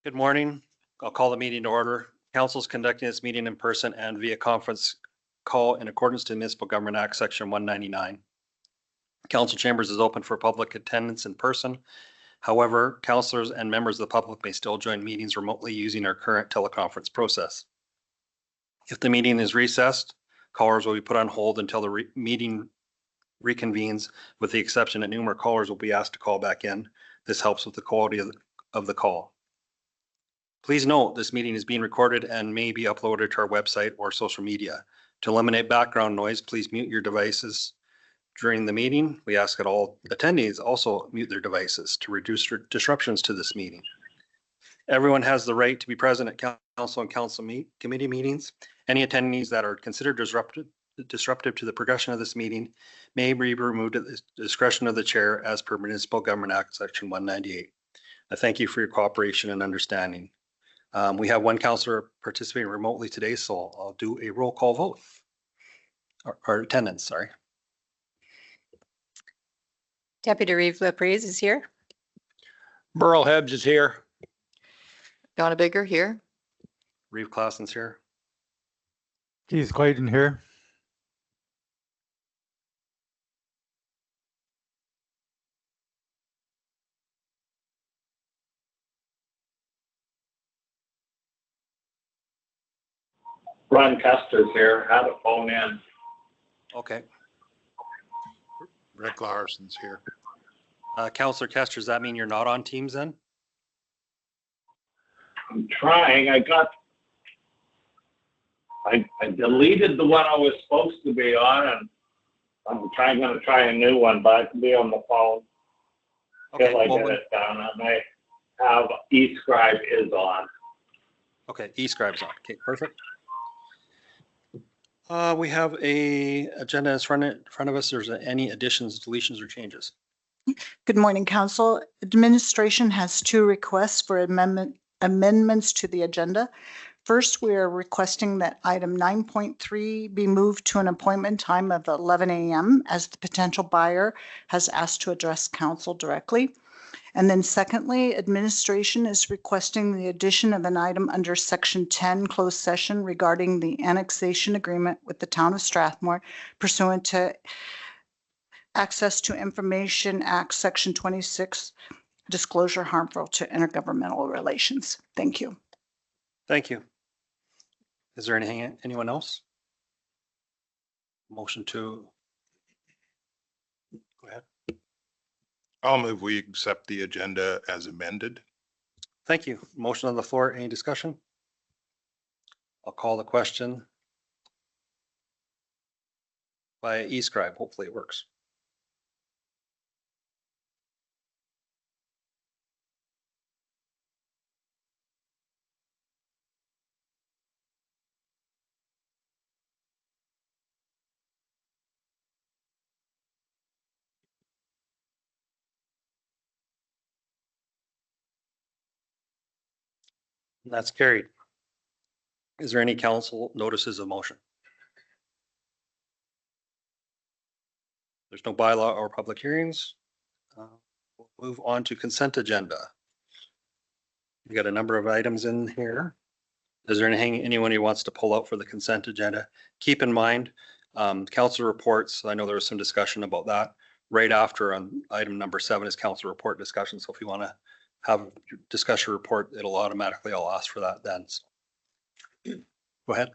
Good morning. I'll call the meeting to order. Council is conducting this meeting in person and via conference call in accordance to Municipal Government Act, Section 199. Council chambers is open for public attendance in person. However, councilors and members of the public may still join meetings remotely using our current teleconference process. If the meeting is recessed, callers will be put on hold until the meeting reconvenes, with the exception that numerous callers will be asked to call back in. This helps with the quality of the call. Please note this meeting is being recorded and may be uploaded to our website or social media. To eliminate background noise, please mute your devices during the meeting. We ask that all attendees also mute their devices to reduce disruptions to this meeting. Everyone has the right to be present at council and committee meetings. Any attendees that are considered disruptive to the progression of this meeting may be removed at the discretion of the chair as per Municipal Government Act, Section 198. I thank you for your cooperation and understanding. We have one councillor participating remotely today, so I'll do a roll call vote. Or attendance, sorry. Deputy Reeve Laprise is here. Burl Hebbs is here. Donna Bigger here. Reeve Klassen's here. Keith Clayton here. Ron Custer's here. Had to phone in. Okay. Rick Larson's here. Councillor Kester, does that mean you're not on Teams then? I'm trying. I deleted the one I was supposed to be on, and I'm going to try a new one, but I can be on the phone Okay. till I get it done. I may have eScribe is on. Okay, eScribe's on. Okay, perfect. We have a agenda in front of us. There's any additions, deletions, or changes? Good morning, Council. Administration has two requests for amendments to the agenda. First, we are requesting that item 9.3 be moved to an appointment time of 11 a.m. as the potential buyer has asked to address Council directly. And then secondly, administration is requesting the addition of an item under Section 10 closed session regarding the annexation agreement with the town of Strathmore pursuant to Access to Information Act, Section 26, disclosure harmful to intergovernmental relations. Thank you. Thank you. Is there anyone else? Motion to go ahead. I'll move we accept the agenda as amended. Thank you. Motion on the floor. Any discussion? I'll call the question by eScribe. Hopefully it works. That's carried. Is there any council notices of motion? There's no bylaw or public hearings. We'll move on to consent agenda. We got a number of items in here. Is there anyone who wants to pull out for the consent agenda? Keep in mind, council reports. I know there was some discussion about that. Right after on item number 7 is council report discussion. So if you want to have a discussion report, it'll automatically, I'll ask for that then. So, go ahead.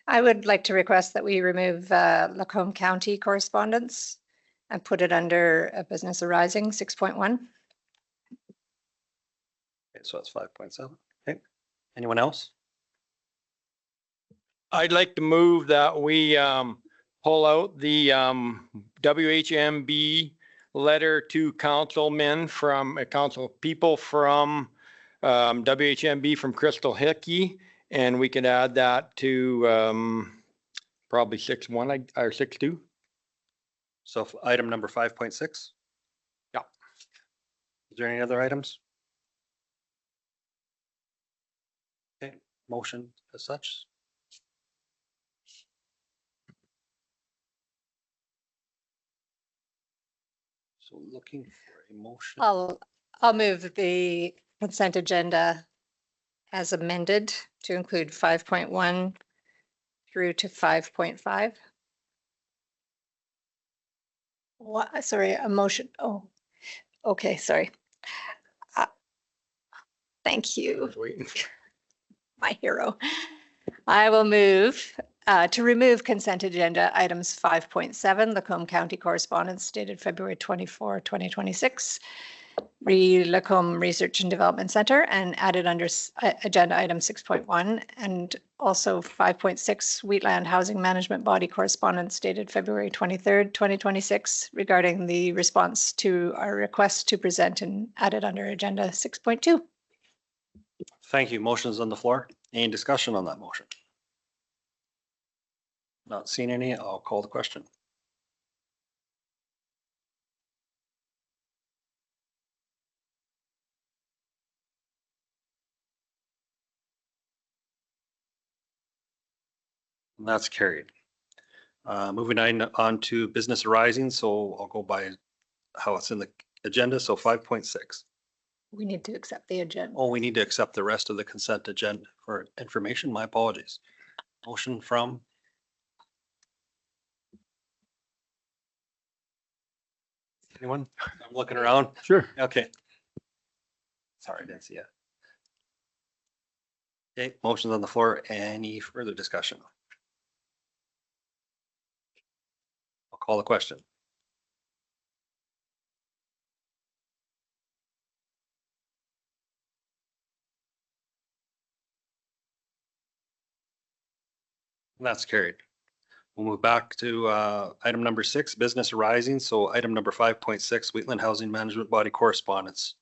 I would like to request that we remove Lacombe County correspondence and put it under a business arising 6.1. Okay, so that's 5.7. Okay. Anyone else? I'd like to move that we pull out the WHMB letter to councilmen from council people from WHMB from Crystal Hickey, and we can add that to probably 6.1 or 6.2. So item number 5.6. Yeah. Is there any other items? Okay, motion as such. So looking for a motion. I'll move the consent agenda as amended to include 5.1 through to 5.5. What, sorry, a motion, oh, okay, sorry. Thank I you, was waiting. my hero. I will move to remove consent agenda items 5.7, Lacombe County Correspondence dated February 24, 2026, Lacombe Research and Development Center, and added under agenda item 6.1, and also 5.6, Wheatland Housing Management Body Correspondence dated February 23rd, 2026, regarding the response to our request to present, and added under agenda 6.2. Thank you. Motion's on the floor. Any discussion on that motion? Not seeing any, I'll call the question. And that's carried. Moving on to business arising, so I'll go by how it's in the agenda, so 5.6. We need to accept the agenda. Oh, we need to accept the rest of the consent agenda for information. My apologies. Motion from? Anyone? I'm looking around. Sure. Okay. Sorry, I didn't see it. Okay, motion's on the floor. Any further discussion? I'll call the question. And that's carried. We'll move back to item number 6, business arising. So item number 5.6, Wheatland Housing Management Body Correspondence.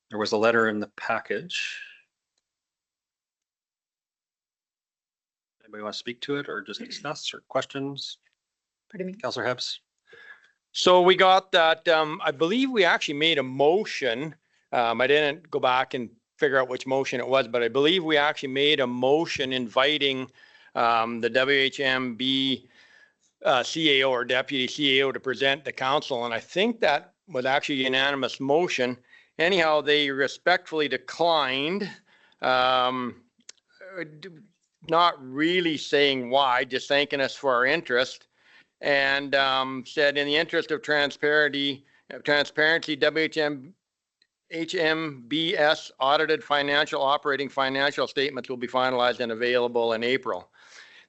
There was a letter in the package. Anybody want to speak to it or just discuss or questions? Pardon me. Councillor Heps? So we got that, I believe we actually made a motion. I didn't go back and figure out which motion it was, but I believe we actually made a motion inviting the WHMB CAO or deputy CAO to present the council. And I think that was actually a unanimous motion. Anyhow, they respectfully declined, not really saying why, just thanking us for our interest, and said in the interest of transparency, HMBS audited operating financial statements will be finalized and available in April.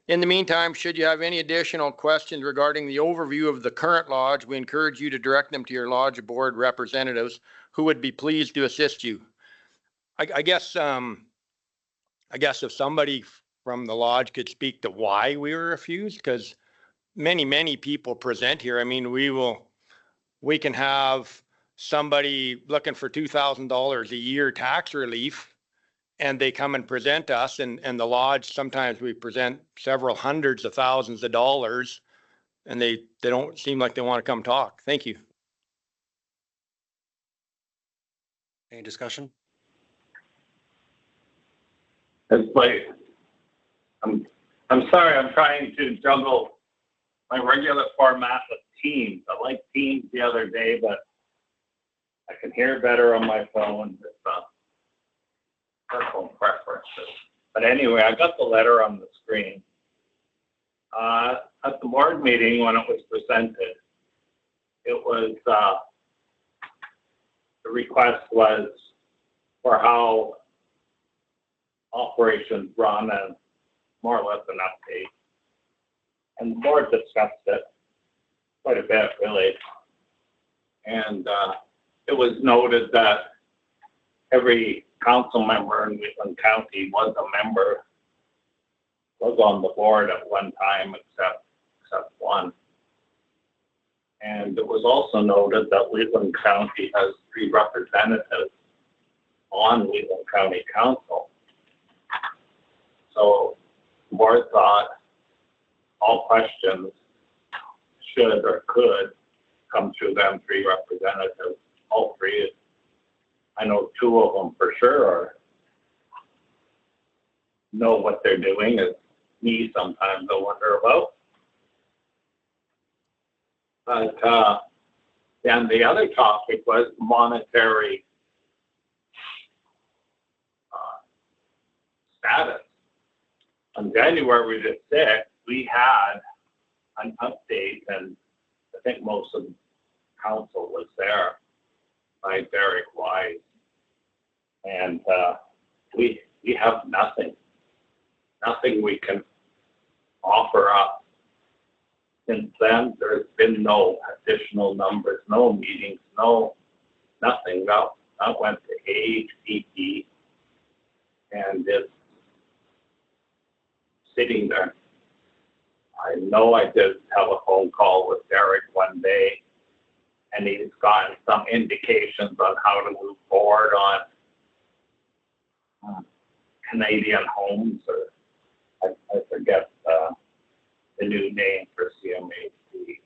In the meantime, should you have any additional questions regarding the overview of the current lodge, we encourage you to direct them to your lodge board representatives who would be pleased to assist you. I guess if somebody from the lodge could speak to why we were refused, because many people present here. I mean, we can have somebody looking for $2,000 a year tax relief, and they come and present us, and the lodge, sometimes we present several hundreds of thousands of dollars, and they don't seem like they want to come talk. Thank you. Any discussion? It's like, I'm sorry, I'm trying to juggle my regular format with Teams. I like Teams the other day, but I can hear better on my phone. It's personal preferences. But anyway, I got the letter on the screen. At the board meeting when it was presented, it was, the request was for how operations run and more or less an update. And the board discussed it quite a bit, really. And it was noted that every council member in Wheatland County was on the board at one time, except one. And it was also noted that Wheatland County has 3 representatives on Wheatland County Council. So the board thought all questions should or could come through them 3 representatives. All 3, I know 2 of them for sure know what they're doing. It's me sometimes I wonder about. But then the other topic was monetary on January the 6th, we had an update, and I think most of the council was there, by Derek Wise. And we have nothing we can offer up. Since then, there's been no additional numbers, no meetings, nothing. That went to AHPP, and it's sitting there. I know I did have a phone call with Derek one day, and he's gotten some indications on how to move forward on Canadian Homes, or I forget the new name for CMHC,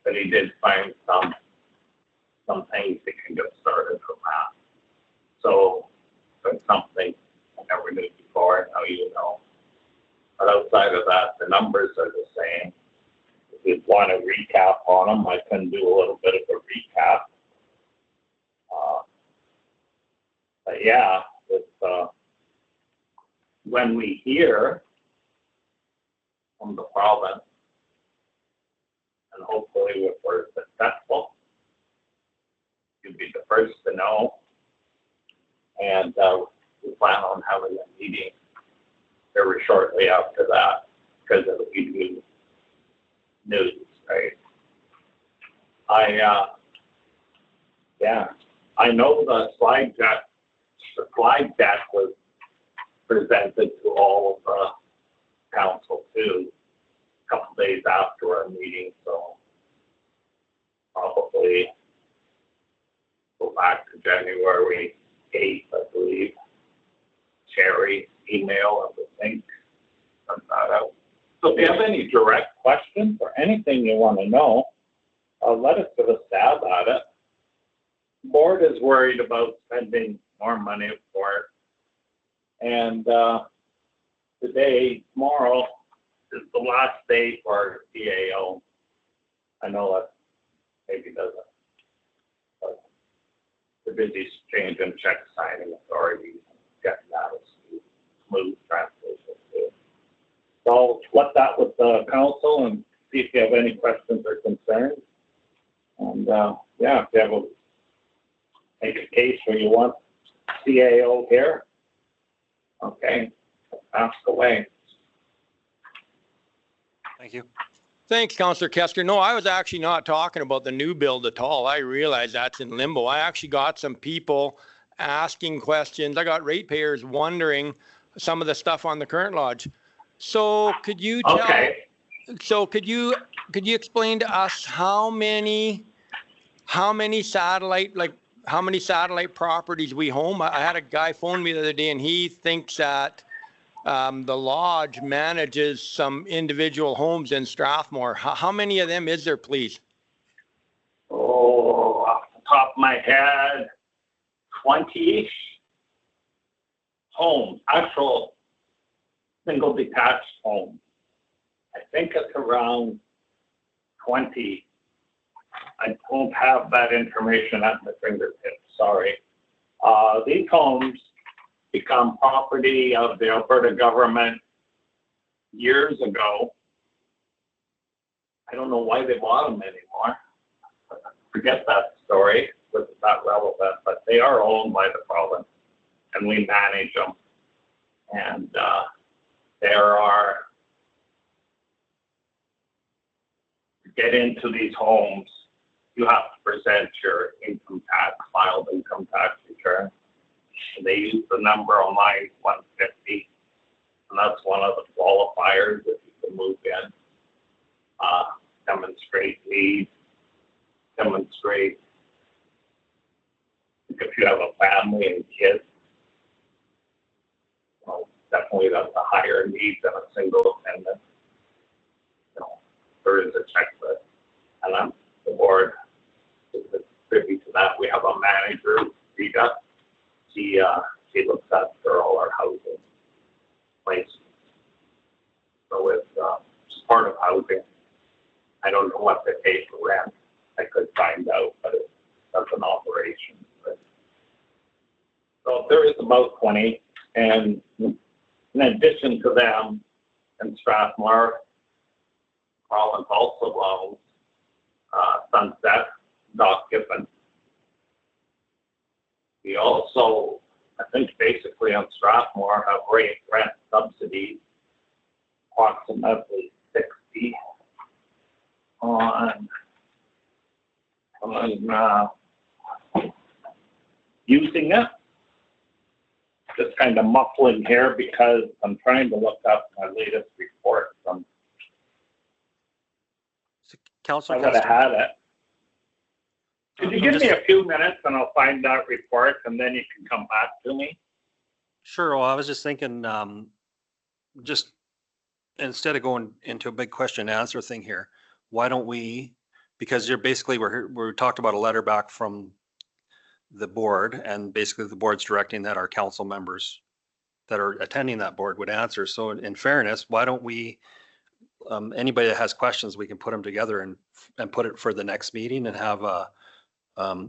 but he did find some things that can get started from that. So that's something I never knew before. Now you know. But outside of that, the numbers are the same. If you want to recap on them, I can do a little bit of a recap. But yeah, it's, when we hear from the province, and hopefully if we're successful, you'll be the first to know. And we plan on having a meeting very shortly after that, because it'll be new news, right? I know the slide deck was presented to all of the council too, a couple days after our meeting, so probably go back to January 8th, I believe. Sherry email, I would think, send that out. So if you have any direct questions or anything you want to know, let us give a stab at it. The board is worried about spending more money, of course. And tomorrow is the last day for CAO. I know that maybe doesn't, but they're busy changing check signing authorities and getting that a smooth transition too. So I'll let that with the council and see if you have any questions or concerns. And if you have make a case where you want CAO here, okay, ask away. Thank you. Thanks, Councillor Kester. No, I was actually not talking about the new build at all. I realize that's in limbo. I actually got some people asking questions. I got ratepayers wondering some of the stuff on the current lodge. So could you tell? Okay. So could you explain to us how many satellite properties we home? I had a guy phone me the other day, and he thinks that the lodge manages some individual homes in Strathmore. How many of them is there, please? Oh, off the top of my head, 20-ish homes, actual single detached homes. I think it's around 20. I don't have that information at my fingertips, sorry. These homes become property of the Alberta government years ago. I don't know why they bought them anymore. Forget that story, it's not relevant, but they are owned by the province and we manage them. And there are, to get into these homes, you have to present your filed income tax return. And they use the number on line 150, and that's one of the qualifiers if you can move in. Demonstrate need, demonstrate if you have a family and kids. Well, definitely that's a higher need than a single tenant. There is a checklist, and I'm the board is privy to that. We have a manager, Rita. She looks after all our housing places. So it's part of housing. I don't know what they pay for rent. I could find out, but that's an operation. So there is about 20, and in addition to them, and Strathmore, Collins also owns, Sunset, Dock Giffen. We also, I think basically on Strathmore, have rent subsidies, approximately 60 on using it. Just kind of muffling here because I'm trying to look up my latest report from, I Councillor would have Kester, had it. Could you give me a few minutes and I'll find that report and then you can come back to me? sure. Well, I was just thinking, just instead of going into a big question and answer thing here, why don't we, because you're basically, we talked about a letter back from the board, and basically the board's directing that our council members that are attending that board would answer. So in fairness, why don't we, anybody that has questions, we can put them together and put it for the next meeting and have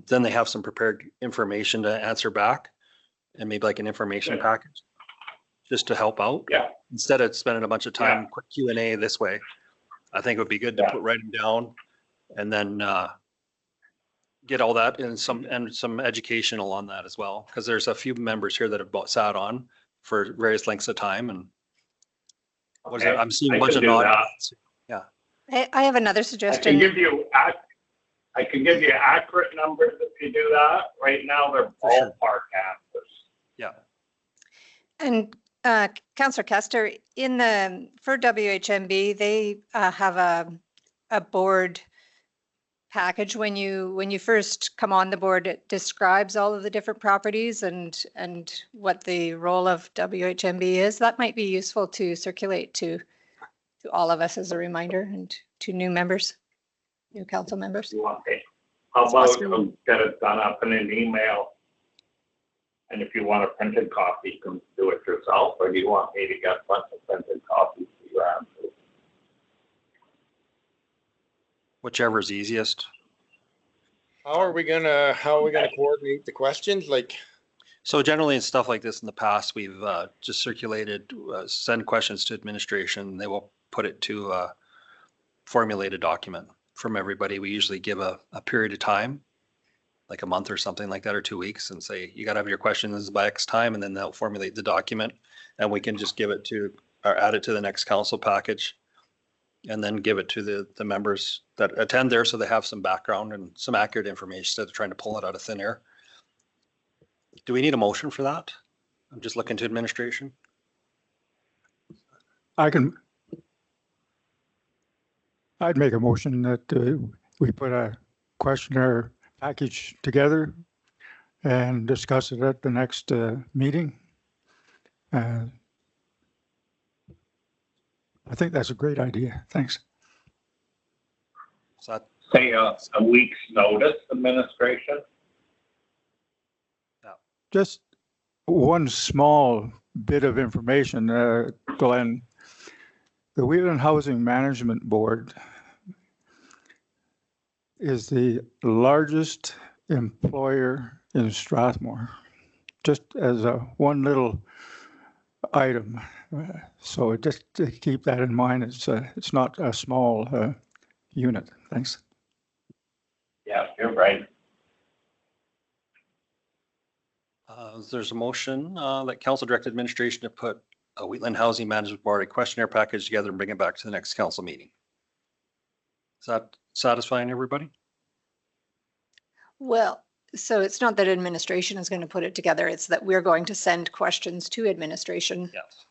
then they have some prepared information to answer back, and maybe like an information Yeah. package just to help out. Yeah. Instead of spending a bunch of time quick Q&A this way, I think it would be good to Yeah. write them down and then get all that and some educational on that as well, because there's a few members here that have sat on for various lengths of time, and what is it? Okay, I'm seeing I a bunch can of do nods. that. I have another I can suggestion. give you accurate numbers if you do that. Right now, they're For sure. ballpark answers. Yeah. And Councillor Kester, for WHMB, they have a board package. When you first come on the board, it describes all of the different properties and what the role of WHMB is. That might be useful to circulate to all of us as a reminder, and to new members, new council members. You want it? How about get it done up in an email? And if you want a printed copy, you can do it yourself, or do you want me to get a bunch of printed copies for your answers? Whichever is easiest. How are we gonna coordinate the questions? Like, So generally in stuff like this in the past, we've just circulated, send questions to administration. They will put it to a formulated document from everybody. We usually give a period of time, like a month or something like that, or 2 weeks, and say, you got to have your questions by X time, and then they'll formulate the document, and we can just give it to, or add it to the next council package, and then give it to the members that attend there, so they have some background and some accurate information instead of trying to pull it out of thin air. Do we need a motion for that? I'm just looking to administration. I'd make a motion that we put a questionnaire package together and discuss it at the next meeting. I think that's a great idea. Thanks. Is that, Say a week's notice, administration? Just one small bit of information, Glenn. The Wheeling Housing Management Board is the largest employer in Strathmore, just as one little item. So just to keep that in mind, it's not a small unit. Thanks. Yeah, you're right. there's a motion that council directed administration to put a Wheatland Housing Management Board, a questionnaire package together and bring it back to the next council meeting. Is that satisfying everybody? Well, so it's not that administration is going to put it together, it's that we're going to send questions to administration. Yes.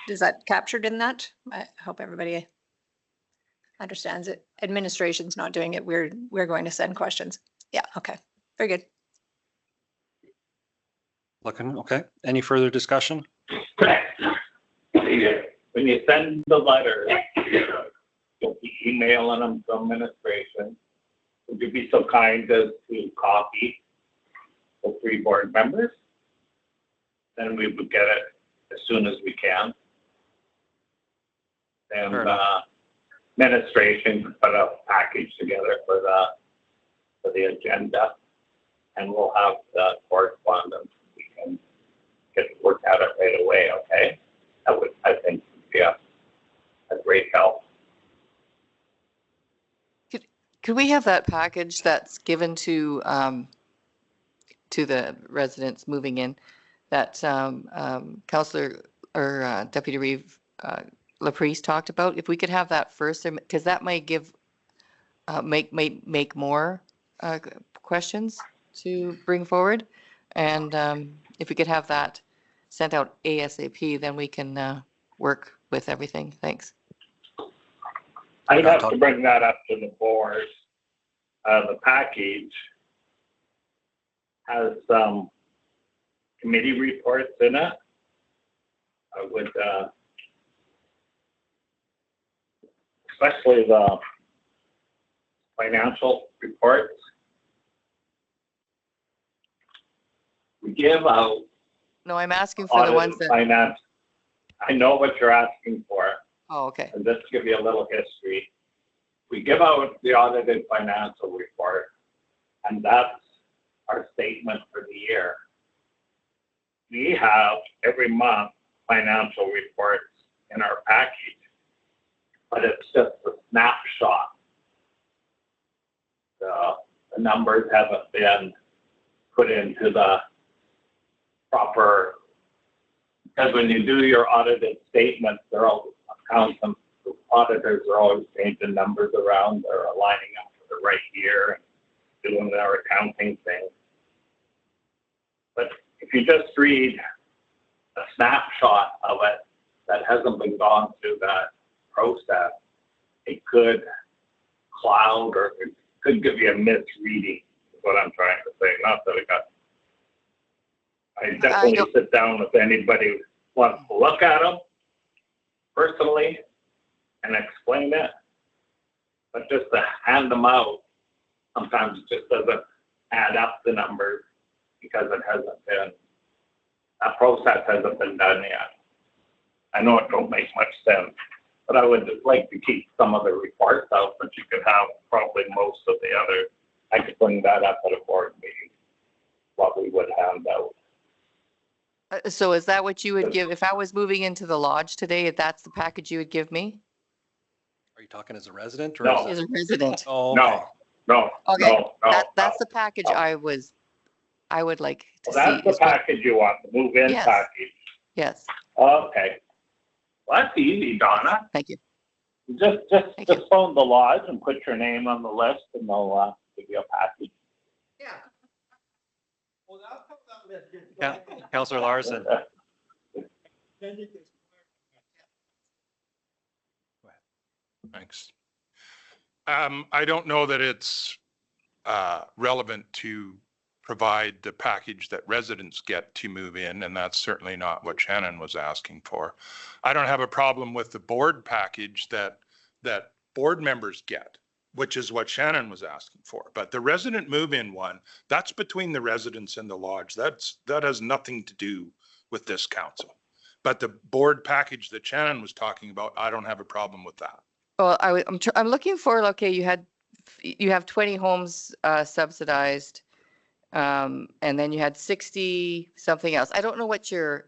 Is that captured in that? I hope everybody understands it. Administration's not doing it. We're going to send questions. Yeah, okay. Very good. Looking, okay. Any further discussion? When you send the letter, you'll be emailing them to administration. Would you be so kind as to copy the 3 board members? Then we would get it as soon as we can. And Fair enough. administration can put a package together for the agenda, and we'll have the correspondence. We can get to work at it right away. Okay, that would, I think, yeah, we have that package that's given to the residents moving in that Councillor or Deputy Reeve LaPriest talked about? If we could have that first, because that might give make more questions to bring forward. And if we could have that sent out ASAP, then we can work with everything. Thanks. I'd have to bring that up to the board. The package has some committee reports in it. I would, especially the financial reports. We give out No, I'm asking for the ones audited that, finance. I know what you're asking for, oh, okay. and just to give you a little history. We give out the audited financial report, and that's our statement for the year. We have every month financial reports in our package, but it's just a snapshot. The numbers haven't been put into the proper, because when you do your audited statements, they're all accountants, auditors are always changing numbers around, they're aligning up for the right year and doing their accounting thing. But if you just read a snapshot of it that hasn't been gone through that process, it could cloud or it could give you a misreading, is what I'm trying to say. Not that I definitely sit down with anybody who wants to look at them personally and explain it, but just to hand them out, sometimes it just doesn't add up the numbers because it hasn't been, that process hasn't been done yet. I know it don't make much sense, but I would like to keep some of the reports out, but you could have probably most of the other. I could bring that up at a board meeting, what we would hand out. So is that what you would give, if I was moving into the lodge today, if that's the package you would give me? Are you talking as a resident or? No. As a resident? Oh, okay. No, Okay, no, that's the package I would like to see. That's the package you want, the move-in Yes. package. Yes, Okay. Well, that's easy, Donna. thank you. Just Thank you. phone the lodge and put your name on the list and they'll give you a package. Yeah, Councillor Larson. Thanks. I don't know that it's relevant to provide the package that residents get to move in, and that's certainly not what Shannon was asking for. I don't have a problem with the board package that board members get, which is what Shannon was asking for. But the resident move-in one, that's between the residents and the lodge. That has nothing to do with this council. But the board package that Shannon was talking about, I don't have a problem with that. Well, I'm looking for, okay, you have 20 homes subsidized, and then you had 60 something else. I don't know what the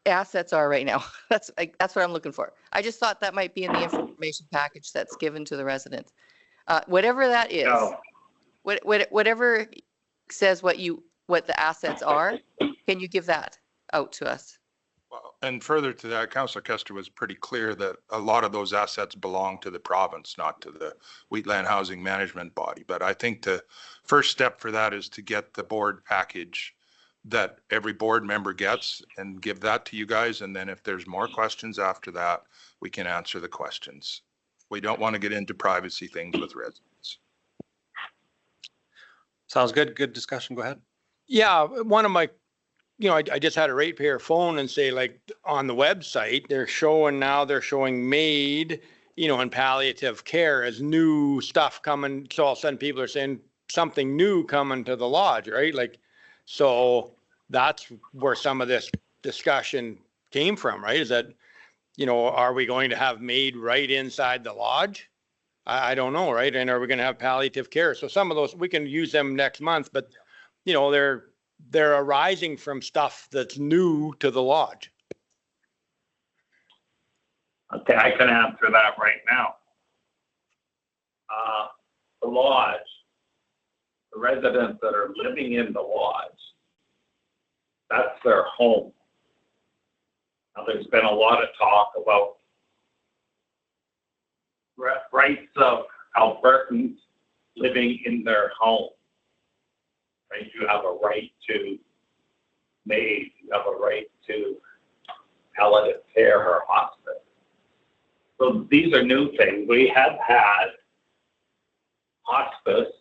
assets are right now. That's what I'm looking for. I just thought that might be in the information package that's given to the residents. Whatever that is, No. whatever says what the assets are, can you give that out to us? Well, and further to that, Councillor Kester was pretty clear that a lot of those assets belong to the province, not to the Wheatland Housing Management Body. But I think the first step for that is to get the board package that every board member gets and give that to you guys. And then if there's more questions after that, we can answer the questions. We don't want to get into privacy things with residents. Sounds good. Good discussion. Go ahead. Yeah, one of my, I just had a ratepayer phone and say, like, on the website, they're showing MAID, and palliative care as new stuff coming. So all of a sudden people are saying something new coming to the lodge, right? Like, so that's where some of this discussion came from, right? Is that, are we going to have MAID right inside the lodge? I don't know, right? And are we going to have palliative care? So some of those, we can use them next month, but they're arising from stuff that's new to the lodge. Okay, I can answer that right now. the lodge, the residents that are living in the lodge, that's their home. Now, there's been a lot of talk about rights of Albertans living in their home. Right? You have a right to maid, you have a right to palliative care or hospice. So these are new things. We have had hospice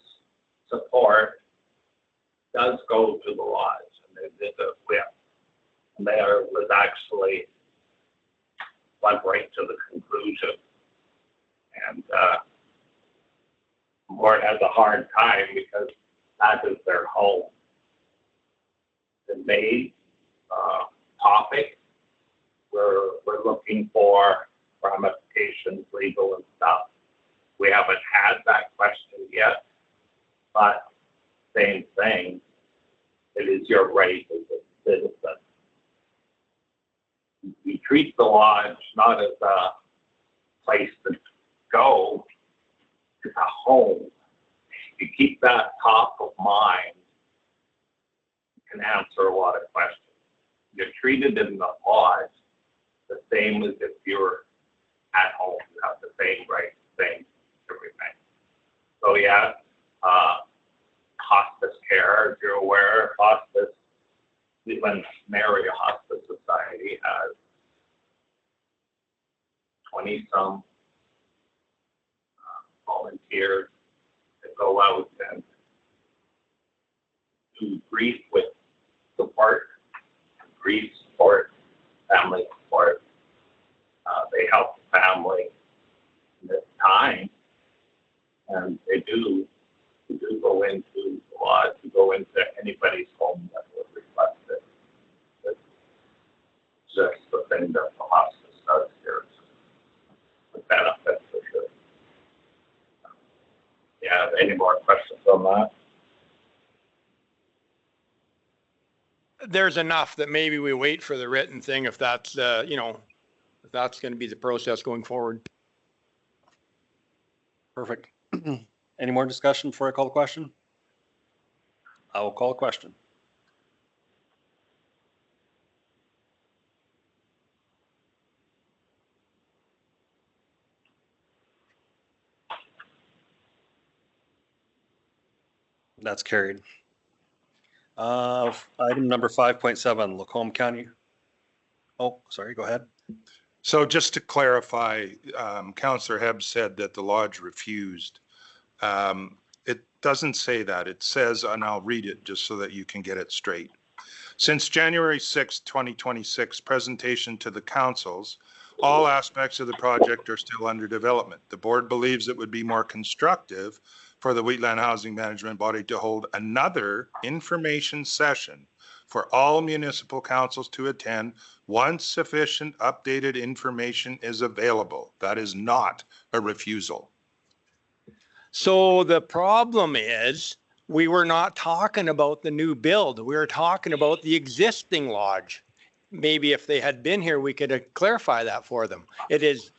support does go to the lodge, and they did a whip. And there was actually went right to the conclusion. And the board has a hard time because that is their home. The main topic, we're looking for ramifications, legal and stuff. We haven't had that question yet, but same thing. It is your right as a citizen. You treat the lodge not as a place to go, it's a home. You keep that top of mind, you can answer a lot of questions. You're treated in the lodge the same as if you're at home. You have the same rights, same everything. So yeah, hospice care, as you're aware, hospice, Cleveland Area Hospice Society has 20-some volunteers that go out and do grief with support, family support. They help the family in this time, and they do go into the lodge, to go into anybody's home that would request it. It's just the thing that the hospice does here. The benefits of it. Yeah, any more questions on that? There's enough that maybe we wait for the written thing if that's, if that's going to be the process going forward. Perfect. Any more discussion before I call the question? I will call a question. That's carried. Item number 5.7, Lacombe County. Oh, sorry, go ahead. So just to clarify, Councillor Hebb said that the lodge refused. It doesn't say that. It says, and I'll read it just so that you can get it straight. Since January 6, 2026, presentation to the councils, all aspects of the project are still under development. The board believes it would be more constructive for the Wheatland Housing Management Body to hold another information session for all municipal councils to attend once sufficient updated information is available. That is not a refusal. So the problem is we were not talking about the new build. We were talking about the existing lodge. Maybe if they had been here, we could clarify that for them. It is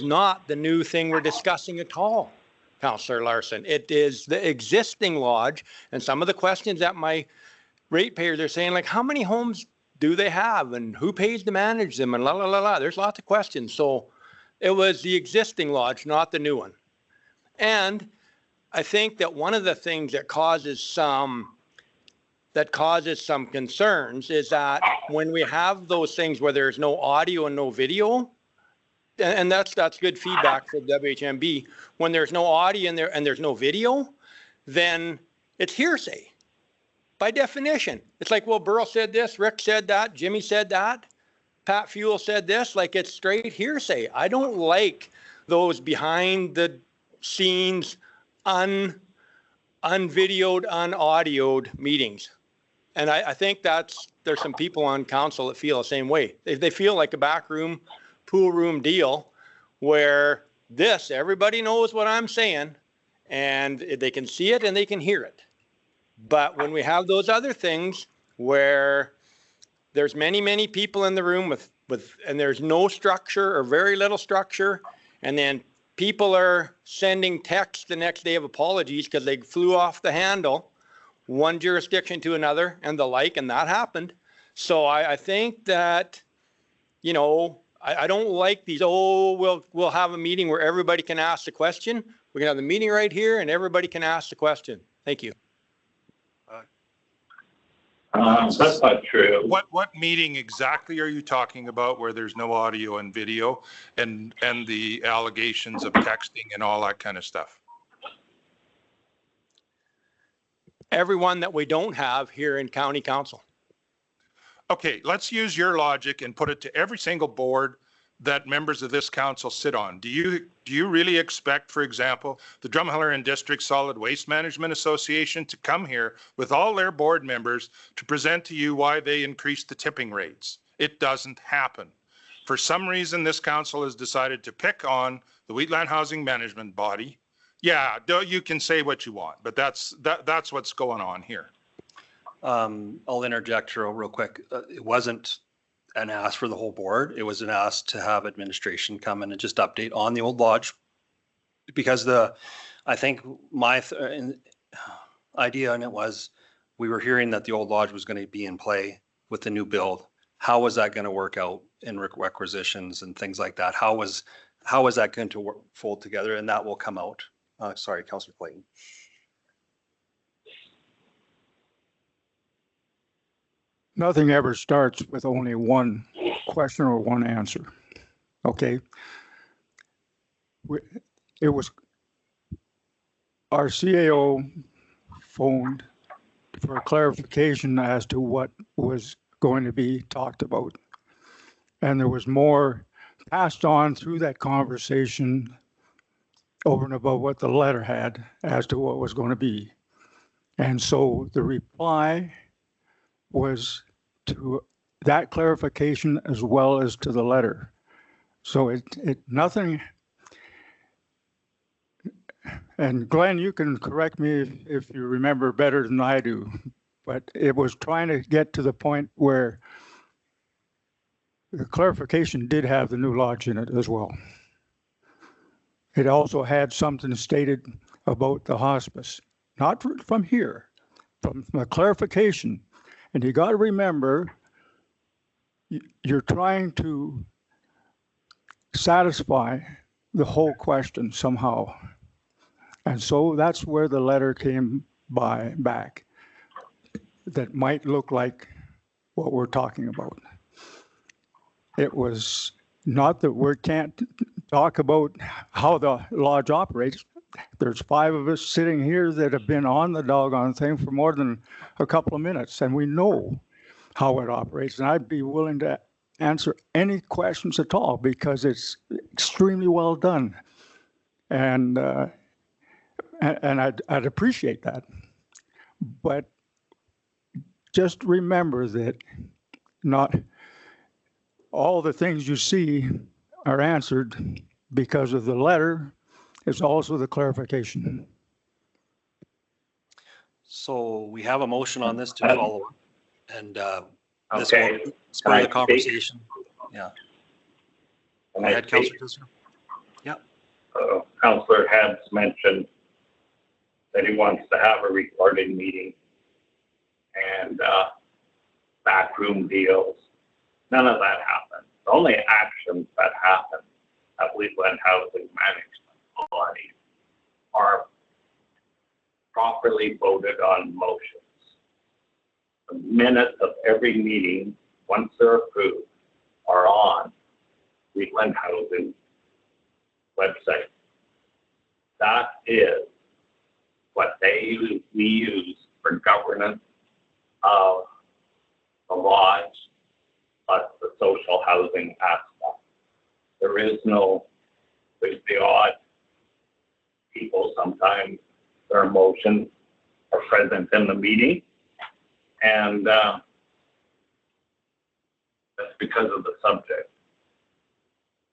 not the new thing we're discussing at all, Councillor Larson. It is the existing lodge, and some of the questions that my ratepayer, they're saying, like, how many homes do they have and who pays to manage them and la, la, la, la. There's lots of questions. So it was the existing lodge, not the new one. And I think that one of the things that causes some concerns is that when we have those things where there's no audio and no video, and that's good feedback for WHMB, when there's no audio in there and there's no video, then it's hearsay. By definition, it's like, well, Burl said this, Rick said that, Jimmy said that, Pat Fuel said this, like it's straight hearsay. I don't like those behind the scenes, unvideoed, unaudioed meetings. And I think there's some people on council that feel the same way. They feel like a backroom, pool room deal where everybody knows what I'm saying and they can see it and they can hear it. But when we have those other things where there's many, many people in the room and there's no structure or very little structure, and then people are sending texts the next day of apologies because they flew off the handle, one jurisdiction to another and the like, and that happened. So I think that, you know, I don't like these, oh, we'll have a meeting where everybody can ask the question. We can have the meeting right here and everybody can ask the question. Thank you. That's not true. What meeting exactly are you talking about where there's no audio and video and the allegations of texting and all that kind of stuff? Everyone that we don't have here in county council. Okay, let's use your logic and put it to every single board that members of this council sit on. Do you really expect, for example, the Drumheller and District Solid Waste Management Association to come here with all their board members to present to you why they increased the tipping rates? It doesn't happen. For some reason, this council has decided to pick on the Wheatland Housing Management Body. Yeah, you can say what you want, but that's what's going on here. I'll interject real quick. It wasn't an ask for the whole board. It was an ask to have administration come in and just update on the old lodge. Because I think my idea on it was, we were hearing that the old lodge was going to be in play with the new build. How was that going to work out in requisitions and things like that? How was that going to fold together? And that will come out. Sorry, Councillor Clayton. Nothing ever starts with only one question or one answer. Okay. It was our CAO phoned for clarification as to what was going to be talked about. And there was more passed on through that conversation over and above what the letter had as to what was going to be. And so the reply was to that clarification as well as to the letter. So nothing, and Glenn, you can correct me if you remember better than I do, but it was trying to get to the point where the clarification did have the new lodge in it as well. It also had something stated about the hospice, not from here, from a clarification. And you got to remember, you're trying to satisfy the whole question somehow. And so that's where the letter came back that might look like what we're talking about. It was not that we can't talk about how the lodge operates. There's 5 of us sitting here that have been on the doggone thing for more than a couple of minutes, and we know how it operates. And I'd be willing to answer any questions at all because it's extremely well done. And I'd appreciate that. But just remember that not all the things you see are answered because of the letter. It's also the clarification. So we have a motion on this to follow up, and this Okay. will spur the conversation. Yeah. And Go I ahead, think, Councillor Kissner. Councillor Heads mentioned that he wants to have a recorded meeting and backroom deals. None of that happened. The only actions that happened at Wheatland Housing Management Body are properly voted on motions. The minutes of every meeting, once they're approved, are on Wheatland Housing website. That is what we use for governance of the lodge, plus the social housing aspect. There's the odd people, sometimes their emotions are present in the meeting, and that's because of the subject.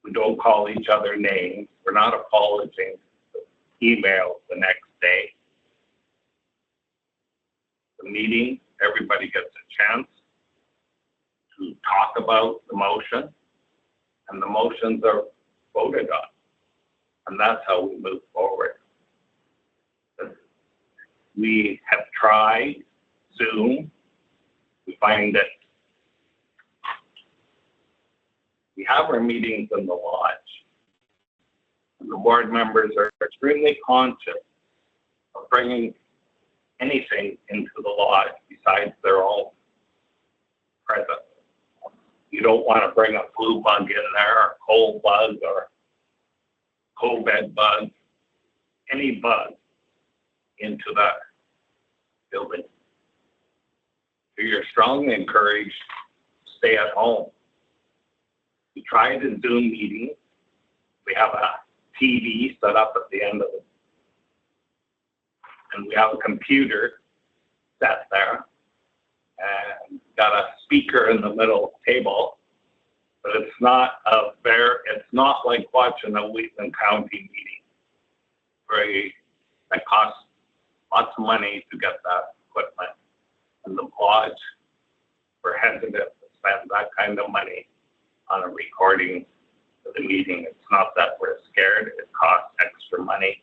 We don't call each other names. We're not apologizing for emails the next day. The meeting, everybody gets a chance to talk about the motion, and the motions are voted on. And that's how we move forward. We have tried Zoom. We find that we have our meetings in the lodge. And the board members are extremely conscious of bringing anything into the lodge besides their own presence. You don't want to bring a flu bug in there, or cold bug, or COVID bug, any bug into that building. So you're strongly encouraged to stay at home. We tried a Zoom meeting. We have a TV set up at the end of it. And we have a computer set there. And got a speaker in the middle table. But it's not like watching a Wheatland County meeting where that costs lots of money to get that equipment. And the lodge, we're hesitant to spend that kind of money on a recording of the meeting. It's not that we're scared, it costs extra money.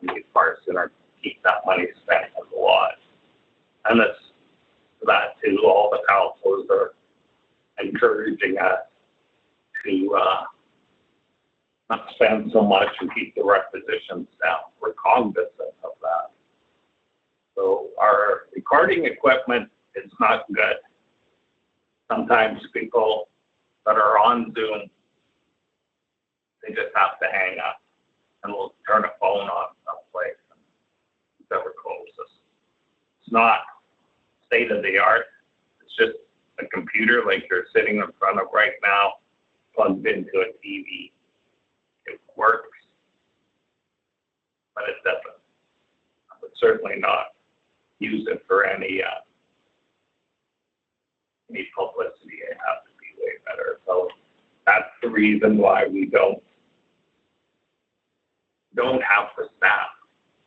And we far sooner keep that money spent at the lodge. And it's that too, all the councils are encouraging us to not spend so much and keep the requisitions down. We're cognizant of that. So our recording equipment is not good. Sometimes people that are on Zoom, they just have to hang up and we'll turn a phone on someplace and whoever closes. It's not state of the art. It's just a computer like you're sitting in front of right now, plugged into a TV. It works, but it doesn't. I would certainly not use it for any publicity. It has to be way better. So that's the reason why we don't have the staff.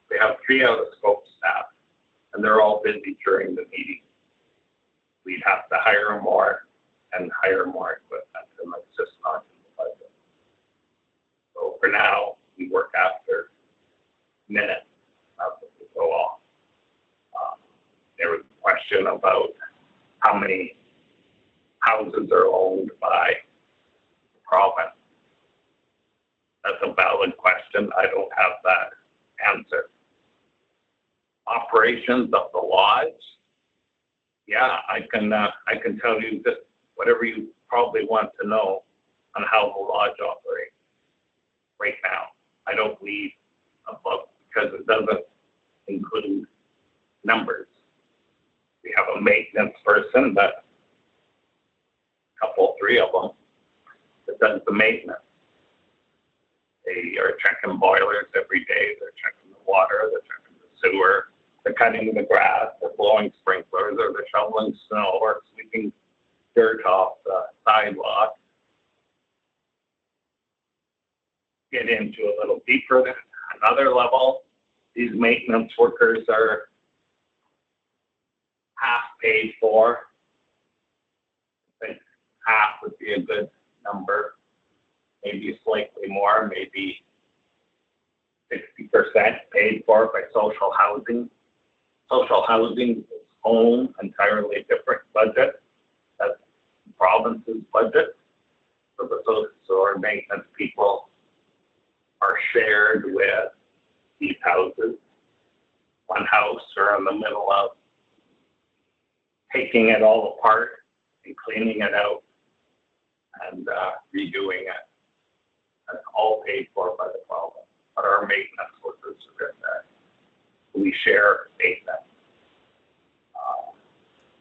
We have 3 out-of-scope staff, and they're all busy during the meeting. We'd have to hire more and hire more equipment, and that's just not in the budget. So for now, we work after minutes after we go off. There was a question about how many houses are owned by the province. That's a valid question. I don't have that answer. Operations of the lodge. Yeah, I can tell you just whatever you probably want to know on how the lodge operates right now. I don't leave a book because it doesn't include numbers. We have a maintenance person, but a couple, 3 of them, that does the maintenance. They are checking boilers every day. They're checking the water. They're checking the sewer. They're cutting the grass. They're blowing sprinklers, or they're shoveling snow, or sweeping dirt off the sidewalk. Get into a little deeper than another level. These maintenance workers are half paid for. I think half would be a good number. Maybe slightly more, maybe 60% paid for by social housing. Social housing is own entirely different budget. That's the province's budget. So our maintenance people are shared with these houses. One house are in the middle of taking it all apart and cleaning it out and redoing it. That's all paid for by the province. But our maintenance workers are in there. We share maintenance.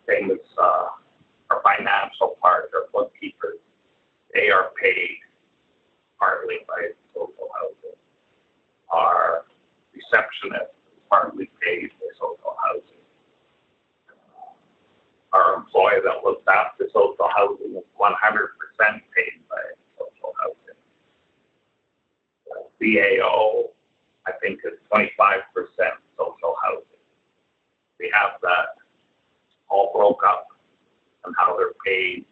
Same as our financial part, our bookkeepers, they are paid partly by social housing. Our receptionist is partly paid by social housing. Our employee that looks after social housing is 100% paid by social housing. CAO, I think, is 25% social housing. We have that all broke up on how they're paid,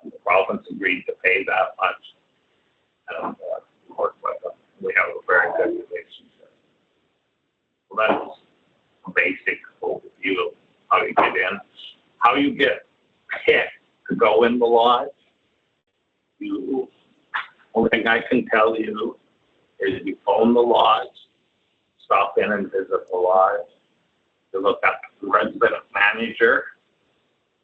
and the province agreed to pay that much. And work with them. We have a very good relationship. Well, that's a basic overview of how you get in. How you get picked to go in the lodge, only thing I can tell you is you phone the lodge, stop in and visit the lodge, you look at the resident manager,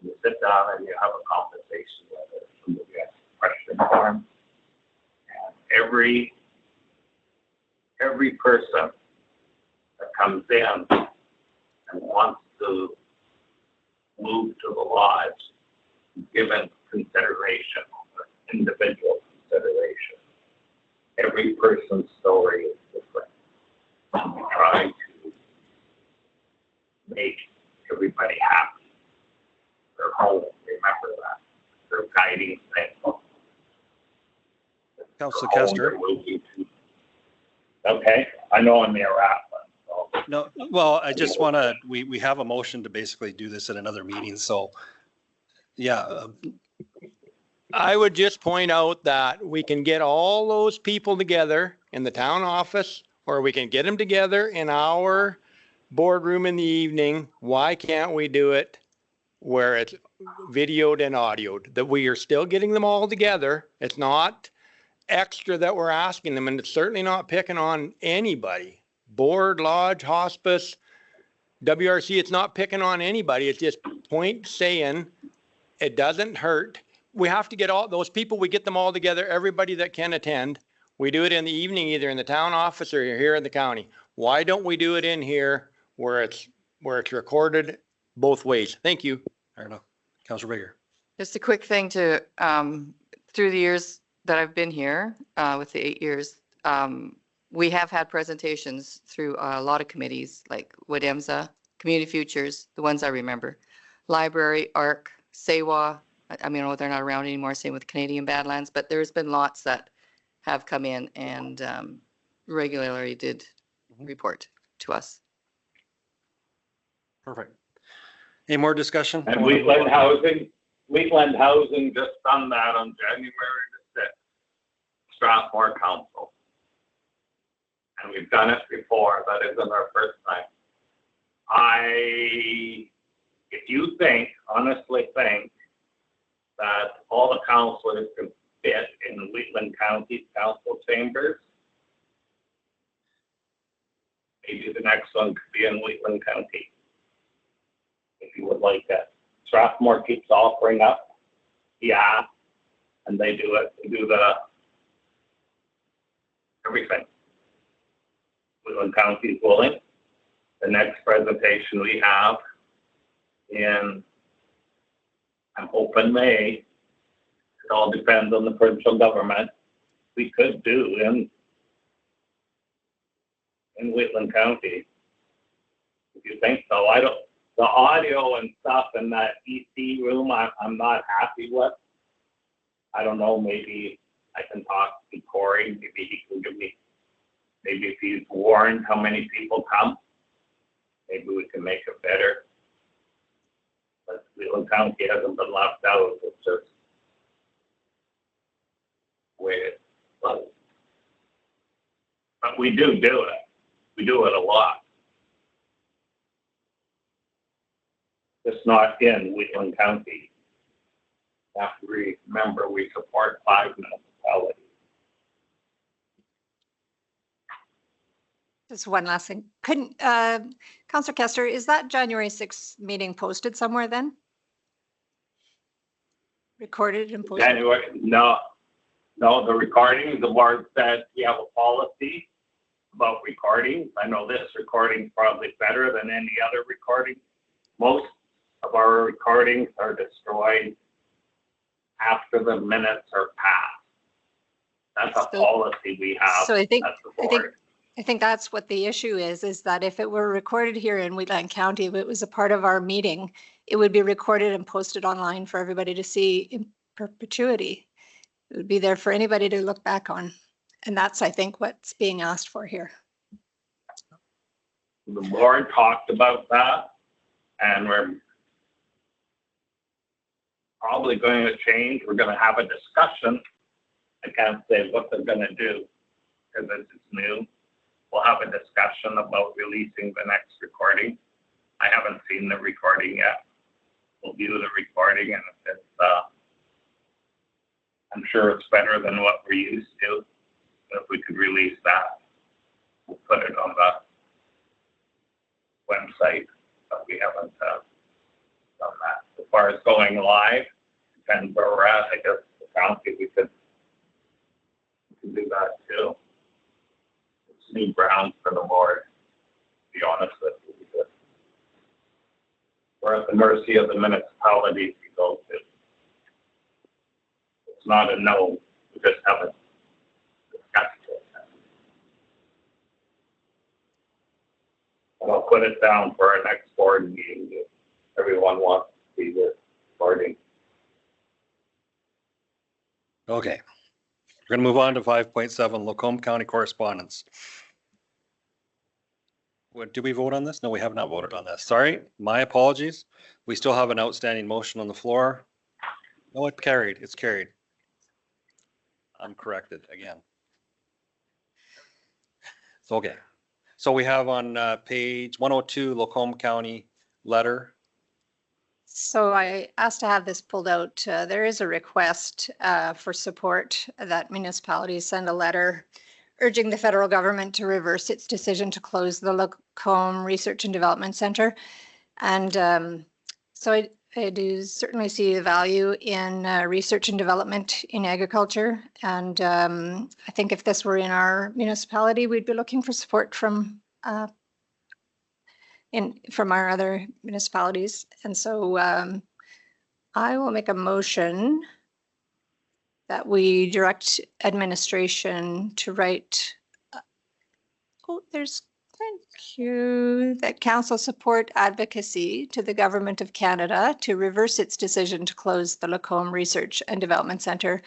you sit down and you have a conversation with her, and you ask a question for him. And every person that comes in and wants to move to the lodge, given consideration, individual consideration. Every person's story is different. We try to make everybody happy. Their home, remember that. Their guiding thing. Councillor Their home Kester. they're moving to. Okay, I know I'm there so. No, well, I just want to, we have a motion to basically do this at another meeting, so yeah, I would just point out that we can get all those people together in the town office, or we can get them together in our boardroom in the evening. Why can't we do it where it's videoed and audioed? That we are still getting them all together. It's not extra that we're asking them, and it's certainly not picking on anybody. Board, lodge, hospice, WRC, it's not picking on anybody. It's just point saying it doesn't hurt. We have to get all those people, we get them all together, everybody that can attend. We do it in the evening, either in the town office or here in the county. Why don't we do it in here where it's recorded both ways? Thank you. I don't know. Councillor Bigger. Just a quick thing to, through the years that I've been here, with the 8 years, we have had presentations through a lot of committees like WIDEMSA, Community Futures, the ones I remember, Library, ARC, SEWA. I mean, they're not around anymore, same with Canadian Badlands, but there's been lots that have come in and regularly did report to us. Perfect. Any more discussion? And Wheatland Housing just done that on January the 6th, Strathmore Council. And we've done it before, that isn't our first time. If you honestly think that all the councilors can fit in Wheatland County's council chambers, maybe the next one could be in Wheatland County. If you would like that. Strathmore keeps offering up. Yeah. And they do it. They do everything. Wheatland County is willing. The next presentation we have in, I'm hoping May, it all depends on the provincial government, we could do in Wheatland County. If you think so, the audio and stuff in that EC room, I'm not happy with. I don't know, maybe I can talk to Corey, maybe he can give me, maybe if he's warned how many people come, maybe we can make it better. But Wheatland County hasn't been left out, it's just the way it's done. But we do it. We do it a lot. It's not in Wheatland County. You have to remember we support 5 municipalities. Just one last thing. Couldn't, Councillor Kester, is that January 6th meeting posted somewhere then? Recorded and posted? January, no, the recordings, the board said we have a policy about recordings. I know this recording is probably better than any other recording. Most of our recordings are destroyed after the minutes are passed. That's a policy we have. So I think Board. that's what the issue is that if it were recorded here in Wheatland County, if it was a part of our meeting, it would be recorded and posted online for everybody to see in perpetuity. It would be there for anybody to look back on. And that's, I think, what's being asked for here. The board talked about that, and we're probably going to change. We're going to have a discussion. I can't say what they're going to do. because this is new. We'll have a discussion about releasing the next recording. I haven't seen the recording yet. We'll view the recording, and if it's, I'm sure it's better than what we're used to. If we could release that, we'll put it on the website, but we haven't done that. As far as going live, depends where we're at. I guess the county, we could do that too. It's new ground for the board, to be honest with you. Because we're at the mercy of the municipalities we go to. It's not a no, we just haven't discussed it. And I'll put it down for our next board meeting if everyone wants to see this recording. Okay. We're going to move on to 5.7, Lacombe County correspondence. Did we vote on this? No, we have not voted on this. Sorry, my apologies. We still have an outstanding motion on the floor. No, it carried. It's carried. I'm corrected again. It's okay. So we have on page 102, Lacombe County letter. So I asked to have this pulled out. There is a request for support that municipalities send a letter urging the federal government to reverse its decision to close the Lacombe Research and Development Center. And so I do certainly see the value in research and development in agriculture. And I think if this were in our municipality, we'd be looking for support from our other municipalities. And so I will make a motion that we direct administration to write, thank you, that council support advocacy to the Government of Canada to reverse its decision to close the Lacombe Research and Development Centre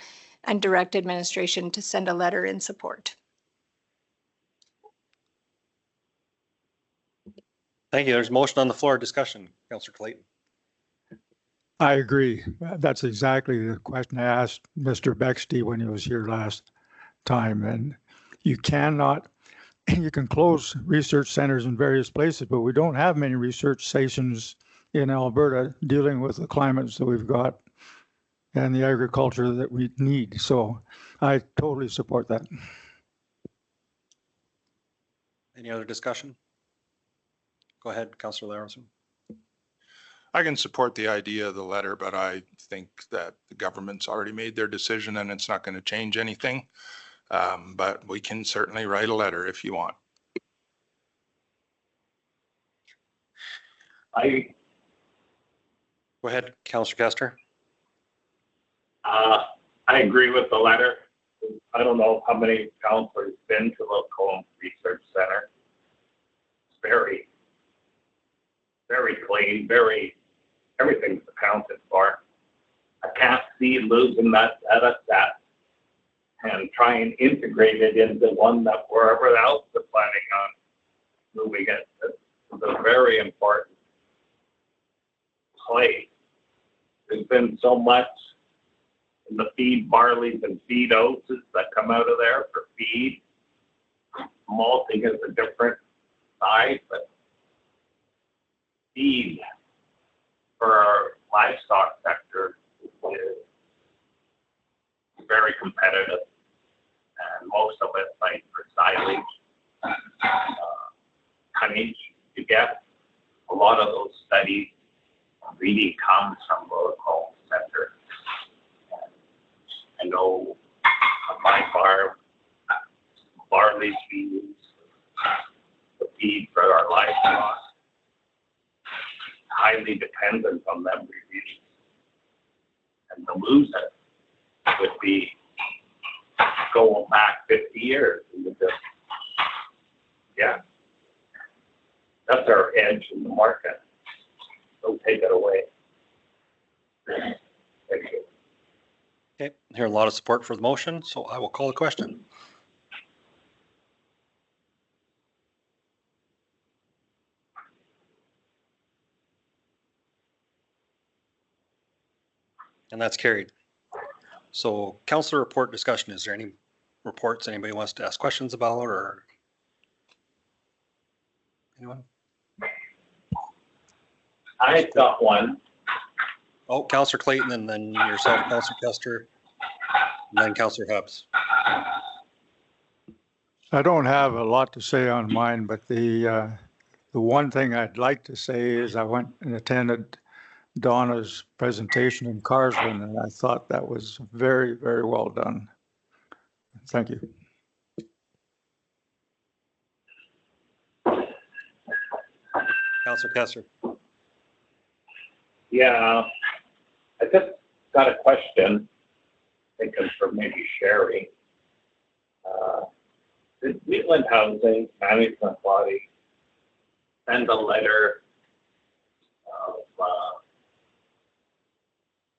and direct administration to send a letter in support. Thank you. There's a motion on the floor. Discussion. Councillor Clayton. I agree. That's exactly the question I asked Mr. Bexty when he was here last time. And you can close research centers in various places, but we don't have many research stations in Alberta dealing with the climates that we've got and the agriculture that we need. So I totally support that. Any other discussion? Go ahead, Councillor Larison. I can support the idea of the letter, but I think that the government's already made their decision and it's not going to change anything. But we can certainly write a letter if you want. I Go ahead, Councillor Kester. agree with the letter. I don't know how many councillors been to Lacombe Research Center. It's very, very clean, everything's accounted for. I can't see losing that data set and try and integrate it into one that wherever else they're planning on moving it. It's a very important place. There's been so much in the feed barleys and feed oats that come out of there for feed. Malting is a different side, but feed for our livestock sector is very competitive, and most of it, like for silage, tonnage, you get a lot of those studies really comes from the Lacombe Center. I know on my farm, barley we use the feed for our livestock. Highly dependent on them reviews. And to lose it would be going back 50 years. Yeah. That's our edge in the market. Don't take it away. Thank you. Okay, I hear a lot of support for the motion, so I will call the question. And that's carried. So councillor report discussion, is there any reports anybody wants to ask questions about, or anyone? I've got one. Oh, Counselor Clayton, and then yourself, Counselor Kester, and then Counselor Hubbs. I don't have a lot to say on mine, but the one thing I'd like to say is I went and attended Donna's presentation in Carswell, and I thought that was very, very well done. Thank you. Counselor Kester. Yeah, I just got a question, thinking for maybe Sherry. Did Wheatland Housing Management Body send a letter of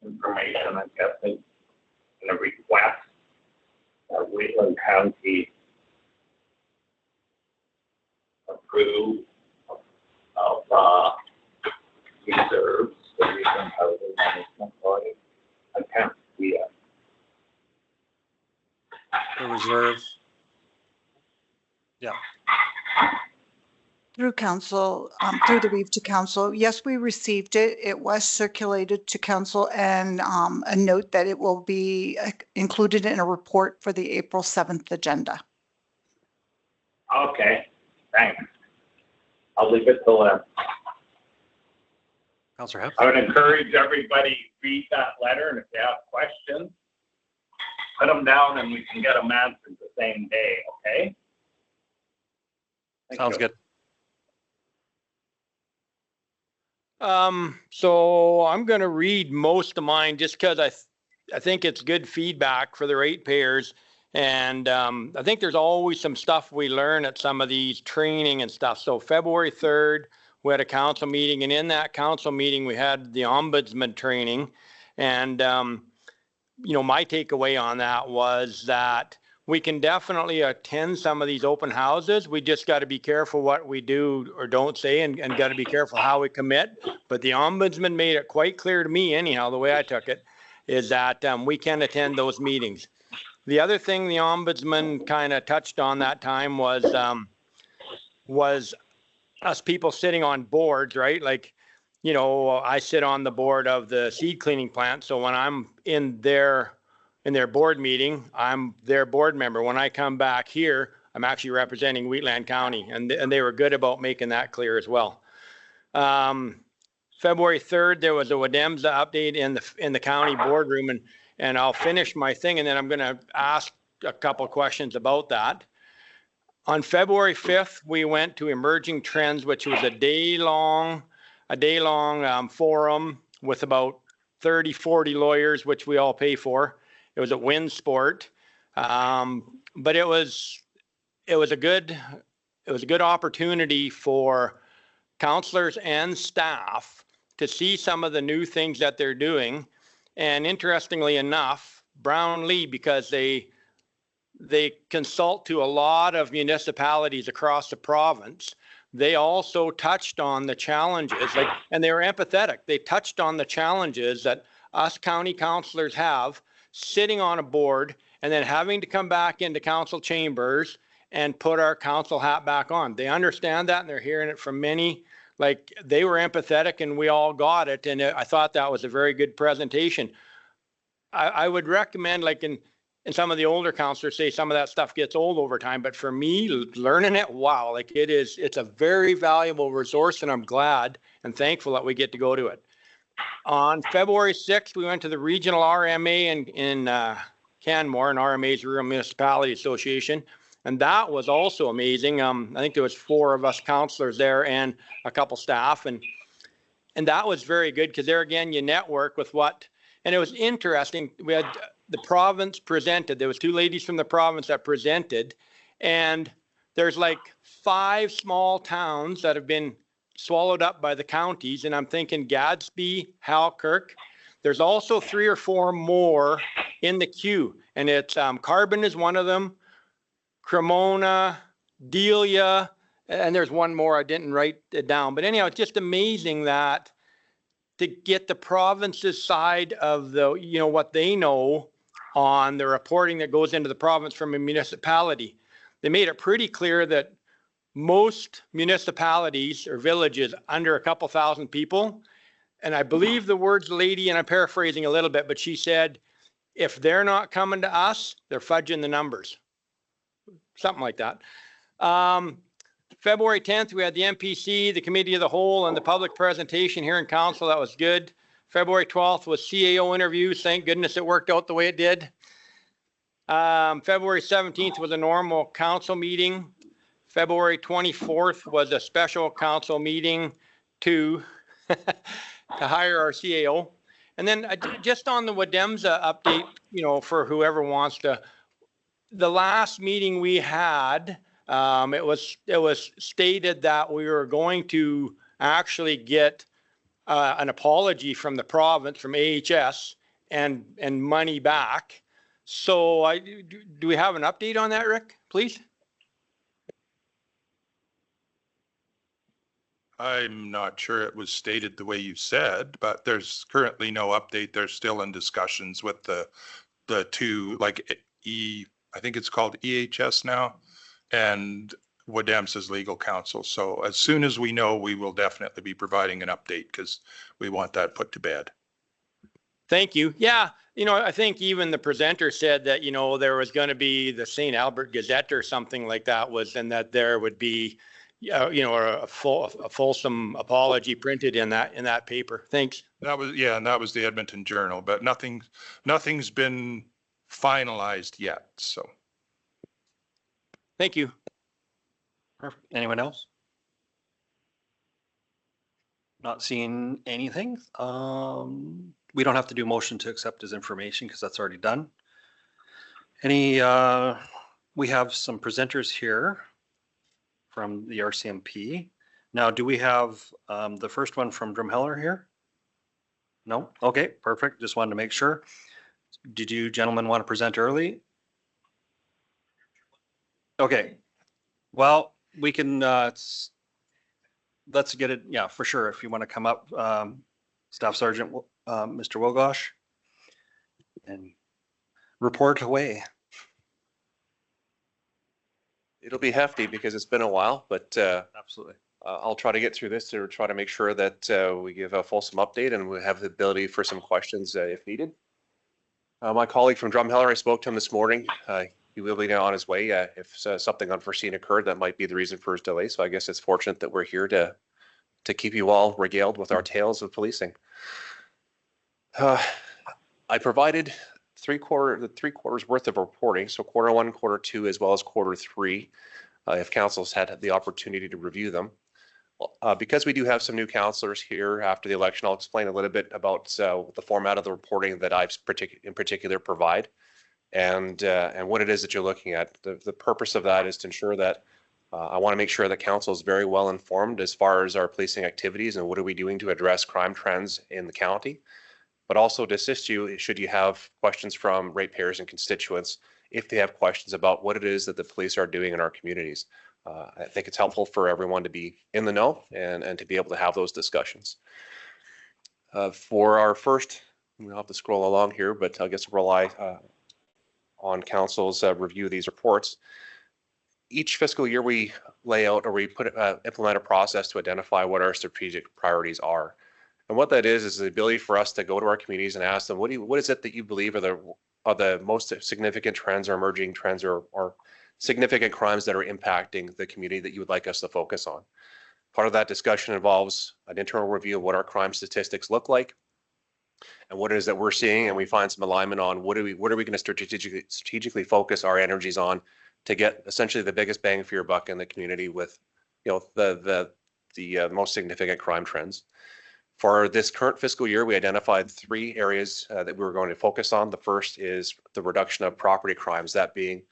information, I'm guessing, and a request that Wheatland County approve of reserves, the Wheatland Housing Management Body? I can't see it. The reserve. Yeah. Through council, through the Reeve to council, yes, we received it. It was circulated to council, and a note that it will be included in a report for the April 7th agenda. Okay, thanks. I'll leave it till then. Counselor Hubbs. I would encourage everybody read that letter, and if they have questions, put them down and we can get them answered the same day, okay? Thank Sounds you. good. So I'm going to read most of mine just because I think it's good feedback for the ratepayers. And I think there's always some stuff we learn at some of these training and stuff. So February 3rd, we had a council meeting, and in that council meeting, we had the ombudsman training. And, you know, my takeaway on that was that we can definitely attend some of these open houses. We just got to be careful what we do or don't say, and got to be careful how we commit. But the ombudsman made it quite clear to me, anyhow, the way I took it, is that we can attend those meetings. The other thing the ombudsman kind of touched on that time was us people sitting on boards, right? Like, you know, I sit on the board of the seed cleaning plant. So when I'm in their board meeting, I'm their board member. When I come back here, I'm actually representing Wheatland County, and they were good about making that clear as well. February 3rd, there was a WDEMSA update in the county boardroom, and I'll finish my thing, and then I'm going to ask a couple questions about that. On February 5th, we went to Emerging Trends, which was a day-long forum with about 30, 40 lawyers, which we all pay for. It was at Winsport, but it was a good opportunity for counselors and staff to see some of the new things that they're doing. And interestingly enough, Brownlee, because they consult to a lot of municipalities across the province, they also touched on the challenges, and they were empathetic. They touched on the challenges that us county councillors have sitting on a board and then having to come back into council chambers and put our council hat back on. They understand that, and they're hearing it from many. Like, they were empathetic, and we all got it. And I thought that was a very good presentation. I would recommend, like in some of the older councillors say some of that stuff gets old over time, but for me, learning it, wow, like it's a very valuable resource, and I'm glad and thankful that we get to go to it. On February 6th, we went to the regional RMA in Canmore, and RMA is Rural Municipality Association. And that was also amazing. I think there was 4 of us councillors there and a couple staff. And that was very good because there again, you network with and it was interesting. We had the province presented. There was 2 ladies from the province that presented. And there's like 5 small towns that have been swallowed up by the counties. And I'm thinking Gadsby, Halkirk. There's also 3 or 4 more in the queue. And it's Carbon is one of them. Cremona, Delia, and there's one more, I didn't write it down. But anyhow, it's just amazing that to get the province's side of what they know on the reporting that goes into the province from a municipality. They made it pretty clear that most municipalities or villages under a couple thousand people, and I believe the words lady, and I'm paraphrasing a little bit, but she said, if they're not coming to us, they're fudging the numbers. Something like that. February 10th, we had the MPC, the Committee of the Whole, and the public presentation here in council. That was good. February 12th was CAO interviews. Thank goodness it worked out the way it did. February 17th was a normal council meeting. February 24th was a special council meeting to hire our CAO. And then just on the WADEMSA update, you know, for whoever wants to, the last meeting we had, it was stated that we were going to actually get an apology from the province, from AHS, and money back. So do we have an update on that, Rick, please? I'm not sure it was stated the way you said, but there's currently no update. They're still in discussions with the two, like I think it's called EHS now, and WADEMSA's legal counsel. So as soon as we know, we will definitely be providing an update because we want that put to bed. Thank you. Yeah, you know, I think even the presenter said that, you know, there was going to be the St. Albert Gazette or something like that was, and that there would be, you know, a fulsome apology printed in that paper. Thanks. That was, yeah, and that was the Edmonton Journal, but nothing's been finalized yet. So. Thank you. Perfect. Anyone else? Not seeing anything. We don't have to do motion to accept his information because that's already done. We have some presenters here from the RCMP. Now, do we have the first one from Drumheller here? No? Okay, perfect. Just wanted to make sure. Did you gentlemen want to present early? Okay. Well, we can, let's get it. Yeah, for sure. If you want to come up, Staff Sergeant Mr. Wogosh, and report away. It'll be hefty because it's been a while, but Absolutely. I'll try to get through this to try to make sure that we give a fulsome update and we have the ability for some questions if needed. My colleague from Drumheller, I spoke to him this morning. He will be now on his way. If something unforeseen occurred, that might be the reason for his delay. So I guess it's fortunate that we're here to keep you all regaled with our tales of policing. I provided the three quarters worth of reporting, so quarter one, quarter two, as well as quarter three, if council's had the opportunity to review them. Because we do have some new councilors here after the election, I'll explain a little bit about the format of the reporting that I in particular provide, and what it is that you're looking at. The purpose of that is to ensure that I want to make sure that council is very well informed as far as our policing activities and what are we doing to address crime trends in the county, but also to assist you should you have questions from ratepayers and constituents if they have questions about what it is that the police are doing in our communities. I think it's helpful for everyone to be in the know and to be able to have those discussions. For our first, we'll have to scroll along here, but I guess we'll rely on council's review of these reports. Each fiscal year we lay out or we implement a process to identify what our strategic priorities are. And what that is the ability for us to go to our communities and ask them, what is it that you believe are the most significant trends or emerging trends or significant crimes that are impacting the community that you would like us to focus on? Part of that discussion involves an internal review of what our crime statistics look like and what it is that we're seeing, and we find some alignment on what are we going to strategically focus our energies on to get essentially the biggest bang for your buck in the community with, you know, the most significant crime trends. For this current fiscal year, we identified 3 areas that we were going to focus on. The first is the reduction of property crimes, that being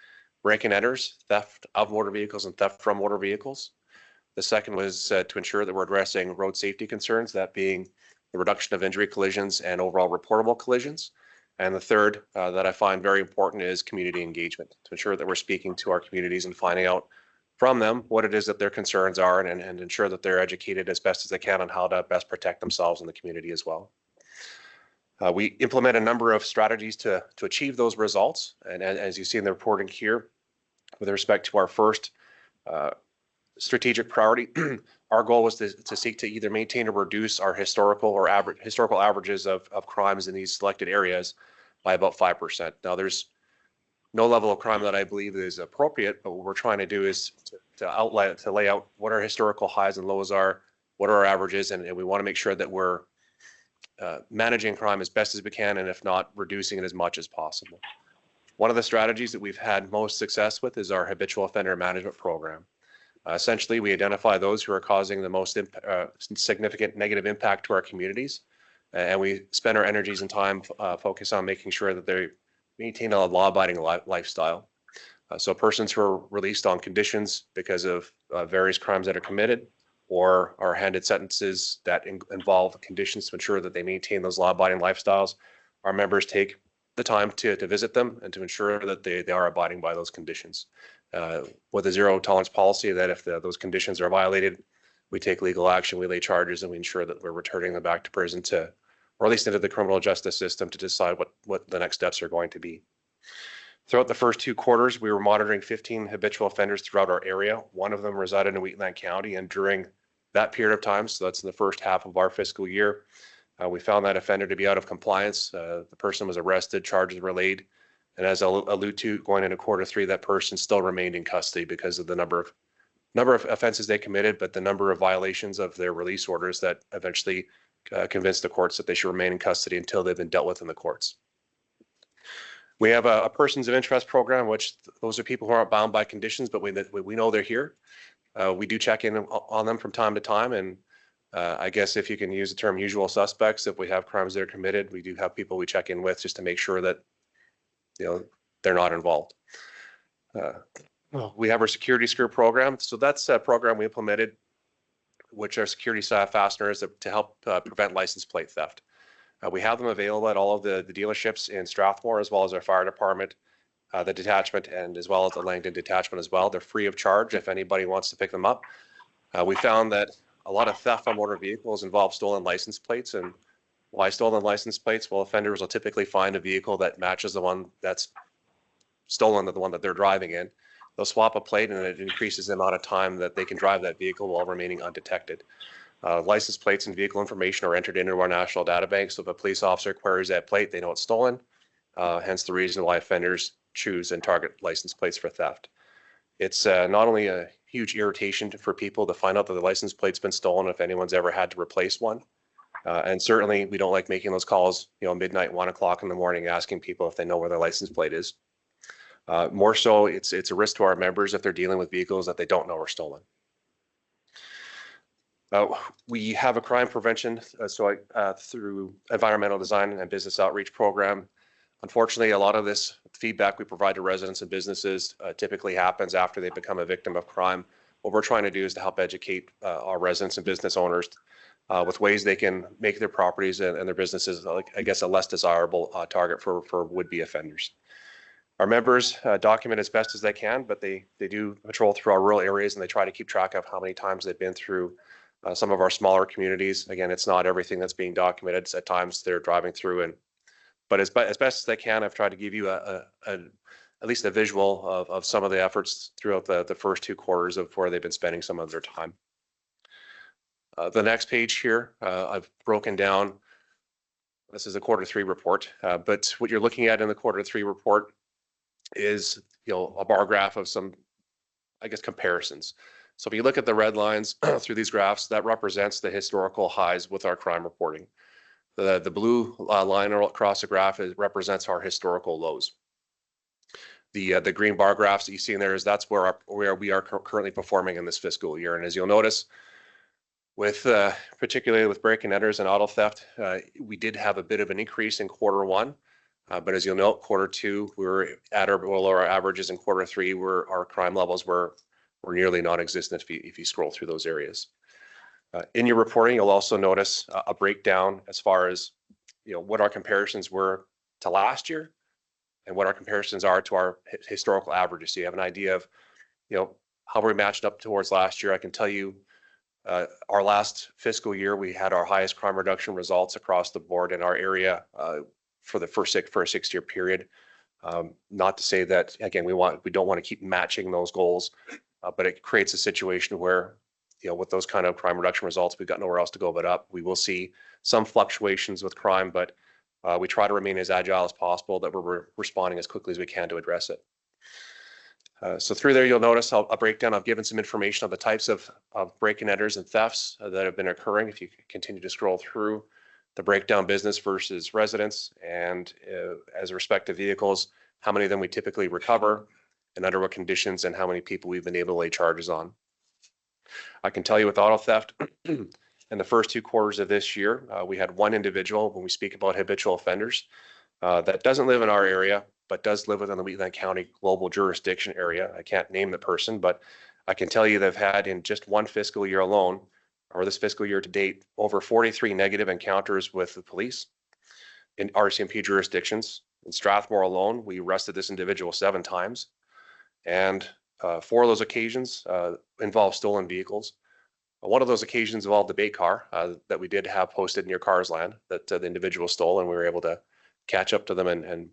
break and enters, theft of motor vehicles, and theft from motor vehicles. The second was to ensure that we're addressing road safety concerns, that being the reduction of injury collisions and overall reportable collisions. And the third that I find very important is community engagement, to ensure that we're speaking to our communities and finding out from them what it is that their concerns are and ensure that they're educated as best as they can on how to best protect themselves in the community as well. We implement a number of strategies to achieve those results. And as you see in the reporting here, with respect to our first strategic priority, our goal was to seek to either maintain or reduce our historical averages of crimes in these selected areas by about 5%. Now, there's no level of crime that I believe is appropriate, but what we're trying to do is to lay out what our historical highs and lows are, what are our averages, and we want to make sure that we're managing crime as best as we can, and if not, reducing it as much as possible. One of the strategies that we've had most success with is our habitual offender management program. Essentially, we identify those who are causing the most significant negative impact to our communities, and we spend our energies and time focus on making sure that they maintain a law-abiding lifestyle. So persons who are released on conditions because of various crimes that are committed, or are handed sentences that involve conditions to ensure that they maintain those law-abiding lifestyles, our members take the time to visit them and to ensure that they are abiding by those conditions. With a zero tolerance policy, that if those conditions are violated, we take legal action, we lay charges, and we ensure that we're returning them back to prison or at least into the criminal justice system to decide what the next steps are going to be. Throughout the first 2 quarters, we were monitoring 15 habitual offenders throughout our area. One of them resided in Wheatland County, and during that period of time, so that's in the first half of our fiscal year, we found that offender to be out of compliance. The person was arrested, charges were laid, and as I'll allude to, going into Q3, that person still remained in custody because of the number of offenses they committed, but the number of violations of their release orders that eventually convinced the courts that they should remain in custody until they've been dealt with in the courts. We have a persons of interest program, which those are people who aren't bound by conditions, but we know they're here. We do check in on them from time to time, and I guess if you can use the term usual suspects, if we have crimes that are committed, we do have people we check in with just to make sure that they're not involved. We have our security screw program. So that's a program we implemented, which are security fasteners to help prevent license plate theft. We have them available at all of the dealerships in Strathmore, as well as our fire department, the detachment, and as well as the Langdon detachment as well. They're free of charge if anybody wants to pick them up. We found that a lot of theft on motor vehicles involve stolen license plates. And why stolen license plates? Well, offenders will typically find a vehicle that matches the one that's stolen, the one that they're driving in. They'll swap a plate, and it increases the amount of time that they can drive that vehicle while remaining undetected. License plates and vehicle information are entered into our national data bank, so if a police officer queries that plate, they know it's stolen. Hence the reason why offenders choose and target license plates for theft. It's not only a huge irritation for people to find out that the license plate's been stolen if anyone's ever had to replace one. And certainly we don't like making those calls, midnight, 1 o'clock in the morning, asking people if they know where their license plate is. More so, it's a risk to our members if they're dealing with vehicles that they don't know are stolen. We have a crime prevention through environmental design and business outreach program. Unfortunately, a lot of this feedback we provide to residents and businesses typically happens after they become a victim of crime. What we're trying to do is to help educate our residents and business owners with ways they can make their properties and their businesses, I guess, a less desirable target for would-be offenders. Our members document as best as they can, but they do patrol through our rural areas, and they try to keep track of how many times they've been through some of our smaller communities. Again, it's not everything that's being documented. At times they're driving through, but as best as they can, I've tried to give you at least a visual of some of the efforts throughout the first 2 quarters of where they've been spending some of their time. The next page here, I've broken down. This is a Q3 report, but what you're looking at in the Q3 report is a bar graph of some, I guess, comparisons. So if you look at the red lines through these graphs, that represents the historical highs with our crime reporting. The blue line across the graph represents our historical lows. The green bar graphs that you see in there that's where we are currently performing in this fiscal year. And as you'll notice, with particularly with break and enters and auto theft, we did have a bit of an increase in Q1. But as you'll note, Q2, we were at or below our averages. In Q3, where our crime levels were nearly non-existent if you scroll through those areas. In your reporting, you'll also notice a breakdown as far as what our comparisons were to last year and what our comparisons are to our historical averages. So you have an idea of how we matched up towards last year. I can tell you Our last fiscal year, we had our highest crime reduction results across the board in our area for a 6-year period. Not to say that, again, we don't want to keep matching those goals, but it creates a situation where, with those kind of crime reduction results, we've got nowhere else to go but up. We will see some fluctuations with crime, but we try to remain as agile as possible, that we're responding as quickly as we can to address it. So through there, you'll notice a breakdown. I've given some information on the types of break-in enters and thefts that have been occurring. If you continue to scroll through, the breakdown business versus residents, and as respect to vehicles, how many of them we typically recover and under what conditions, and how many people we've been able to lay charges on. I can tell you with auto theft, in the first 2 quarters of this year, we had one individual, when we speak about habitual offenders, that doesn't live in our area, but does live within the Wheatland County global jurisdiction area. I can't name the person, but I can tell you they've had, in just one fiscal year alone, or this fiscal year to date, over 43 negative encounters with the police in RCMP jurisdictions. In Strathmore alone, we arrested this individual 7 times. And 4 of those occasions involved stolen vehicles. One of those occasions involved the bait car that we did have posted near Carsland that the individual stole, and we were able to catch up to them and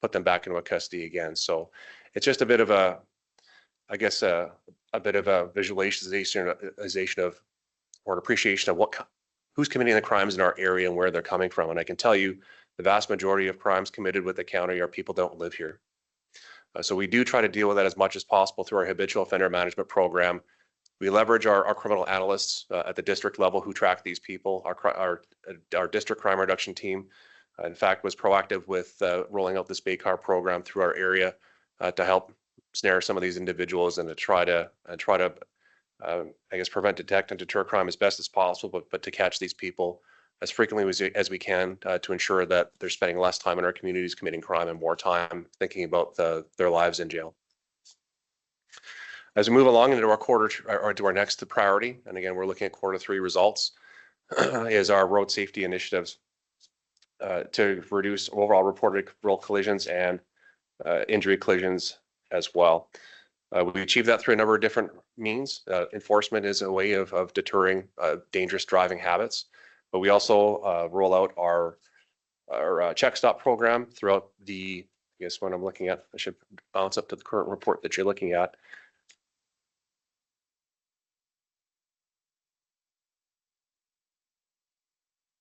put them back into custody again. So it's just a bit of a, I guess, a bit of a visualization of, or an appreciation of who's committing the crimes in our area and where they're coming from. And I can tell you, the vast majority of crimes committed with the county are people don't live here. So we do try to deal with that as much as possible through our habitual offender management program. We leverage our criminal analysts at the district level who track these people. Our district crime reduction team, in fact, was proactive with rolling out this bait car program through our area to help snare some of these individuals and to try to I guess, prevent, detect, and deter crime as best as possible, but to catch these people as frequently as we can to ensure that they're spending less time in our communities committing crime and more time thinking about their lives in jail. As we move along into our next priority, and again, we're looking at Q3 results, is our road safety initiatives to reduce overall reported road collisions and injury collisions as well. We achieve that through a number of different means. Enforcement is a way of deterring dangerous driving habits, but we also roll out our check stop program throughout I guess when I'm looking at, I should bounce up to the current report that you're looking at.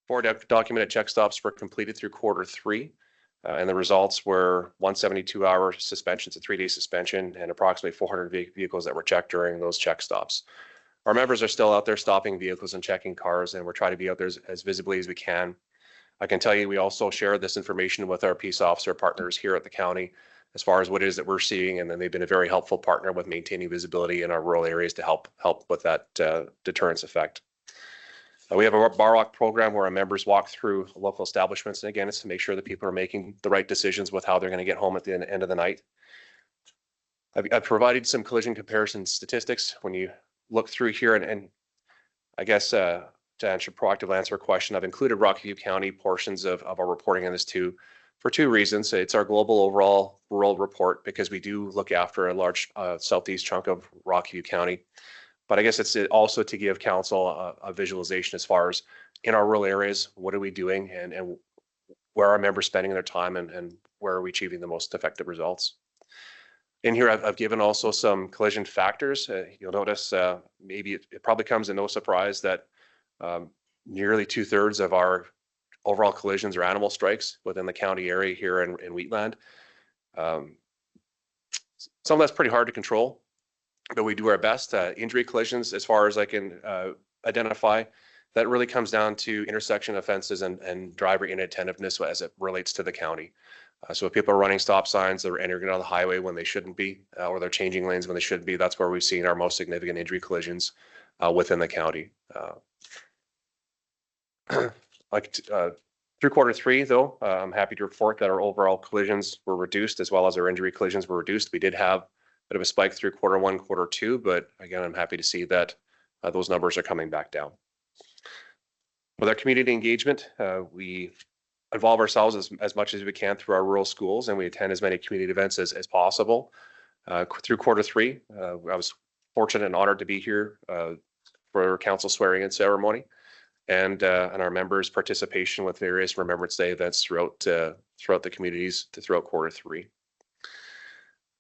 Four documented check stops were completed through Q3. And the results were 172-hour suspensions, a 3-day suspension, and approximately 400 vehicles that were checked during those check stops. Our members are still out there stopping vehicles and checking cars, and we're trying to be out there as visibly as we can. I can tell you, we also share this information with our peace officer partners here at the county as far as what it is that we're seeing, and then they've been a very helpful partner with maintaining visibility in our rural areas to help with that deterrence effect. We have a bar walk program where our members walk through local establishments. And again, it's to make sure that people are making the right decisions with how they're going to get home at the end of the night. I've provided some collision comparison statistics. When you look through here, and I guess to proactively answer a question, I've included Rockview County portions of our reporting on this too, for 2 reasons. It's our global overall rural report, because we do look after a large southeast chunk of Rockview County. But I guess it's also to give council a visualization as far as in our rural areas, what are we doing, and where are our members spending their time, and where are we achieving the most effective results. In here, I've given also some collision factors. You'll notice maybe it probably comes as no surprise that nearly 2/3 of our overall collisions are animal strikes within the county area here in Wheatland. Some of that's pretty hard to control, but we do our best. Injury collisions, as far as I can identify, that really comes down to intersection offenses and driver inattentiveness as it relates to the county. So if people are running stop signs, they're entering on the highway when they shouldn't be, or they're changing lanes when they shouldn't be, that's where we've seen our most significant injury collisions within the county. Through Q3, though, I'm happy to report that our overall collisions were reduced as well as our injury collisions were reduced. We did have bit of a spike through Q1, Q2, but again, I'm happy to see that those numbers are coming back down. With our community engagement, we involve ourselves as much as we can through our rural schools, and we attend as many community events as possible. Through Q3, I was fortunate and honored to be here for for council swearing-in ceremony, and our members' participation with various Remembrance Day events throughout the communities throughout quarter three.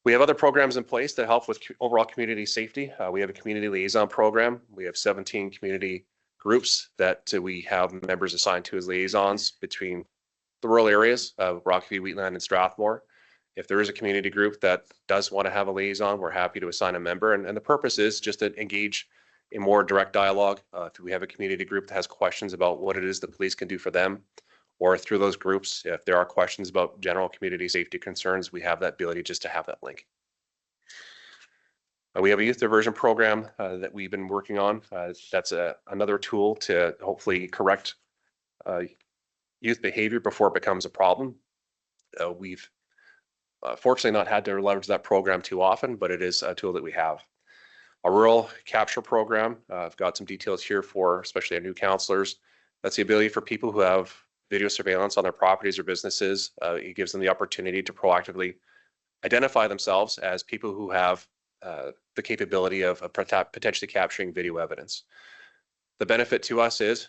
We have other programs in place that help with overall community safety. We have a community liaison program. We have 17 community groups that we have members assigned to as liaisons between the rural areas of Rockview, Wheatland, and Strathmore. If there is a community group that does want to have a liaison, we're happy to assign a member. And the purpose is just to engage in more direct dialogue. If we have a community group that has questions about what it is the police can do for them, or through those groups, if there are questions about general community safety concerns, we have that ability just to have that link. We have a youth diversion program that we've been working on. That's another tool to hopefully correct youth behavior before it becomes a problem. We've fortunately not had to leverage that program too often, but it is a tool that we have. A rural capture program, I've got some details here for especially our new counselors. That's the ability for people who have video surveillance on their properties or businesses. It gives them the opportunity to proactively identify themselves as people who have the capability of potentially capturing video evidence. The benefit to us is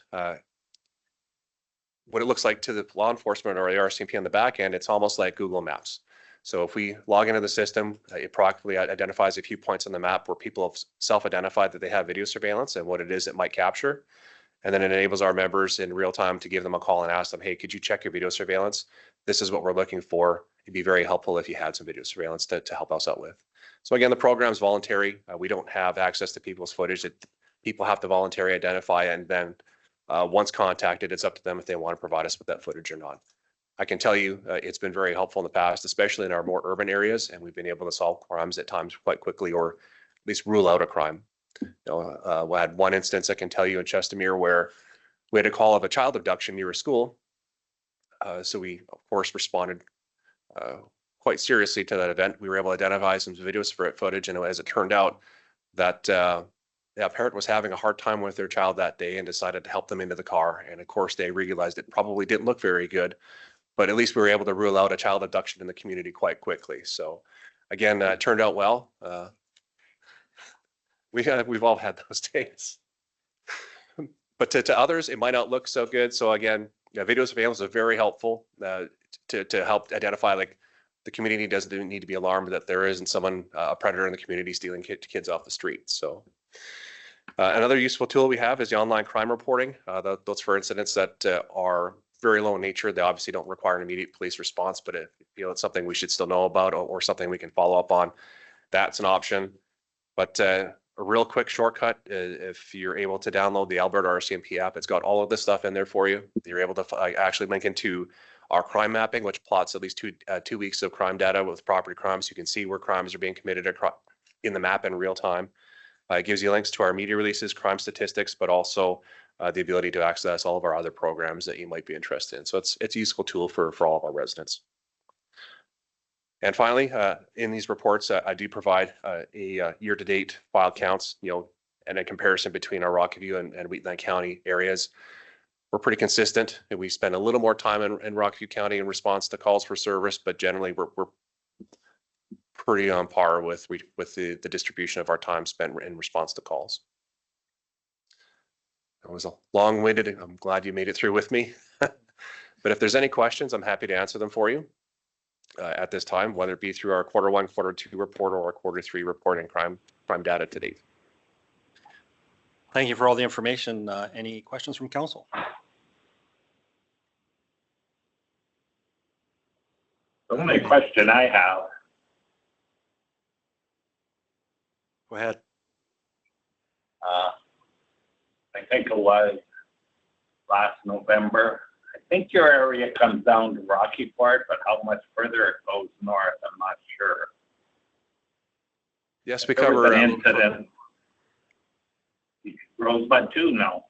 what it looks like to the law enforcement or the RCMP on the back end. It's almost like Google Maps. So if we log into the system, it proactively identifies a few points on the map where people have self-identified that they have video surveillance and what it is it might capture. And then it enables our members in real time to give them a call and ask them, hey, could you check your video surveillance? This is what we're looking for. It'd be very helpful if you had some video surveillance to help us out with. So again, the program is voluntary. We don't have access to people's footage. People have to voluntarily identify it, and then once contacted, it's up to them if they want to provide us with that footage or not. I can tell you it's been very helpful in the past, especially in our more urban areas, and we've been able to solve crimes at times quite quickly, or at least rule out a crime. We had one instance I can tell you in Chestermere where we had a call of a child abduction near a school. So we, of course, responded quite seriously to that event. We were able to identify some video footage, and as it turned out, that parent was having a hard time with their child that day and decided to help them into the car. And of course, they realized it probably didn't look very good, but at least we were able to rule out a child abduction in the community quite quickly. So again, it turned out well. We've all had those days, but to others, it might not look so good. So again, video surveillance is very helpful to help identify, like, the community doesn't need to be alarmed that there isn't someone, a predator in the community stealing kids off the street. So another useful tool we have is the online crime reporting. Those for incidents that are very low in nature. They obviously don't require an immediate police response, but if you feel it's something we should still know about or something we can follow up on, that's an option. But a real quick shortcut, if you're able to download the Alberta RCMP app, it's got all of this stuff in there for you. You're able to actually link into our crime mapping, which plots at least 2 weeks of crime data with property crimes. You can see where crimes are being committed in the map in real time. It gives you links to our media releases, crime statistics, but also the ability to access all of our other programs that you might be interested in. So it's a useful tool for all of our residents. And finally, in these reports, I do provide a year-to-date file counts, and a comparison between our Rockview and Wheatland County areas. We're pretty consistent. We spend a little more time in Rockview County in response to calls for service, but generally we're pretty on par with the distribution of our time spent in response to calls. It was a long-winded. I'm glad you made it through with me. But if there's any questions, I'm happy to answer them for you at this time, whether it be through our quarter 1, quarter 2 report or our quarter 3 report and crime data to date. Thank you for all the information. Any questions from council? The only question I have, Go ahead. I think it was last November. I think your area comes down to Rocky Ford, but how much further it goes north, I'm not sure. Yes, we There was cover. an incident. Rosebud too, no.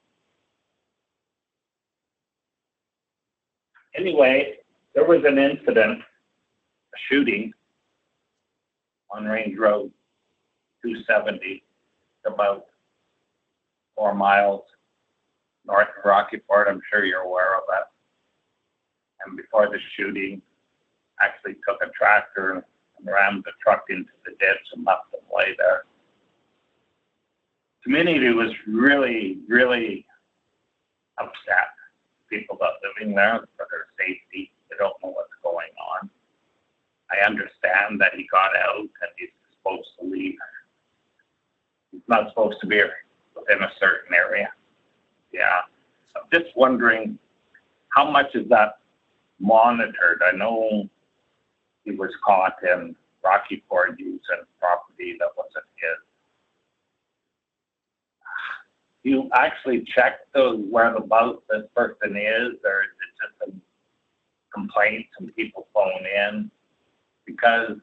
Anyway, there was an incident, a shooting on Range Road 270, about 4 miles north of Rocky Ford. I'm sure you're aware of that. And before the shooting, actually took a tractor and rammed the truck into the ditch and left them lay there. community was really, really upset. People that living there for their safety, they don't know what's going on. I understand that he got out and he's supposed to leave. He's not supposed to be within a certain area. Yeah. I'm just wondering, how much is that monitored? I know he was caught in Rocky Ford using property that wasn't his. You actually check the whereabouts this person is, or is it just a complaints and people phone in? Because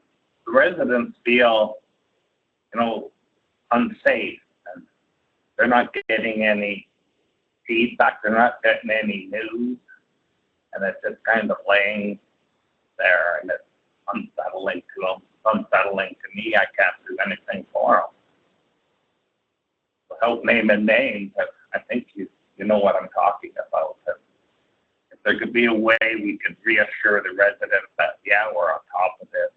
the residents feel, unsafe, and they're not getting any feedback, they're not getting any news, and it's just kind of laying there, and it's unsettling to them, unsettling to me. I can't do anything for them. Without naming names, I think you know what I'm talking about. If there could be a way we could reassure the residents that, yeah, we're on top of it,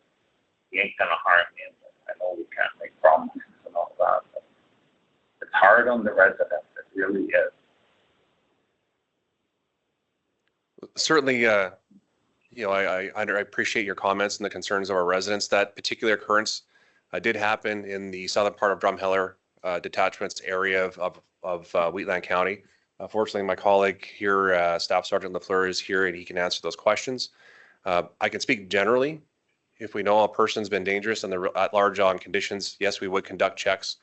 he ain't gonna harm you. I know we can't make promises and all that, but it's hard on the residents, it really is. Certainly, I appreciate your comments and the concerns of our residents. That particular occurrence did happen in the southern part of Drumheller detachments area of Wheatland County. Fortunately, my colleague here, Staff Sergeant Lafleur, is here and he can answer those questions. I can speak generally. If we know a person's been dangerous and they're at large on conditions, yes, we would conduct checks.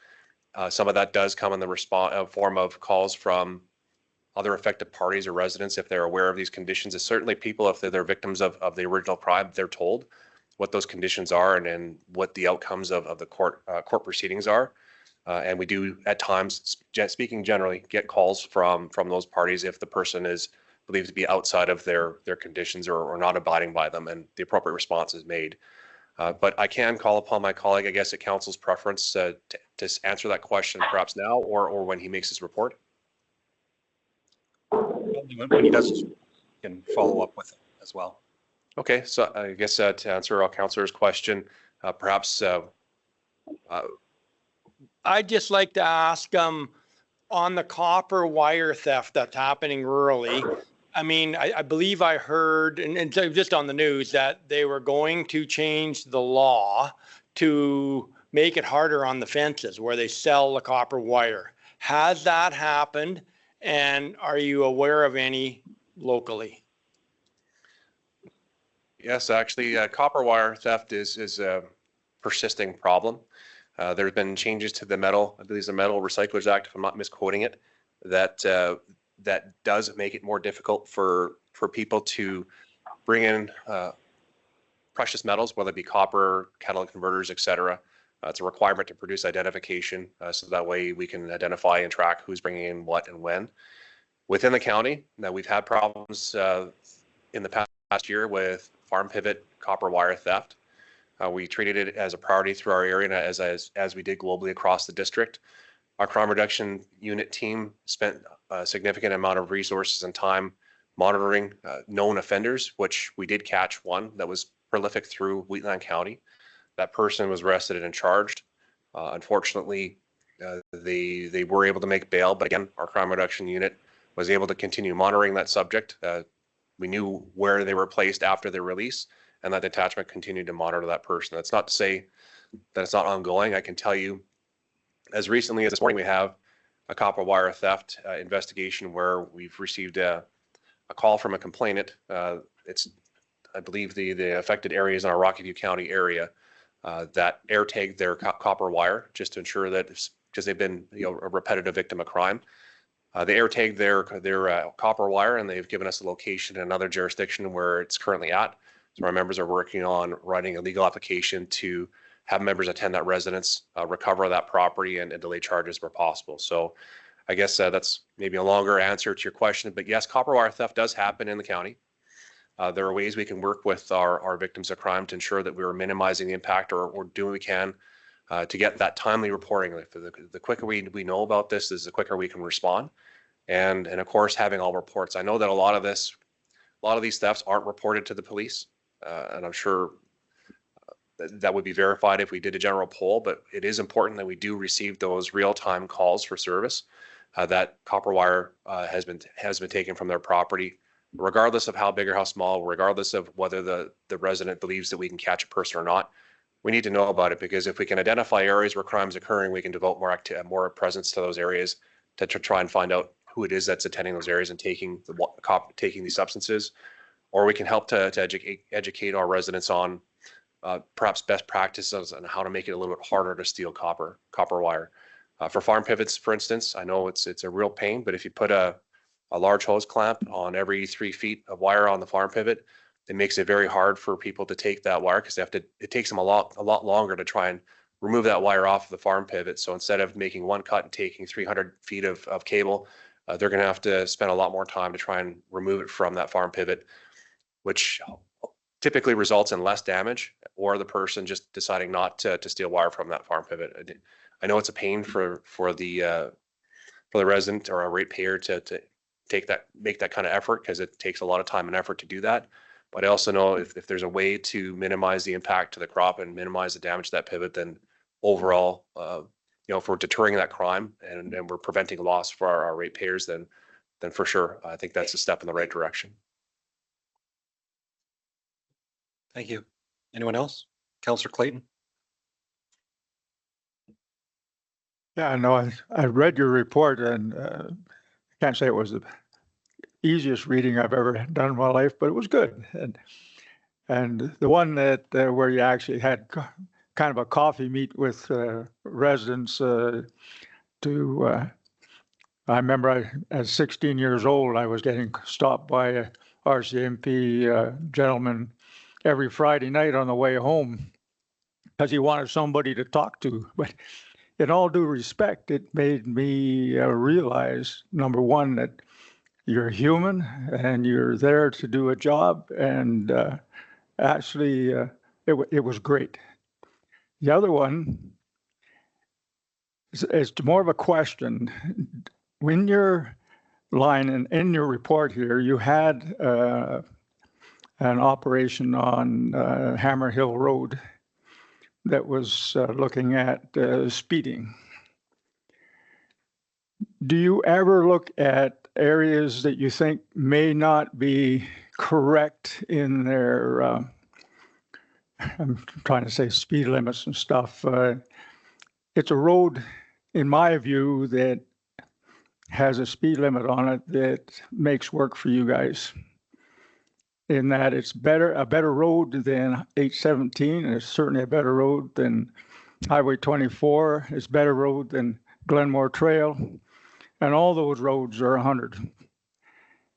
Some of that does come in the form of calls from other affected parties or residents if they're aware of these conditions. It's certainly people, if they're victims of the original crime, they're told what those conditions are and what the outcomes of the court proceedings are. And we do at times, speaking generally, get calls from those parties if the person is believed to be outside of their conditions or not abiding by them, and the appropriate response is made. But I can call upon my colleague, I guess, at council's preference to answer that question perhaps now or when he makes his report. When he does, you can follow up with it as well. Okay, so I guess to answer our councillor's question, perhaps I'd just like to ask on the copper wire theft that's happening rurally. I mean, I believe I heard, and just on the news, that they were going to change the law to make it harder on the fences where they sell the copper wire. Has that happened? And are you aware of any locally? Yes, actually, copper wire theft is a persisting problem. There have been changes to the metal, I believe it's the Metal Recyclers Act, if I'm not misquoting it, that does make it more difficult for people to bring in precious metals, whether it be copper, catalytic converters, etc. It's a requirement to produce identification, so that way we can identify and track who's bringing in what and when. Within the county, now we've had problems in the past year with farm pivot copper wire theft. We treated it as a priority through our area, and as we did globally across the district. Our crime reduction unit team spent a significant amount of resources and time monitoring known offenders, which we did catch one that was prolific through Wheatland County. That person was arrested and charged. Unfortunately, they were able to make bail, but again, our crime reduction unit was able to continue monitoring that subject. We knew where they were placed after their release, and that detachment continued to monitor that person. That's not to say that it's not ongoing. I can tell you, as recently as this morning, we have a copper wire theft investigation where we've received a call from a complainant. It's, I believe, the affected areas in our Rocky View County area that air tagged their copper wire just to ensure that, because they've been a repetitive victim of crime. They air tagged their copper wire, and they've given us a location in another jurisdiction where it's currently at. So our members are working on writing a legal application to have members attend that residence, recover that property, and delay charges where possible. So I guess that's maybe a longer answer to your question, but yes, copper wire theft does happen in the county. There are ways we can work with our victims of crime to ensure that we are minimizing the impact or doing what we can to get that timely reporting. The quicker we know about this, is the quicker we can respond. And of course, having all reports. I know that a lot of these thefts aren't reported to the police. And I'm sure that would be verified if we did a general poll, but it is important that we do receive those real-time calls for service. That copper wire has been taken from their property, regardless of how big or how small, regardless of whether the resident believes that we can catch a person or not. We need to know about it, because if we can identify areas where crime is occurring, we can devote more presence to those areas to try and find out who it is that's attending those areas and taking these substances. Or we can help to educate our residents on perhaps best practices and how to make it a little bit harder to steal copper wire. For farm pivots, for instance, I know it's a real pain, but if you put a large hose clamp on every 3 feet of wire on the farm pivot, it makes it very hard for people to take that wire, because it takes them a lot longer to try and remove that wire off of the farm pivot. So instead of making one cut and taking 300 feet of cable, they're going to have to spend a lot more time to try and remove it from that farm pivot, which typically results in less damage, or the person just deciding not to steal wire from that farm pivot. I know it's a pain for the resident or a ratepayer to make that kind of effort, because it takes a lot of time and effort to do that. But I also know if there's a way to minimize the impact to the crop and minimize the damage to that pivot, then overall, if we're deterring that crime and we're preventing loss for our ratepayers, then for sure, I think that's a step in the right direction. Thank you. Anyone else? Councillor Clayton? Yeah, I know. I read your report, and I can't say it was the easiest reading I've ever done in my life, but it was good. And the one that where you actually had kind of a coffee meet with residents I remember at 16 years old, I was getting stopped by a RCMP gentleman every Friday night on the way home because he wanted somebody to talk to. But in all due respect, it made me realize, number one, that you're human and you're there to do a job. And actually, it was great. The other one is more of a question. When your line and in your report here, you had an operation on Hammer Hill Road that was looking at speeding. Do you ever look at areas that you think may not be correct in their, I'm trying to say speed limits and stuff. It's a road, in my view, that has a speed limit on it that makes work for you guys. In that it's a better road than 817, and it's certainly a better road than Highway 24. It's a better road than Glenmore Trail, and all those roads are 100.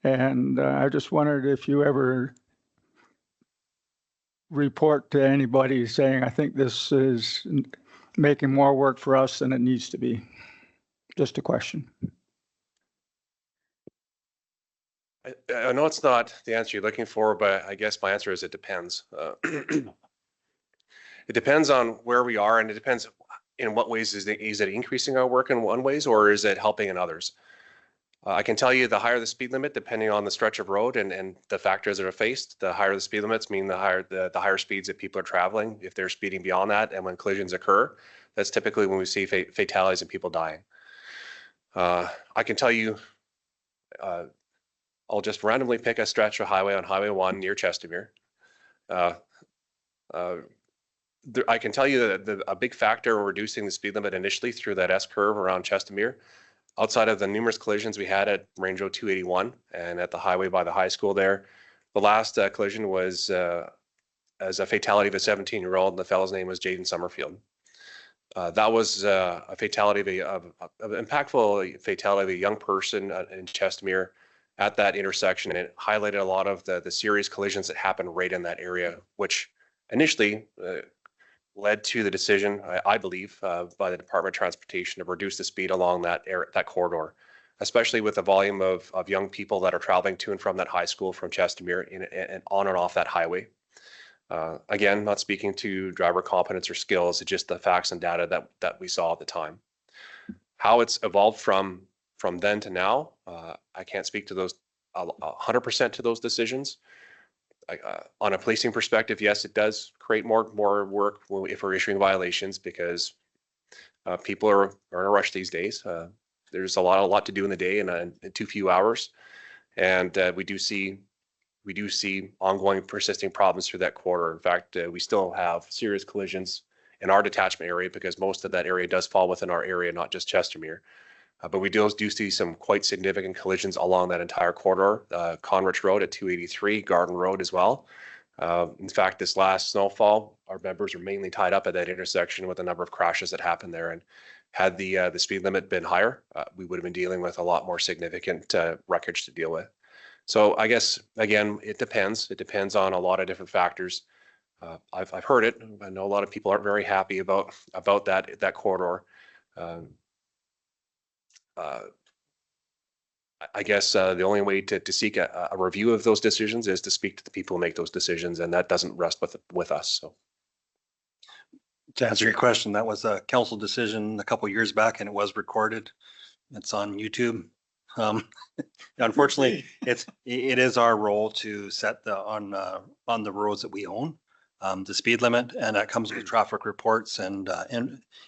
And I just wondered if you ever report to anybody saying, I think this is making more work for us than it needs to be. Just a question. I know it's not the answer you're looking for, but I guess my answer is it depends. It depends on where we are, and it depends in what ways is it increasing our work in one ways, or is it helping in others? I can tell you the higher the speed limit, depending on the stretch of road and the factors that are faced, the higher the speed limits mean the higher speeds that people are traveling. If they're speeding beyond that, and when collisions occur, that's typically when we see fatalities and people dying. I can tell you, I'll just randomly pick a stretch of highway on Highway 1 near Chestermere. I can tell you that a big factor in reducing the speed limit initially through that S-curve around Chestermere, outside of the numerous collisions we had at Range Road 281 and at the highway by the high school there, the last collision was as a fatality of a 17-year-old, and the fellow's name was Jaden Summerfield. That was a fatality of impactful fatality of a young person in Chestermere at that intersection, and it highlighted a lot of the serious collisions that happened right in that area, which initially led to the decision, I believe, by the Department of Transportation to reduce the speed along that corridor, especially with the volume of young people that are traveling to and from that high school from Chestermere and on and off that highway. Again, not speaking to driver competence or skills, it's just the facts and data that we saw at the time. How it's evolved from then to now, I can't speak to those 100% to those decisions. On a policing perspective, yes, it does create more work if we're issuing violations because people are in a rush these days. There's a lot to do in the day in too few hours, and we do see ongoing persisting problems through that corridor. In fact, we still have serious collisions in our detachment area because most of that area does fall within our area, not just Chestermere. But we do see some quite significant collisions along that entire corridor, Conrich Road at 283, Garden Road as well. In fact, this last snowfall, our members were mainly tied up at that intersection with a number of crashes that happened there. And had the speed limit been higher, we would have been dealing with a lot more significant wreckage to deal with. So I guess, again, it depends. It depends on a lot of different factors. I've heard it. I know a lot of people aren't very happy about that corridor. I guess the only way to seek a review of those decisions is to speak to the people who make those decisions, and that doesn't rest with us. So, To answer your question, that was a council decision a couple of years back, and it was recorded. It's on YouTube. Unfortunately, it is our role to set on the roads that we own the speed limit, and that comes with traffic reports and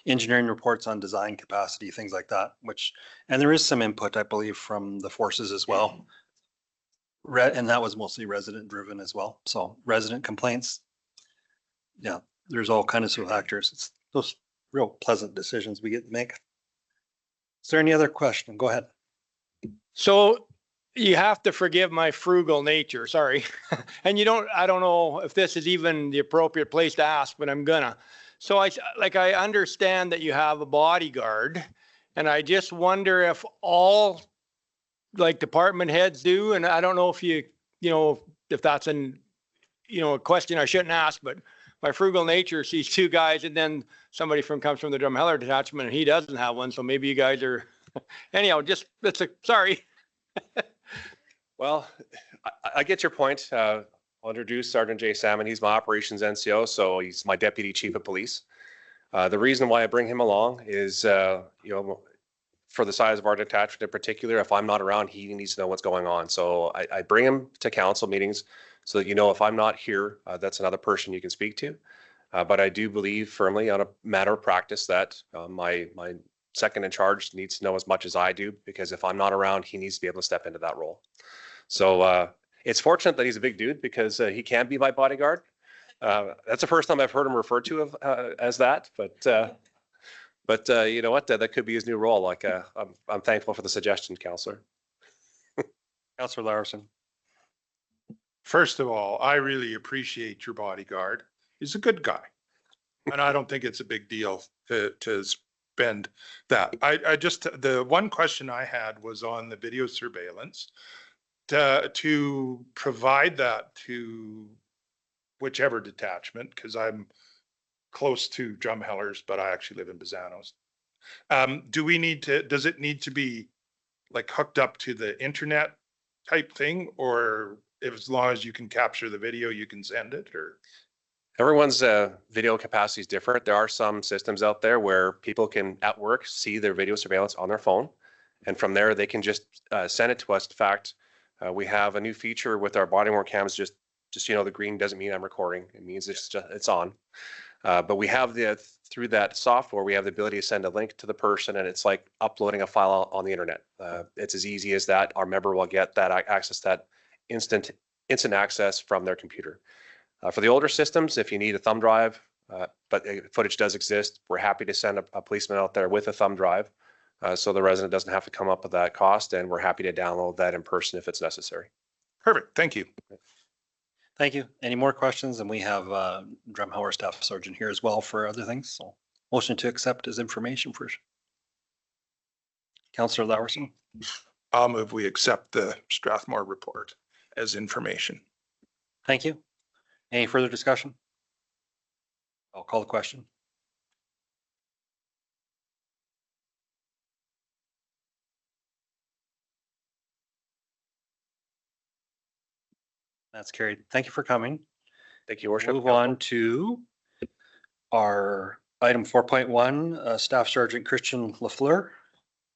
engineering reports on design capacity, things like that. And there is some input, I believe, from the forces as well. And that was mostly resident driven as well. So resident complaints, yeah, there's all kinds of factors. It's those real pleasant decisions we get to make. Is there any other question? Go ahead. So you have to forgive my frugal nature, sorry. And I don't know if this is even the appropriate place to ask, but I'm gonna. So I understand that you have a bodyguard, and I just wonder if all department heads do, and I don't know if if that's a question I shouldn't ask, but my frugal nature sees two guys and then somebody comes from the Drumheller detachment and he doesn't have one. So maybe you guys are, anyhow, sorry. well, I get your point. I'll introduce Sergeant Jay Salmon. He's my operations NCO, so he's my deputy chief of police. The reason why I bring him along is, for the size of our detachment in particular, if I'm not around, he needs to know what's going on. So I bring him to council meetings so that, if I'm not here, that's another person you can speak to. But I do believe firmly on a matter of practice that my second in charge needs to know as much as I do, because if I'm not around, he needs to be able to step into that role. So it's fortunate that he's a big dude because he can be my bodyguard. That's the first time I've heard him referred to as that, but you know what? That could be his new role. I'm thankful for the suggestion, Councillor. Councillor Larson. First of all, I really appreciate your bodyguard. He's a good guy. And I don't think it's a big deal to spend that. The one question I had was on the video surveillance to provide that to whichever detachment, because I'm close to Drumhellers, but I actually live in Bazanos. Does it need to be hooked up to the internet type thing, or as long as you can capture the video, you can send it? Or everyone's video capacity is different. There are some systems out there where people can at work see their video surveillance on their phone, and from there they can just send it to us. In fact, we have a new feature with our body worn cams. Just the green doesn't mean I'm recording. It means it's on. But we have through that software, we have the ability to send a link to the person, and it's like uploading a file on the internet. It's as easy as that. Our member will get that access, that instant access from their computer. For the older systems, if you need a thumb drive, but footage does exist, we're happy to send a policeman out there with a thumb drive, so the resident doesn't have to come up with that cost, and we're happy to download that in person if it's necessary. Perfect. Thank you. Thank you. Any more questions? And we have Drumheller Staff Sergeant here as well for other things. So motion to accept as information first. Councillor Larson. I'll move we accept the Strathmore report as information. Thank you. Any further discussion? I'll call the question. That's carried. Thank you for coming. Thank you, Your Worship. Move on to our item 4.1, Staff Sergeant Christian Lafleur.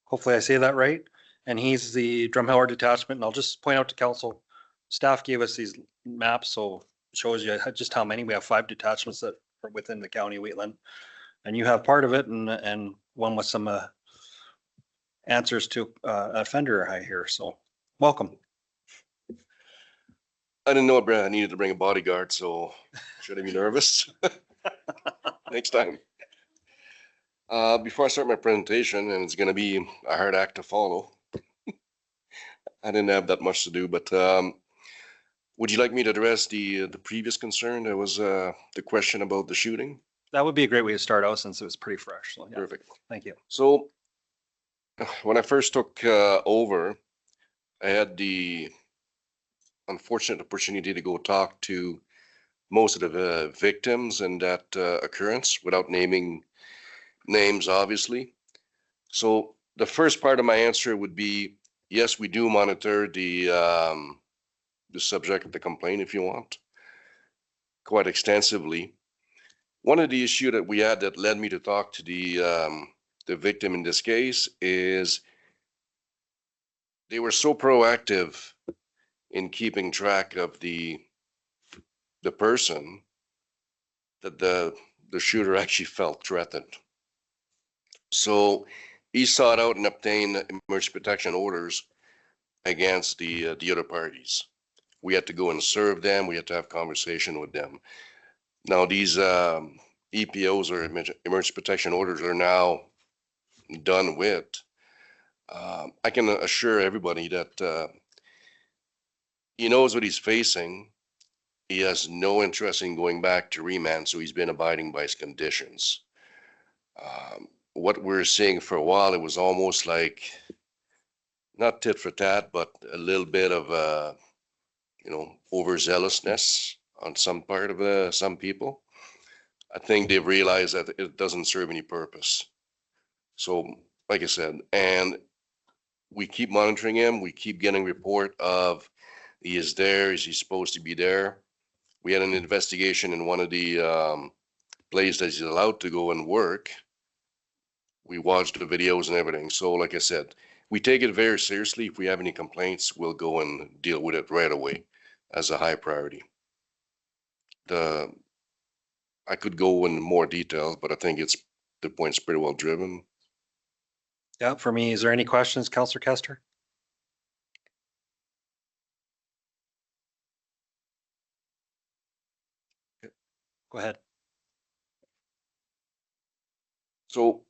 Hopefully I say that right. And he's the Drumheller detachment. And I'll just point out to council, staff gave us these map, so shows you just how many. We have 5 detachments that are within the county Wheatland. And you have part of it and one with some answers to offender I hear. So welcome. I didn't know I needed to bring a bodyguard, so should I be nervous? Next time. Before I start my presentation, and it's going to be a hard act to follow. I didn't have that much to do, but would you like me to address the previous concern? There was the question about the shooting. That would be a great way to start out since it was pretty fresh. So, yeah. Perfect. Thank you. So when I first took over, I had the unfortunate opportunity to go talk to most of the victims in that occurrence without naming names, obviously. So the first part of my answer would be, yes, we do monitor the subject of the complaint, if you want, quite extensively. One of the issues that we had that led me to talk to the victim in this case is they were so proactive in keeping track of the person that the shooter actually felt threatened. So he sought out and obtained emergency protection orders against the other parties. We had to go and serve them. We had to have conversation with them. Now these EPOs or emergency protection orders are now done with. I can assure everybody that he knows what he's facing. He has no interest in going back to remand, so he's been abiding by his conditions. What we're seeing for a while, it was almost like not tit for tat, but a little bit of overzealousness on some part of some people. I think they've realized that it doesn't serve any purpose. So, like I said, and we keep monitoring him. We keep getting report of he is there. Is he supposed to be there? We had an investigation in one of the places that he's allowed to go and work. We watched the videos and everything. So, like I said, we take it very seriously. If we have any complaints, we'll go and deal with it right away as a high priority. I could go in more details, but I think the point's pretty well driven. Yeah, for me, is there any questions, Councillor Kester? Go ahead. So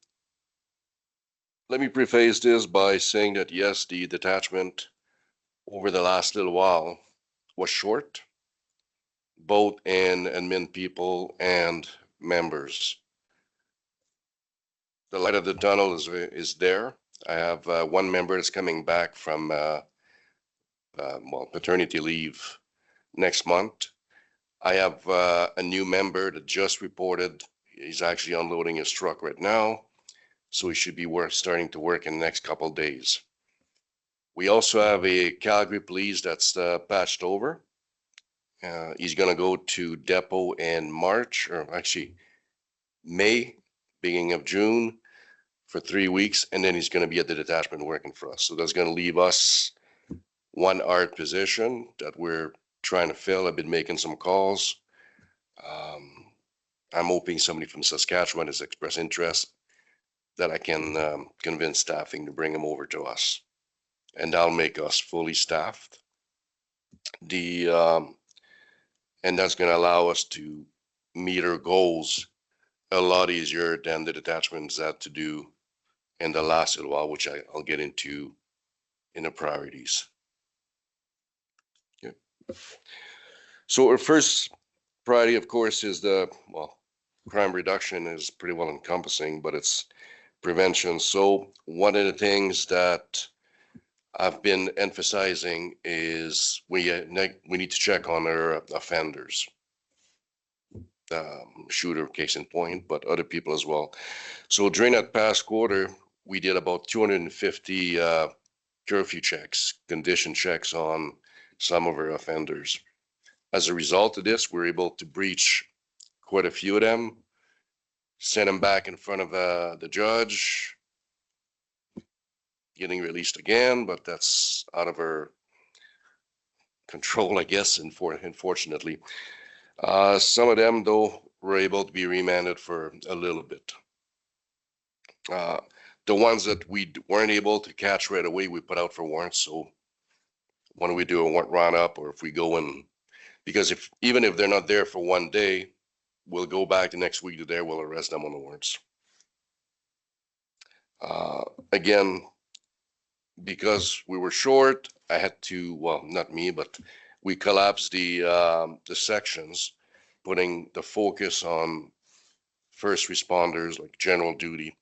let me preface this by saying that yes, the detachment over the last little while was short, both in admin people and members. The light of the tunnel is there. I have one member that's coming back from paternity leave next month. I have a new member that just reported. He's actually unloading his truck right now, so he should be starting to work in the next couple of days. We also have a Calgary police that's patched over. He's going to go to depot in March, or actually May, beginning of June, for 3 weeks, and then he's going to be at the detachment working for us. So that's going to leave us one art position that we're trying to fill. I've been making some calls. I'm hoping somebody from Saskatchewan has expressed interest that I can convince staffing to bring him over to us, and that'll make us fully staffed. And that's going to allow us to meet our goals a lot easier than the detachments had to do in the last little while, which I'll get into in the priorities. Okay. So our first priority, of course, is crime reduction is pretty well encompassing, but it's prevention. So one of the things that I've been emphasizing is we need to check on our offenders. Shooter case in point, but other people as well. So during that past quarter, we did about 250 curfew checks, condition checks on some of our offenders. As a result of this, we're able to breach quite a few of them, send them back in front of the judge, getting released again, but that's out of our control, I guess, unfortunately. Some of them, though, were able to be remanded for a little bit. The ones that we weren't able to catch right away, we put out for warrants. So when we do a warrant run-up, or if we go in, because even if they're not there for one day, we'll go back the next week to there, we'll arrest them on the warrants. Again, because we were short, I had to, well, not me, but we collapsed the sections, putting the focus on first responders, like general duty,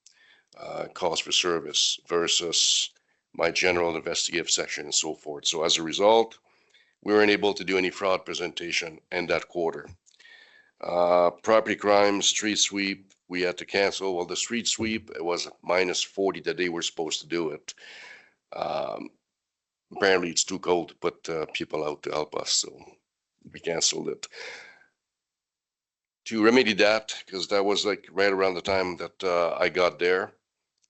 calls for service versus my general investigative section and so forth. So as a result, we weren't able to do any fraud presentation in that quarter. Property crimes, street sweep, we had to cancel. Well, the street sweep, it was -40 the day we're supposed to do it. Apparently it's too cold to put people out to help us, so we canceled it. To remedy that, because that was like right around the time that I got there,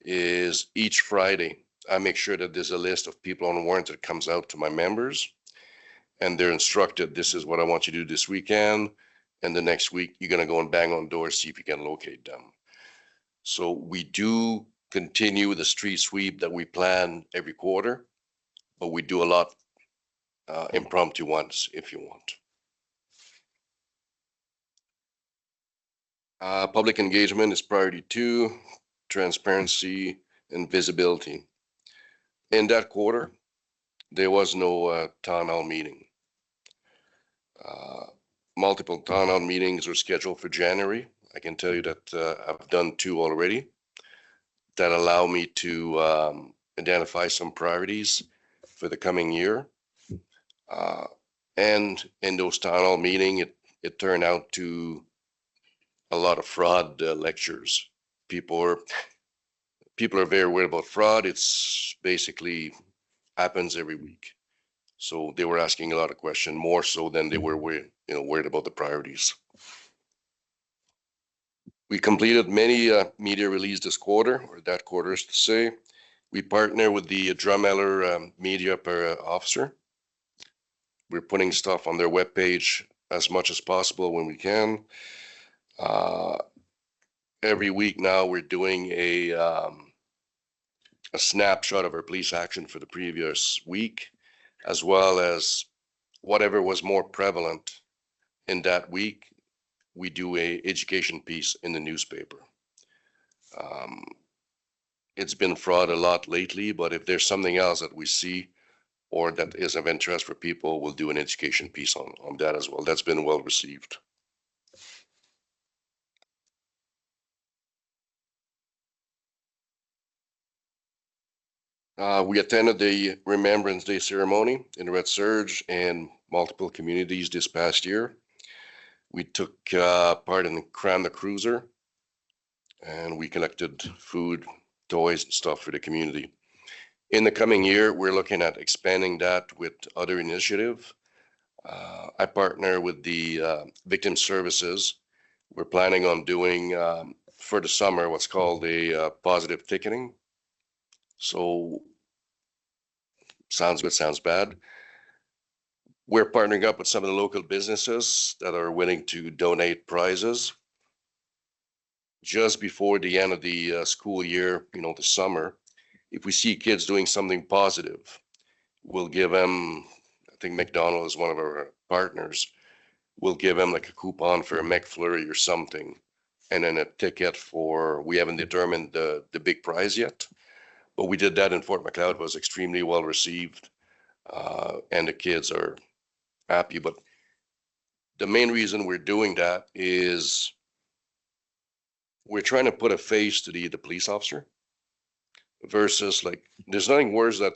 is each Friday, I make sure that there's a list of people on warrant that comes out to my members, and they're instructed, this is what I want you to do this weekend, and the next week, you're gonna go and bang on doors, see if you can locate them. So we do continue the street sweep that we plan every quarter, but we do a lot impromptu ones if you want. Public engagement is priority 2, transparency and visibility. In that quarter, there was no town hall meeting. Multiple town hall meetings are scheduled for January. I can tell you that I've done 2 already that allow me to identify some priorities for the coming year. And in those town hall meetings, it turned out to a lot of fraud lectures. People are very worried about fraud. It's basically happens every week. So they were asking a lot of questions, more so than they were worried about the priorities. We completed many media releases this quarter, or that quarter is to say. We partner with the Drumheller media per officer. We're putting stuff on their webpage as much as possible when we can. Every week now we're doing a snapshot of our police action for the previous week, as well as whatever was more prevalent in that week. We do a education piece in the newspaper. It's been fraud a lot lately, but if there's something else that we see or that is of interest for people, we'll do an education piece on that as well. That's been well received. We attended the Remembrance Day ceremony in Red Surge and multiple communities this past year. We took part in the Crown the Cruiser, and we collected food, toys, and stuff for the community. In the coming year, we're looking at expanding that with other initiatives. I partner with the Victim Services. We're planning on doing for the summer what's called a positive ticketing. So, sounds good, sounds bad. We're partnering up with some of the local businesses that are willing to donate prizes. Just before the end of the school year, the summer, if we see kids doing something positive, we'll give them, I think McDonald's is one of our partners, we'll give them like a coupon for a McFlurry or something, and then a ticket for, we haven't determined the big prize yet. But we did that in Fort Macleod. It was extremely well received, and the kids are happy. But the main reason we're doing that is we're trying to put a face to the police officer versus, like, there's nothing worse that,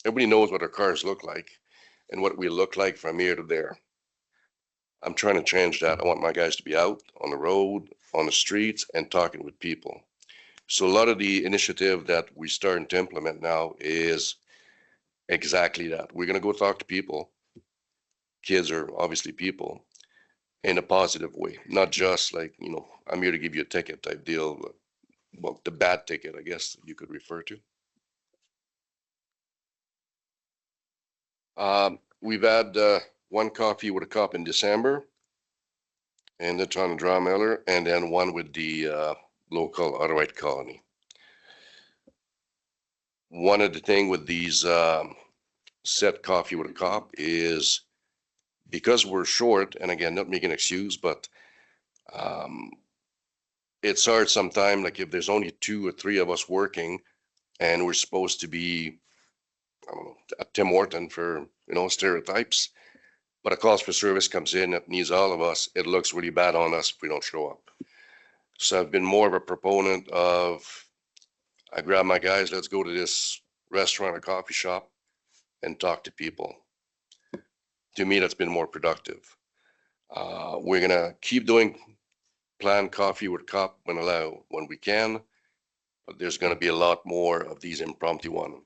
everybody knows what our cars look like and what we look like from here to there. I'm trying to change that. I want my guys to be out on the road, on the streets, and talking with people. So a lot of the initiative that we're starting to implement now is exactly that. We're going to go talk to people. Kids are obviously people in a positive way, not just like, I'm here to give you a ticket type deal. Well, the bad ticket, I guess you could refer to. we've had one coffee with a cop in December, and that's on Drumheller, and then one with the local Ottawa colony. One of the thing with these set coffee with a cop is because we're short, and again, not making an excuse, but it's hard sometimes, like if there's only 2 or 3 of us working and we're supposed to be, I don't know, at Tim Horton for, stereotypes, but a calls for service comes in that needs all of us, it looks really bad on us if we don't show up. So I've been more of a proponent of, I grab my guys, let's go to this restaurant or coffee shop and talk to people. To me, that's been more productive. We're gonna keep doing planned coffee with cop when we can, but there's gonna be a lot more of these impromptu ones.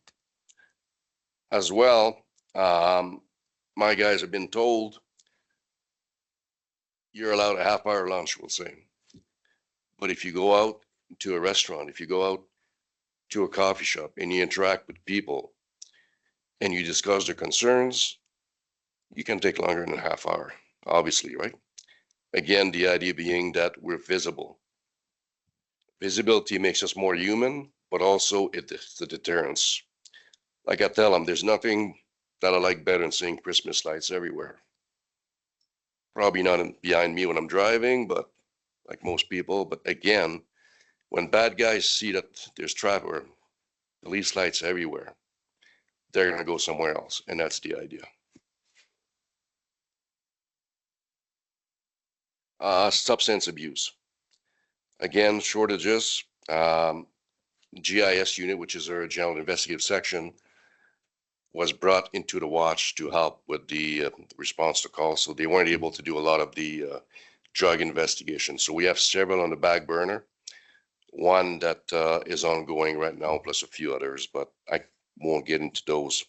As well, my guys have been told you're allowed a half-hour lunch, we'll say. But if you go out to a restaurant, if you go out to a coffee shop and you interact with people and you discuss their concerns, you can take longer than a half hour, obviously, right? Again, the idea being that we're visible. Visibility makes us more human, but also it's the deterrence. Like I tell them, there's nothing that I like better than seeing Christmas lights everywhere. Probably not behind me when I'm driving, but like most people. But again, when bad guys see that there's traffic or police lights everywhere, they're going to go somewhere else. And that's the idea. Substance abuse. Again, shortages. GIS unit, which is our general investigative section, was brought into the watch to help with the response to calls. So they weren't able to do a lot of the drug investigation. So we have several on the back burner. One that is ongoing right now, plus a few others, but I won't get into those.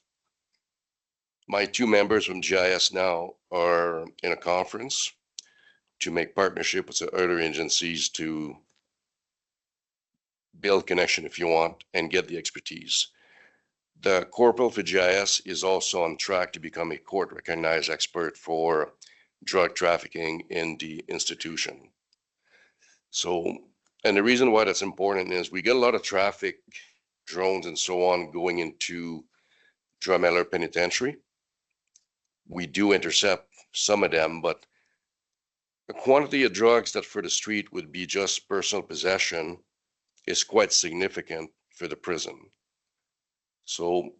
My 2 members from GIS now are in a conference to make partnership with the other agencies to build connection, if you want, and get the expertise. The corporal for GIS is also on track to become a court-recognized expert for drug trafficking in the institution. So, and the reason why that's important is we get a lot of traffic drones and so on going into Drumheller Penitentiary. We do intercept some of them, but the quantity of drugs that for the street would be just personal possession is quite significant for the prison. So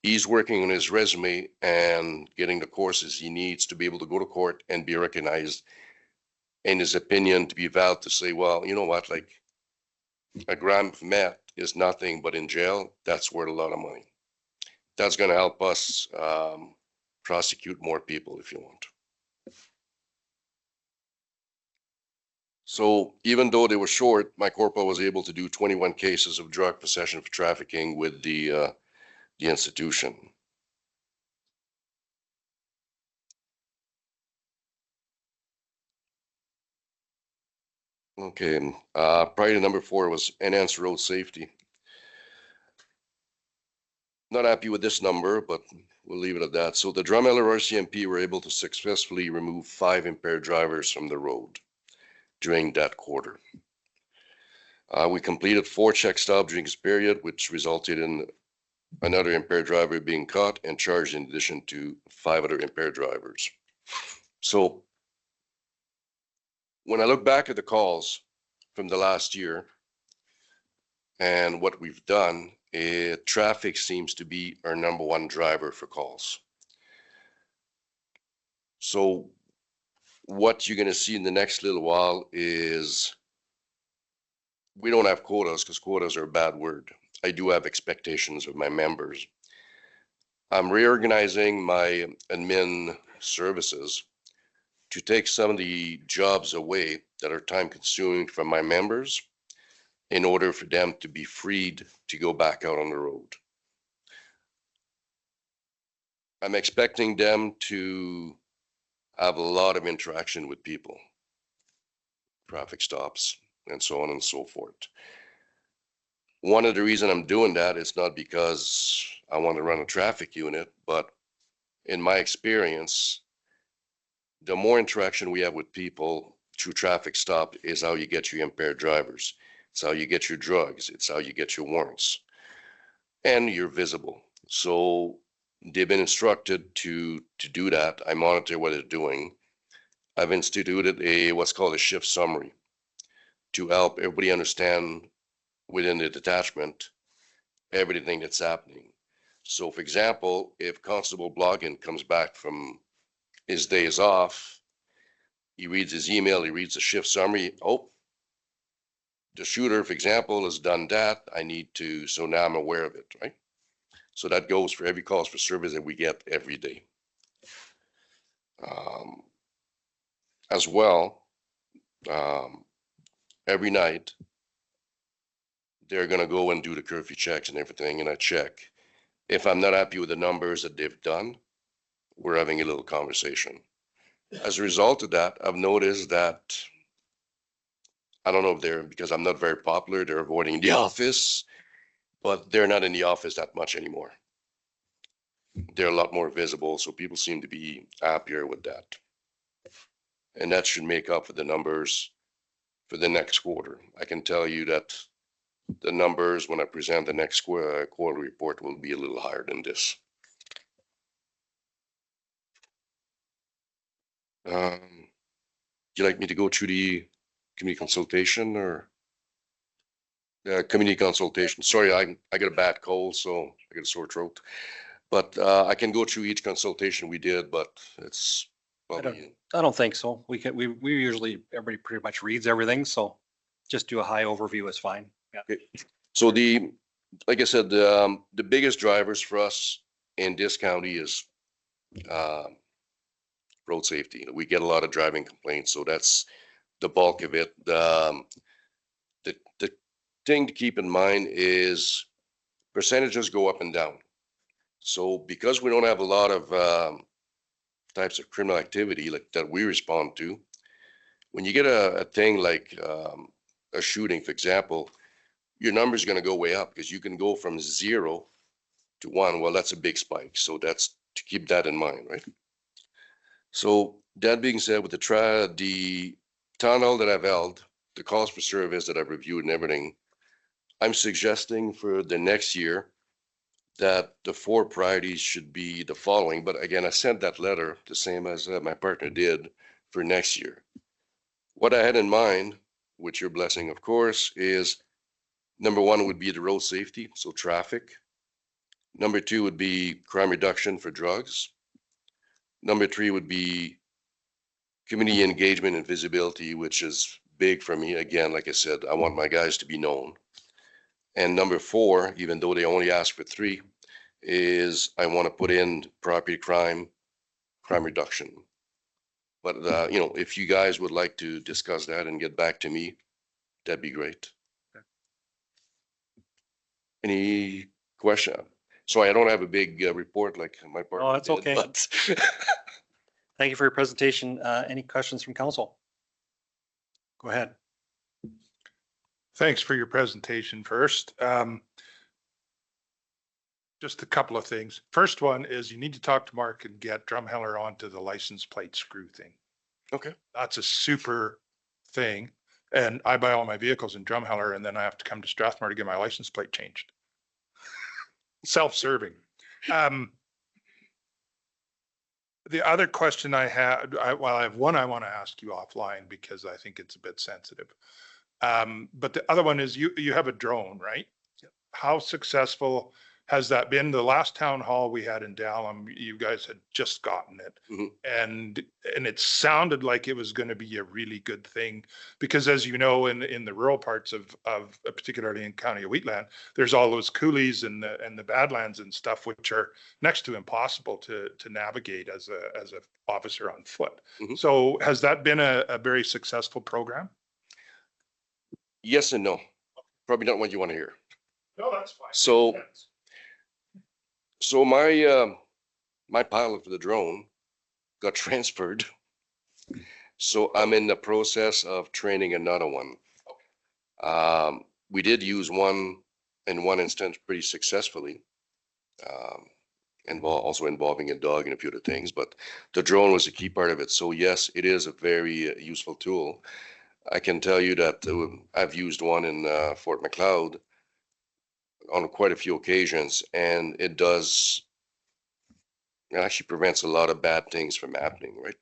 he's working on his resume and getting the courses he needs to be able to go to court and be recognized, in his opinion, to be valid to say, well, you know what, like a gram of meth is nothing, but in jail, that's worth a lot of money. That's going to help us prosecute more people, if you want. So even though they were short, my corporal was able to do 21 cases of drug possession for trafficking with the institution. Okay, priority number 4 was enhanced road safety. Not happy with this number, but we'll leave it at that. So the Drumheller RCMP were able to successfully remove 5 impaired drivers from the road during that quarter. We completed 4 check stops during this period, which resulted in another impaired driver being caught and charged in addition to 5 other impaired drivers. So when I look back at the calls from the last year and what we've done, traffic seems to be our #1 driver for calls. So what you're going to see in the next little while is we don't have quotas, because quotas are a bad word. I do have expectations of my members. I'm reorganizing my admin services to take some of the jobs away that are time consuming from my members in order for them to be freed to go back out on the road. I'm expecting them to have a lot of interaction with people, traffic stops, and so on and so forth. One of the reasons I'm doing that is not because I want to run a traffic unit, but in my experience, the more interaction we have with people through traffic stop is how you get your impaired drivers. It's how you get your drugs. It's how you get your warrants. And you're visible. So they've been instructed to do that. I monitor what they're doing. I've instituted what's called a shift summary to help everybody understand within the detachment everything that's happening. So for example, if Constable Bloggin comes back from his days off, he reads his email, he reads the shift summary. Oh, the shooter, for example, has done that. I need to, so now I'm aware of it, right? So that goes for every calls for service that we get every day. As well, every night, they're going to go and do the curfew checks and everything, and I check. If I'm not happy with the numbers that they've done, we're having a little conversation. As a result of that, I've noticed that, I don't know if they're, because I'm not very popular, they're avoiding the office, but they're not in the office that much anymore. They're a lot more visible, so people seem to be happier with that. And that should make up for the numbers for the next quarter. I can tell you that the numbers when I present the next quarter report will be a little higher than this. Would you like me to go through the community consultation or community consultation? Sorry, I got a bad cold, so I got a sore throat. But I can go through each consultation we did, but it's probably. I don't think so. We usually, everybody pretty much reads everything, so just do a high overview is fine. Yeah. Okay. So like I said, the biggest drivers for us in this county is road safety. We get a lot of driving complaints, so that's the bulk of it. The thing to keep in mind is percentages go up and down. So because we don't have a lot of types of criminal activity like that we respond to, when you get a thing like a shooting, for example, your number is going to go way up because you can go from 0 to 1. Well, that's a big spike. So that's to keep that in mind, right? So that being said, with the town hall that I've held, the calls for service that I've reviewed and everything, I'm suggesting for the next year that the 4 priorities should be the following. But again, I sent that letter the same as my partner did for next year. What I had in mind, with your blessing, of course, is number 1 would be the road safety, so traffic. Number 2 would be crime reduction for drugs. Number 3 would be community engagement and visibility, which is big for me. Again, like I said, I want my guys to be known. And number 4, even though they only asked for 3, is I want to put in property crime reduction. But, if you guys would like to discuss that and get back to me, that'd be great. Okay. Any question? Sorry, I don't have a big report like my partner. Oh, that's did, okay. But Thank you for your presentation. Any questions from council? Go ahead. Thanks for your presentation first. Just a couple of things. First one is you need to talk to Mark and get Drumheller onto the license plate screw thing. okay. That's a super thing. And I buy all my vehicles in Drumheller and then I have to come to Strathmore to get my license plate changed. Self-serving. The other question I had, I have one I want to ask you offline because I think it's a bit sensitive. But the other one is you have a drone, right? Yep. How successful has that been? The last town hall we had in Dallam, you guys had just gotten it. Mhm. And it sounded like it was going to be a really good thing because as you know, in the rural parts of particularly in County of Wheatland, there's all those coulees and the badlands and stuff, which are next to impossible to navigate as a officer on foot. Mhm. So has that been a very successful program? Yes and no. Probably not what you want to hear. No, that's fine. So my pilot for the drone got transferred. So I'm in the process of training another one. We did use one in one instance pretty successfully. also involving a dog and a few other things, but the drone was a key part of it. So yes, it is a very useful tool. I can tell you that I've used one in Fort McLeod on quite a few occasions, and it actually prevents a lot of bad things from happening, right?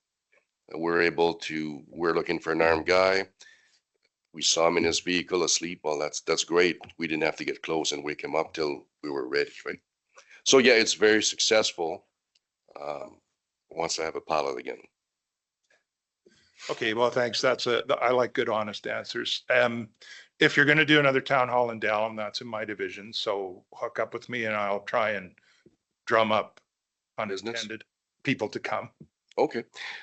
We're looking for an armed guy. We saw him in his vehicle asleep. Well, that's great. We didn't have to get close and wake him up till we were ready, right? So yeah, it's very successful once I have a pilot again. Okay, well, thanks. I like good, honest answers. If you're going to do another town hall in Dallam, that's in my division. So hook up with me and I'll try and drum up unintended people to come. Okay.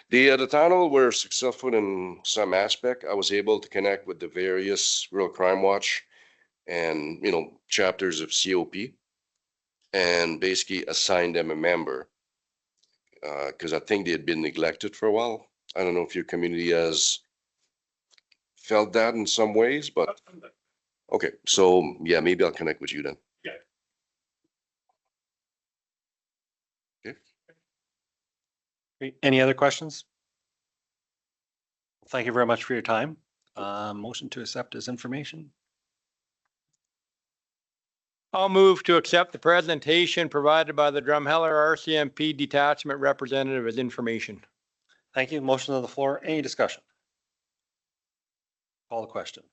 The town hall were successful in some aspect. I was able to connect with the various Rural Crime Watch and, chapters of COP and basically assign them a member. Because I think they had been neglected for a while. I don't know if your community has felt that in some ways, but okay. So yeah, maybe I'll connect with you then. Yeah. Okay. Any other questions? Thank you very much for your time. Motion to accept as information. I'll move to accept the presentation provided by the Drumheller RCMP detachment representative as information. Thank you. Motion on the floor. Any discussion? Call the question.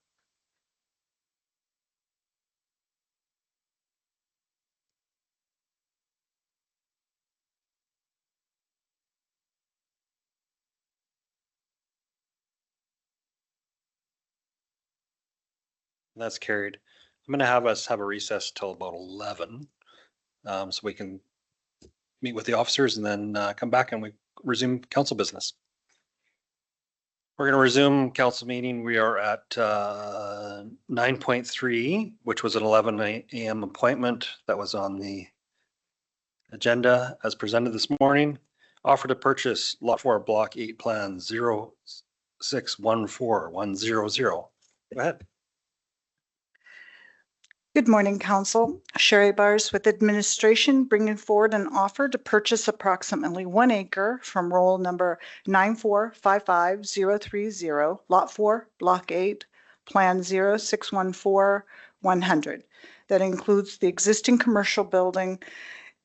That's carried. I'm going to have us have a recess till about 11, so we can meet with the officers and then come back and we resume council business. We're going to resume council meeting. We are at 9.3, which was an 11 a.m. appointment that was on the agenda as presented this morning. Offer to purchase Lot 4, Block 8, Plan 0614100. Go ahead. Good morning, Council. Sherry Bars with administration bringing forward an offer to purchase approximately 1 acre from roll number 9455030, Lot 4, Block 8, Plan 0614100. That includes the existing commercial building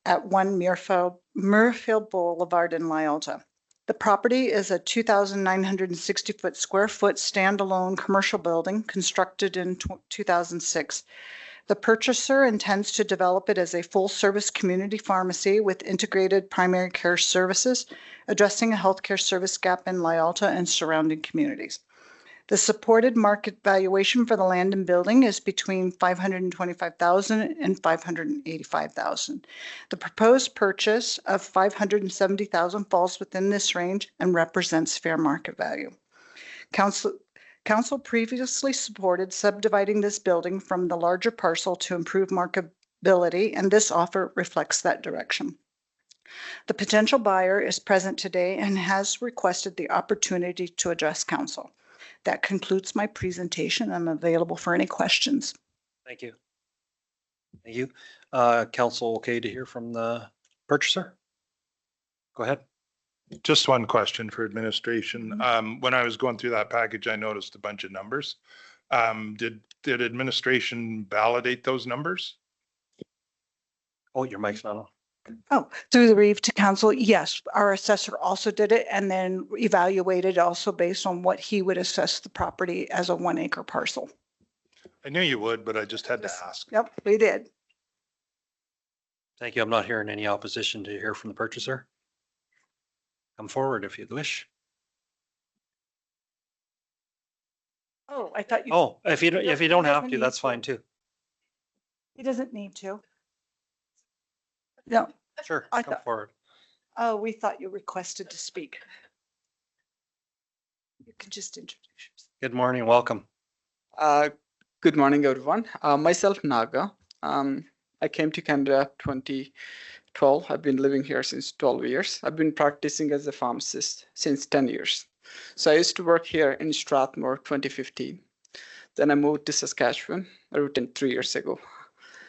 at 1 Muirfield Boulevard in Lyalta. The property is a 2,960 square foot standalone commercial building constructed in 2006. The purchaser intends to develop it as a full-service community pharmacy with integrated primary care services, addressing a healthcare service gap in Lyalta and surrounding communities. The supported market valuation for the land and building is between $525,000 and $585,000. The proposed purchase of $570,000 falls within this range and represents fair market value. Council previously supported subdividing this building from the larger parcel to improve marketability, and this offer reflects that direction. The potential buyer is present today and has requested the opportunity to address council. That concludes my presentation. I'm available for any questions. Thank you. Thank you. Council, okay to hear from the purchaser? Go ahead. Just one question for administration. When I was going through that package, I noticed a bunch of numbers. Did administration validate those numbers? Oh, your mic's not on. Oh, through the brief to council, yes, our assessor also did it and then evaluated also based on what he would assess the property as a 1 acre parcel. I knew you would, but I just had to ask. Yep, we did. Thank you. I'm not hearing any opposition to hear from the purchaser. Come forward if you wish. Oh, I thought you. Oh, if you don't have to, that's fine too. He doesn't need to. No. Sure, I come thought- forward. Oh, we thought you requested to speak. You can just introduce yourself. Good morning, welcome. Good morning, everyone. Myself, Naga. I came to Canada 2012. I've been living here since 12 years. I've been practicing as a pharmacist since 10 years. So I used to work here in Strathmore 2015. Then I moved to Saskatchewan, I returned 3 years ago.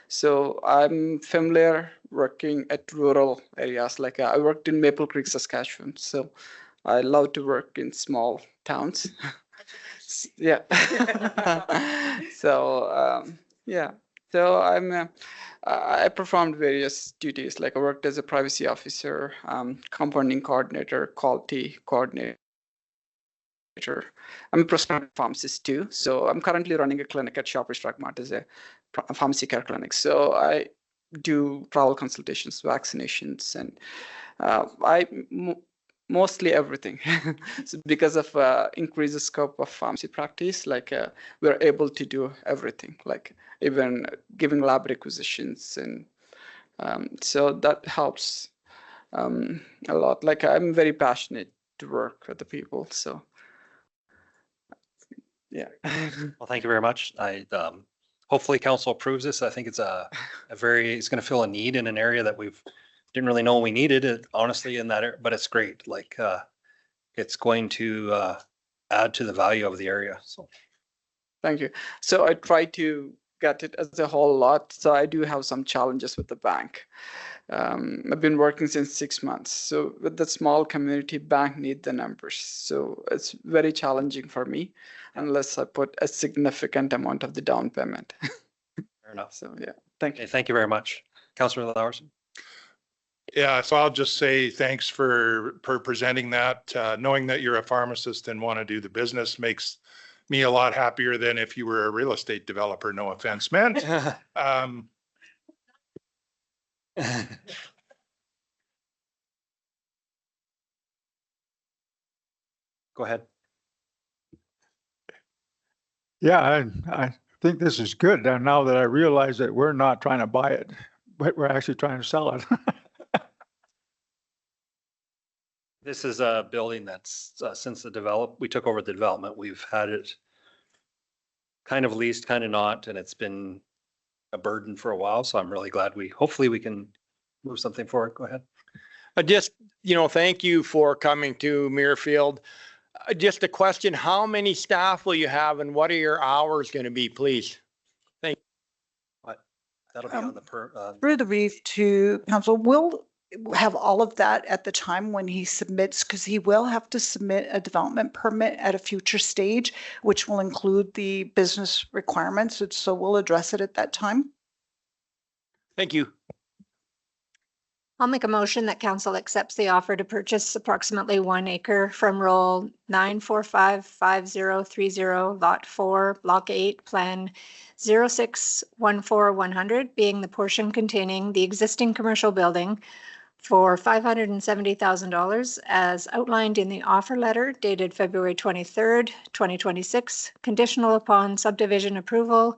So I'm familiar working at rural areas. Like I worked in Maple Creek, Saskatchewan. So I love to work in small towns. Yeah. So yeah. So I performed various duties. Like I worked as a privacy officer, compounding coordinator, quality coordinator. I'm a prospective pharmacist too. So I'm currently running a clinic at Shoppers Drug Mart as a pharmacy care clinic. So I do travel consultations, vaccinations, and mostly everything. So because of increased scope of pharmacy practice, like we're able to do everything, like even giving lab requisitions, and so that helps a lot. Like I'm very passionate to work with the people, so yeah. Well, thank you very much. Hopefully council approves this. I think it's it's going to fill a need in an area that we've didn't really know we needed it, honestly, in that area, but it's great. Like, it's going to, add to the value of the area. So, Thank you. So I try to get it as a whole lot. So I do have some challenges with the bank. I've been working since 6 months. So with the small community bank need the numbers. So it's very challenging for me unless I put a significant amount of the down payment. fair enough. So yeah, thank you. Okay, thank you very much. Councillor Larson. Yeah, so I'll just say thanks for presenting that. Knowing that you're a pharmacist and want to do the business makes me a lot happier than if you were a real estate developer, no offense meant. Go ahead. Yeah, I think this is good. And now that I realize that we're not trying to buy it, but we're actually trying to sell it. This is a building that's, since we took over the development, we've had it kind of leased, kind of not, and it's been a burden for a while. So I'm really glad hopefully we can move something forward. Go ahead. Just, thank you for coming to Muirfield. Just a question, how many staff will you have and what are your hours going to be, please? Thank you. That'll be on the Through the reef to council, we'll have all of that at the time when he submits, because he will have to submit a development permit at a future stage, which will include the business requirements. So we'll address it at that time. Thank you. I'll make a motion that council accepts the offer to purchase approximately 1 acre from roll 9455030, lot 4, block 8, plan 0614-100, being the portion containing the existing commercial building for $570,000 as outlined in the offer letter dated February 23rd, 2026, conditional upon subdivision approval,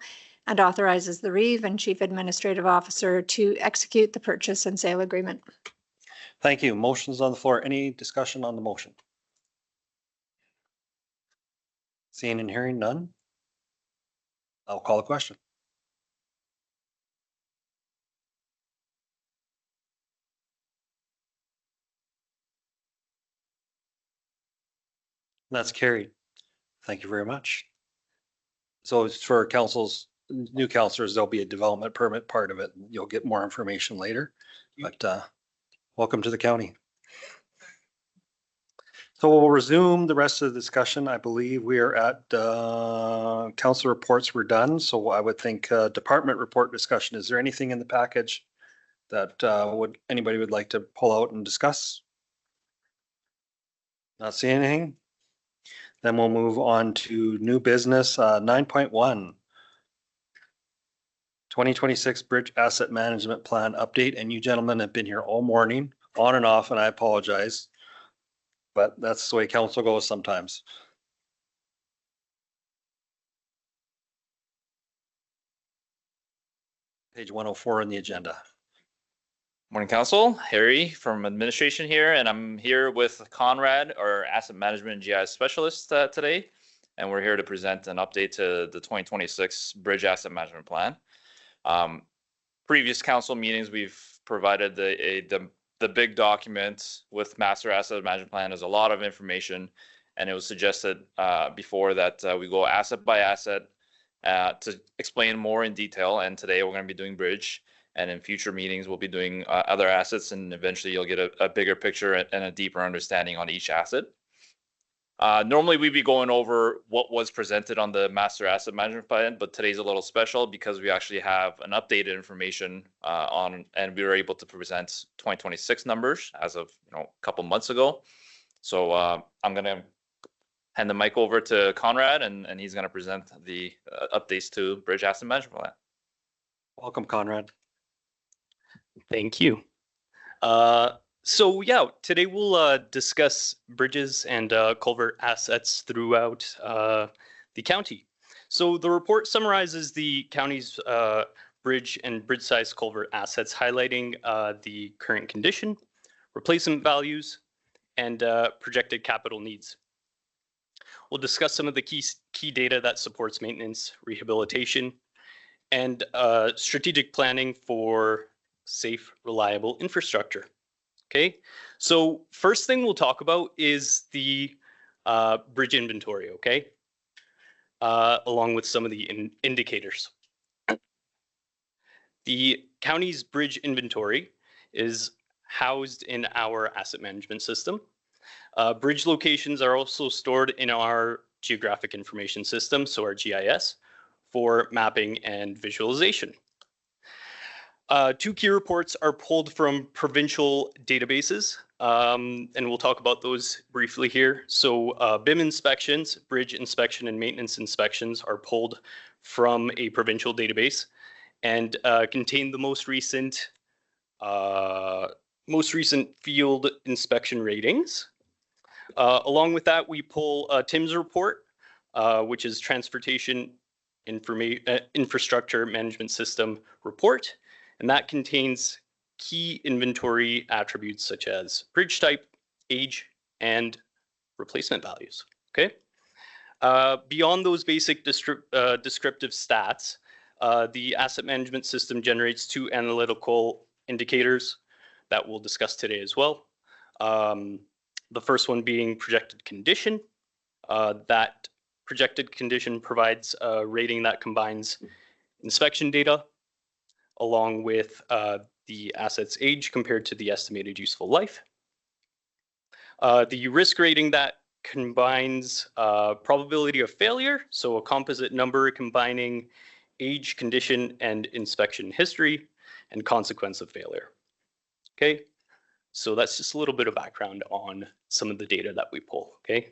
and authorizes the Reeve and Chief Administrative Officer to execute the purchase and sale agreement. Thank you. Motion's on the floor. Any discussion on the motion? Seeing and hearing none? I'll call the question. That's carried. Thank you very much. So it's for new councilors, there'll be a development permit part of it. You'll get more information later, but welcome to the county. So we'll resume the rest of the discussion. I believe we are at council reports were done. So I would think department report discussion. Is there anything in the package that anybody would like to pull out and discuss? Not seeing anything? Then we'll move on to new business 9.1. 2026 Bridge Asset Management Plan update. And you gentlemen have been here all morning, on and off, and I apologize. But that's the way council goes sometimes. Page 104 in the agenda. Morning, Council. Harry from administration here, and I'm here with Conrad, our asset management and GIS specialist today. And we're here to present an update to the 2026 Bridge Asset Management Plan. Previous council meetings, we've provided the big document with Master Asset Management Plan. There's a lot of information, and it was suggested before that we go asset by asset to explain more in detail. And today we're going to be doing Bridge. And in future meetings, we'll be doing other assets, and eventually you'll get a bigger picture and a deeper understanding on each asset. Normally we'd be going over what was presented on the master asset management plan, but today's a little special because we actually have an updated information and we were able to present 2026 numbers as of a couple months ago. So I'm gonna hand the mic over to Conrad, and he's gonna present the updates to Bridge Asset Management Plan. Welcome, Conrad. Thank you. So yeah, today we'll discuss bridges and culvert assets throughout the county. So the report summarizes the county's bridge and bridge-sized culvert assets, highlighting the current condition, replacement values, and projected capital needs. We'll discuss some of the key data that supports maintenance, rehabilitation, and strategic planning for safe, reliable infrastructure. Okay, so first thing we'll talk about is the bridge inventory, okay, along with some of the indicators. The county's bridge inventory is housed in our asset management system. Bridge locations are also stored in our geographic information system, so our GIS, for mapping and visualization. Two key reports are pulled from provincial databases, and we'll talk about those briefly here. So BIM inspections, bridge inspection and maintenance inspections, are pulled from a provincial database and contain the most recent field inspection ratings. Along with that, we pull TIMS report, which is Transportation Infrastructure Management System report. And that contains key inventory attributes such as bridge type, age, and replacement values. Okay. Beyond those basic descriptive stats, the asset management system generates two analytical indicators that we'll discuss today as well. The first one being projected condition. That projected condition provides a rating that combines inspection data along with the asset's age compared to the estimated useful life. The risk rating that combines probability of failure, so a composite number combining age, condition, and inspection history, and consequence of failure. Okay, so that's just a little bit of background on some of the data that we pull. Okay,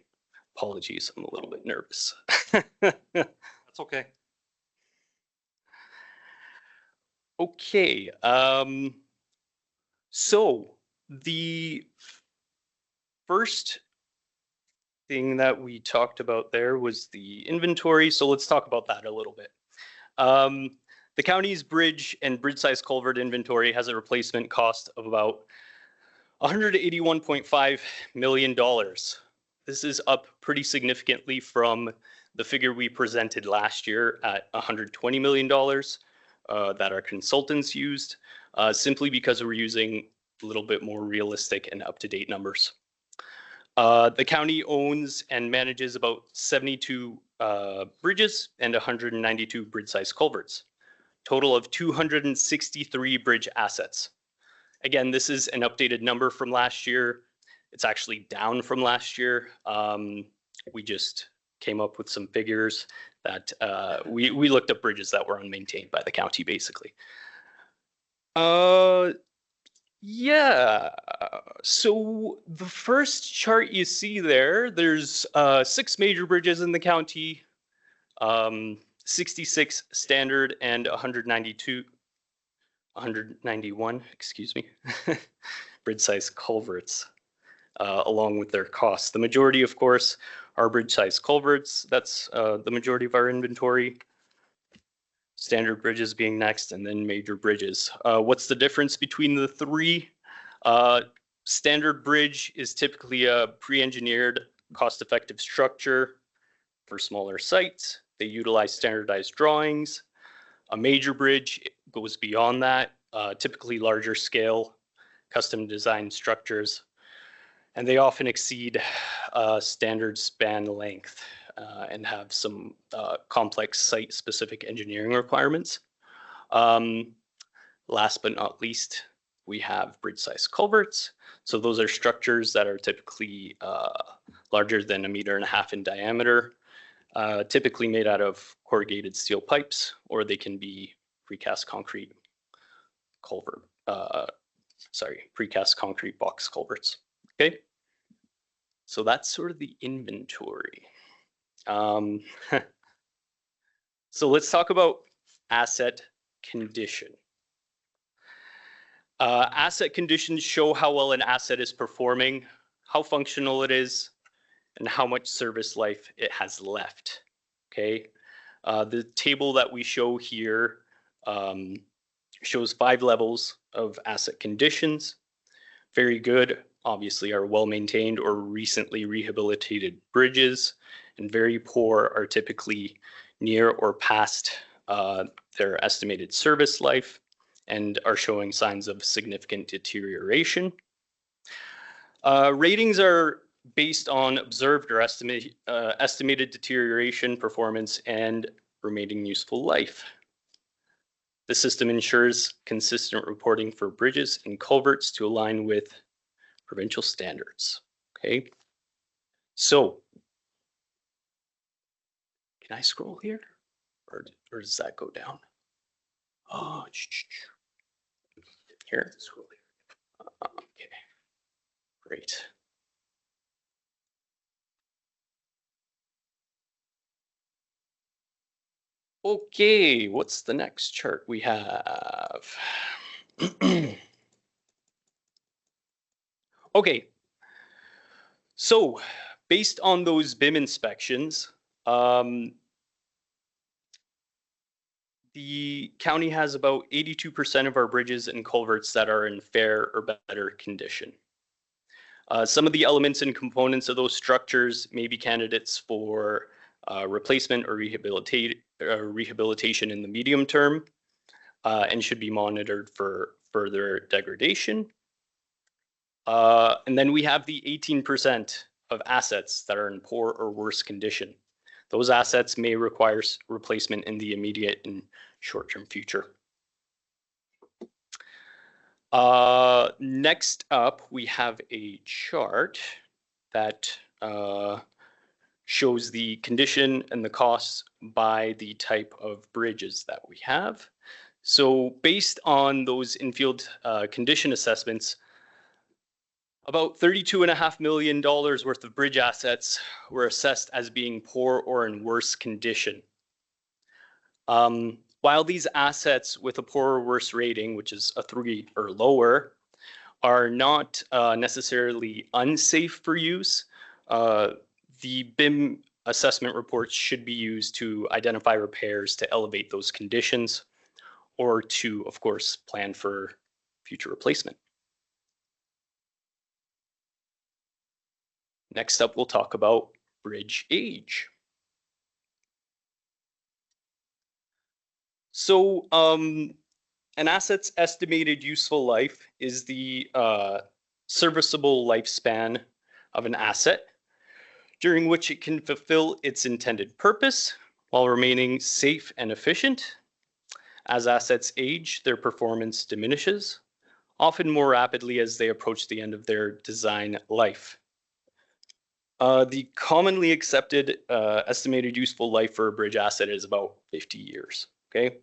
apologies, I'm a little bit nervous. That's okay. Okay, so the first thing that we talked about there was the inventory. So let's talk about that a little bit. The county's bridge and bridge-sized culvert inventory has a replacement cost of about $181.5 million. This is up pretty significantly from the figure we presented last year at $120 million. That our consultants used, simply because we're using a little bit more realistic and up-to-date numbers. The county owns and manages about 72 bridges and 192 bridge-sized culverts, total of 263 bridge assets. Again, this is an updated number from last year. It's actually down from last year. We just came up with some figures that we looked up bridges that were unmaintained by the county, basically. Yeah, so the first chart you see there's 6 major bridges in the county, 66 standard and 191, excuse me, bridge-sized culverts, along with their costs. The majority, of course, are bridge-sized culverts. That's the majority of our inventory. Standard bridges being next, and then major bridges. What's the difference between the three? Standard bridge is typically a pre-engineered, cost-effective structure for smaller sites. They utilize standardized drawings. A major bridge goes beyond that, typically larger scale, custom designed structures, and they often exceed standard span length and have some complex site-specific engineering requirements. Last but not least, we have bridge-sized culverts. So those are structures that are typically larger than 1.5 meters in diameter, typically made out of corrugated steel pipes, or they can be precast concrete culvert, precast concrete box culverts. Okay, so that's sort of the inventory. So let's talk about asset condition. Asset conditions show how well an asset is performing, how functional it is, and how much service life it has left. Okay, the table that we show here shows 5 levels of asset conditions. Very good, obviously, are well-maintained or recently rehabilitated bridges, and very poor are typically near or past their estimated service life and are showing signs of significant deterioration. Ratings are based on observed or estimated deterioration, performance, and remaining useful life. The system ensures consistent reporting for bridges and culverts to align with provincial standards. Okay, so can I scroll here, or does that go down? Oh, here. Scroll here. Okay, great. Okay, what's the next chart we have? Okay, so based on those BIM inspections, the county has about 82% of our bridges and culverts that are in fair or better condition. Some of the elements and components of those structures may be candidates for replacement or rehabilitation in the medium term, and should be monitored for further degradation. And then we have the 18% of assets that are in poor or worse condition. Those assets may require replacement in the immediate and short-term future. Next up, we have a chart that shows the condition and the costs by the type of bridges that we have. So based on those in-field condition assessments, about $32.5 million worth of bridge assets were assessed as being poor or in worse condition. While these assets with a poor or worse rating, which is a 3 or lower, are not necessarily unsafe for use, the BIM assessment reports should be used to identify repairs to elevate those conditions, or to, of course, plan for future replacement. Next up, we'll talk about bridge age. So an asset's estimated useful life is the serviceable lifespan of an asset, during which it can fulfill its intended purpose while remaining safe and efficient. As assets age, their performance diminishes, often more rapidly as they approach the end of their design life. The commonly accepted estimated useful life for a bridge asset is about 50 years. Okay,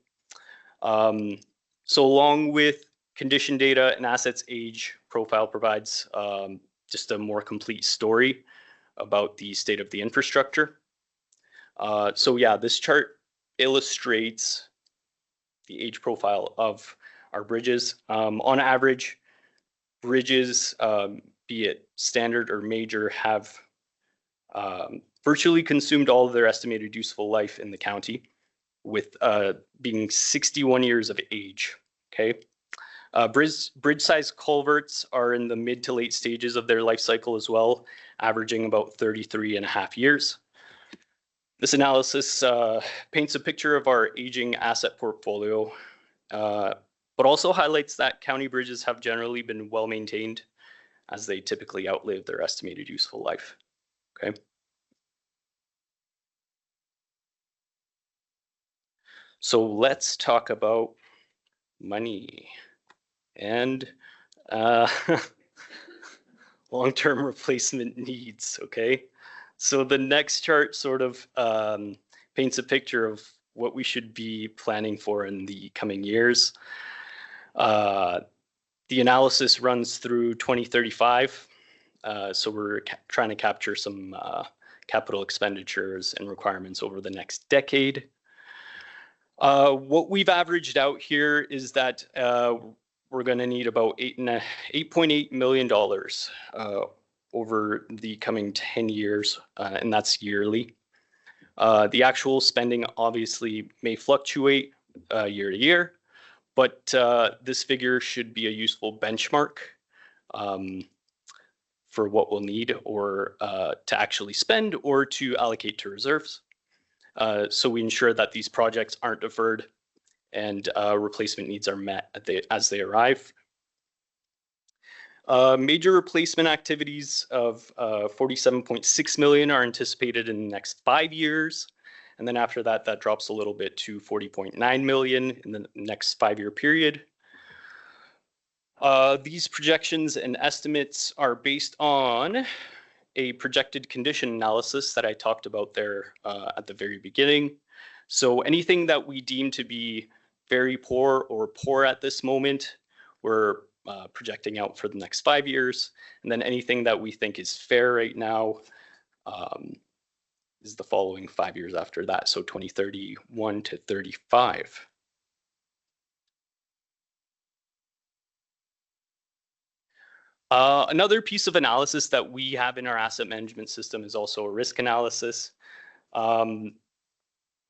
so along with condition data, an asset's age profile provides just a more complete story about the state of the infrastructure. So yeah, this chart illustrates the age profile of our bridges. On average, bridges, be it standard or major, have virtually consumed all of their estimated useful life in the county, with being 61 years of age. Okay, bridge-sized culverts are in the mid to late stages of their life cycle as well, averaging about 33.5 years. This analysis paints a picture of our aging asset portfolio, but also highlights that county bridges have generally been well maintained, as they typically outlive their estimated useful life. Okay. So let's talk about money. And long-term replacement needs, okay? So the next chart sort of paints a picture of what we should be planning for in the coming years. The analysis runs through 2035. So we're trying to capture some capital expenditures and requirements over the next decade. What we've averaged out here is that we're going to need about $8.8 million over the coming 10 years, and that's yearly. The actual spending obviously may fluctuate year to year, but this figure should be a useful benchmark for what we'll need or to actually spend or to allocate to reserves. So we ensure that these projects aren't deferred and replacement needs are met as they arrive. Major replacement activities of 47.6 million are anticipated in the next 5 years. And then after that, that drops a little bit to 40.9 million in the next 5-year period. These projections and estimates are based on a projected condition analysis that I talked about there at the very beginning. So anything that we deem to be very poor or poor at this moment, we're projecting out for the next 5 years. And then anything that we think is fair right now is the following 5 years after that. So 2031 to 35. Another piece of analysis that we have in our asset management system is also a risk analysis.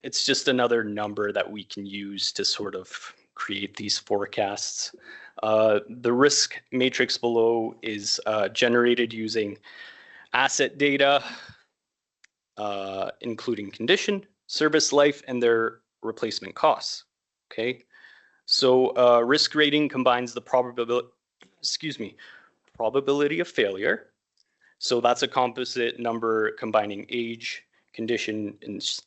It's just another number that we can use to sort of create these forecasts. The risk matrix below is generated using asset data, including condition, service life, and their replacement costs. Okay, so risk rating combines the probability of failure. So that's a composite number combining age, condition,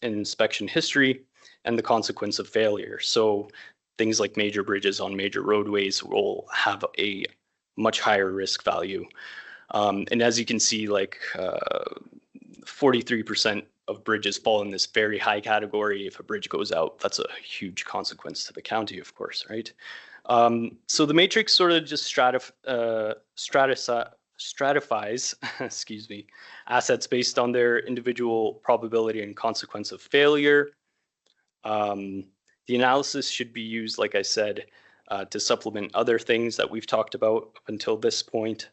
inspection history, and the consequence of failure. So things like major bridges on major roadways will have a much higher risk value. And as you can see, like 43% of bridges fall in this very high category. If a bridge goes out, that's a huge consequence to the county, of course, right? So the matrix sort of just stratifies, excuse me, assets based on their individual probability and consequence of failure. The analysis should be used, like I said, to supplement other things that we've talked about up until this point.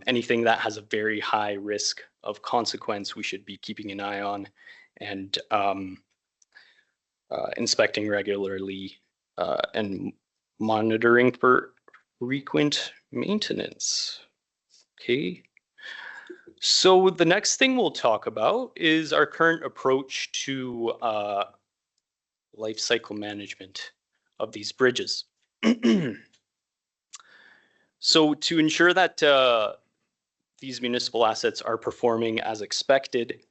Anything that has a very high risk of consequence, we should be keeping an eye on and inspecting regularly and monitoring for frequent maintenance. Okay. So the next thing we'll talk about is our current approach to life cycle management of these bridges. So to ensure that these municipal assets are performing as expected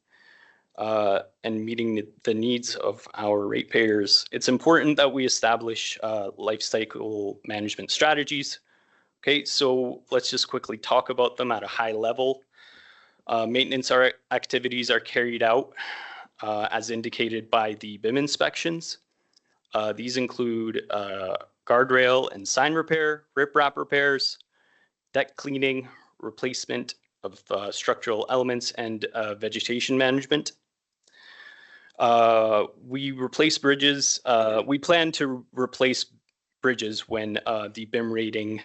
and meeting the needs of our ratepayers, it's important that we establish life cycle management strategies. Okay, so let's just quickly talk about them at a high level. Maintenance activities are carried out as indicated by the BIM inspections. These include guardrail and sign repair, riprap repairs, deck cleaning, replacement of structural elements, and vegetation management. We replace bridges. We plan to replace bridges when the BIM rating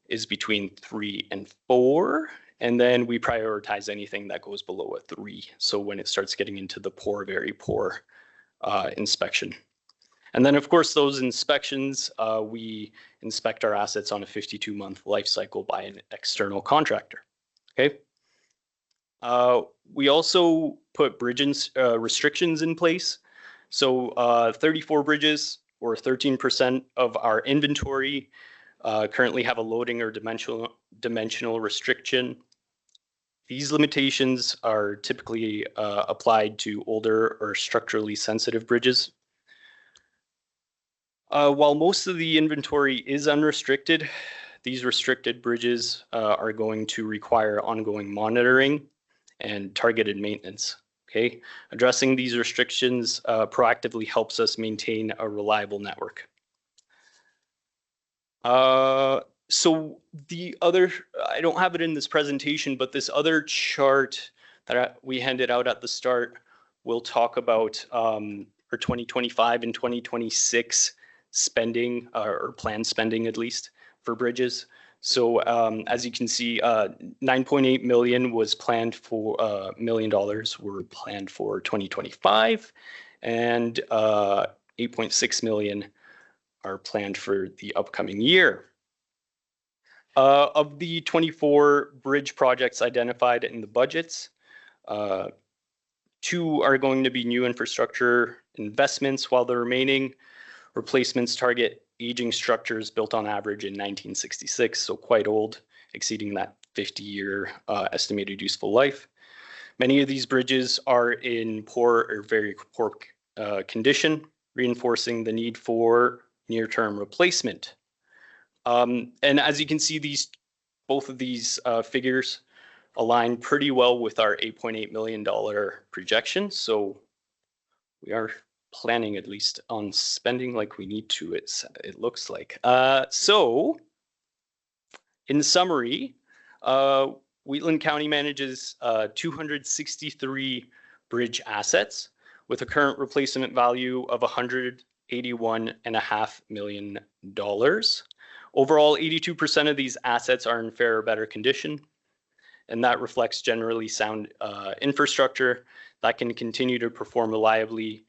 is between 3 and 4. And then we prioritize anything that goes below a 3. So when it starts getting into the poor, very poor inspection. And then, of course, those inspections, we inspect our assets on a 52-month life cycle by an external contractor. Okay. We also put bridge restrictions in place. So 34 bridges, or 13% of our inventory, currently have a loading or dimensional restriction. These limitations are typically applied to older or structurally sensitive bridges. While most of the inventory is unrestricted, these restricted bridges are going to require ongoing monitoring and targeted maintenance. Okay, addressing these restrictions proactively helps us maintain a reliable network. So the other, I don't have it in this presentation, but this other chart that we handed out at the start will talk about our 2025 and 2026 spending, or planned spending at least, for bridges. So as you can see, 9.8 million was planned for, $1 million were planned for 2025, and 8.6 million are planned for the upcoming year. Of the 24 bridge projects identified in the budgets, 2 are going to be new infrastructure investments, while the remaining replacements target aging structures built on average in 1966, so quite old, exceeding that 50-year estimated useful life. Many of these bridges are in poor or very poor condition, reinforcing the need for near-term replacement. And as you can see, both of these figures align pretty well with our $8.8 million projection. So we are planning at least on spending like we need to, it looks like. So in summary, Wheatland County manages 263 bridge assets with a current replacement value of $181.5 million. Overall, 82% of these assets are in fair or better condition, and that reflects generally sound infrastructure that can continue to perform reliably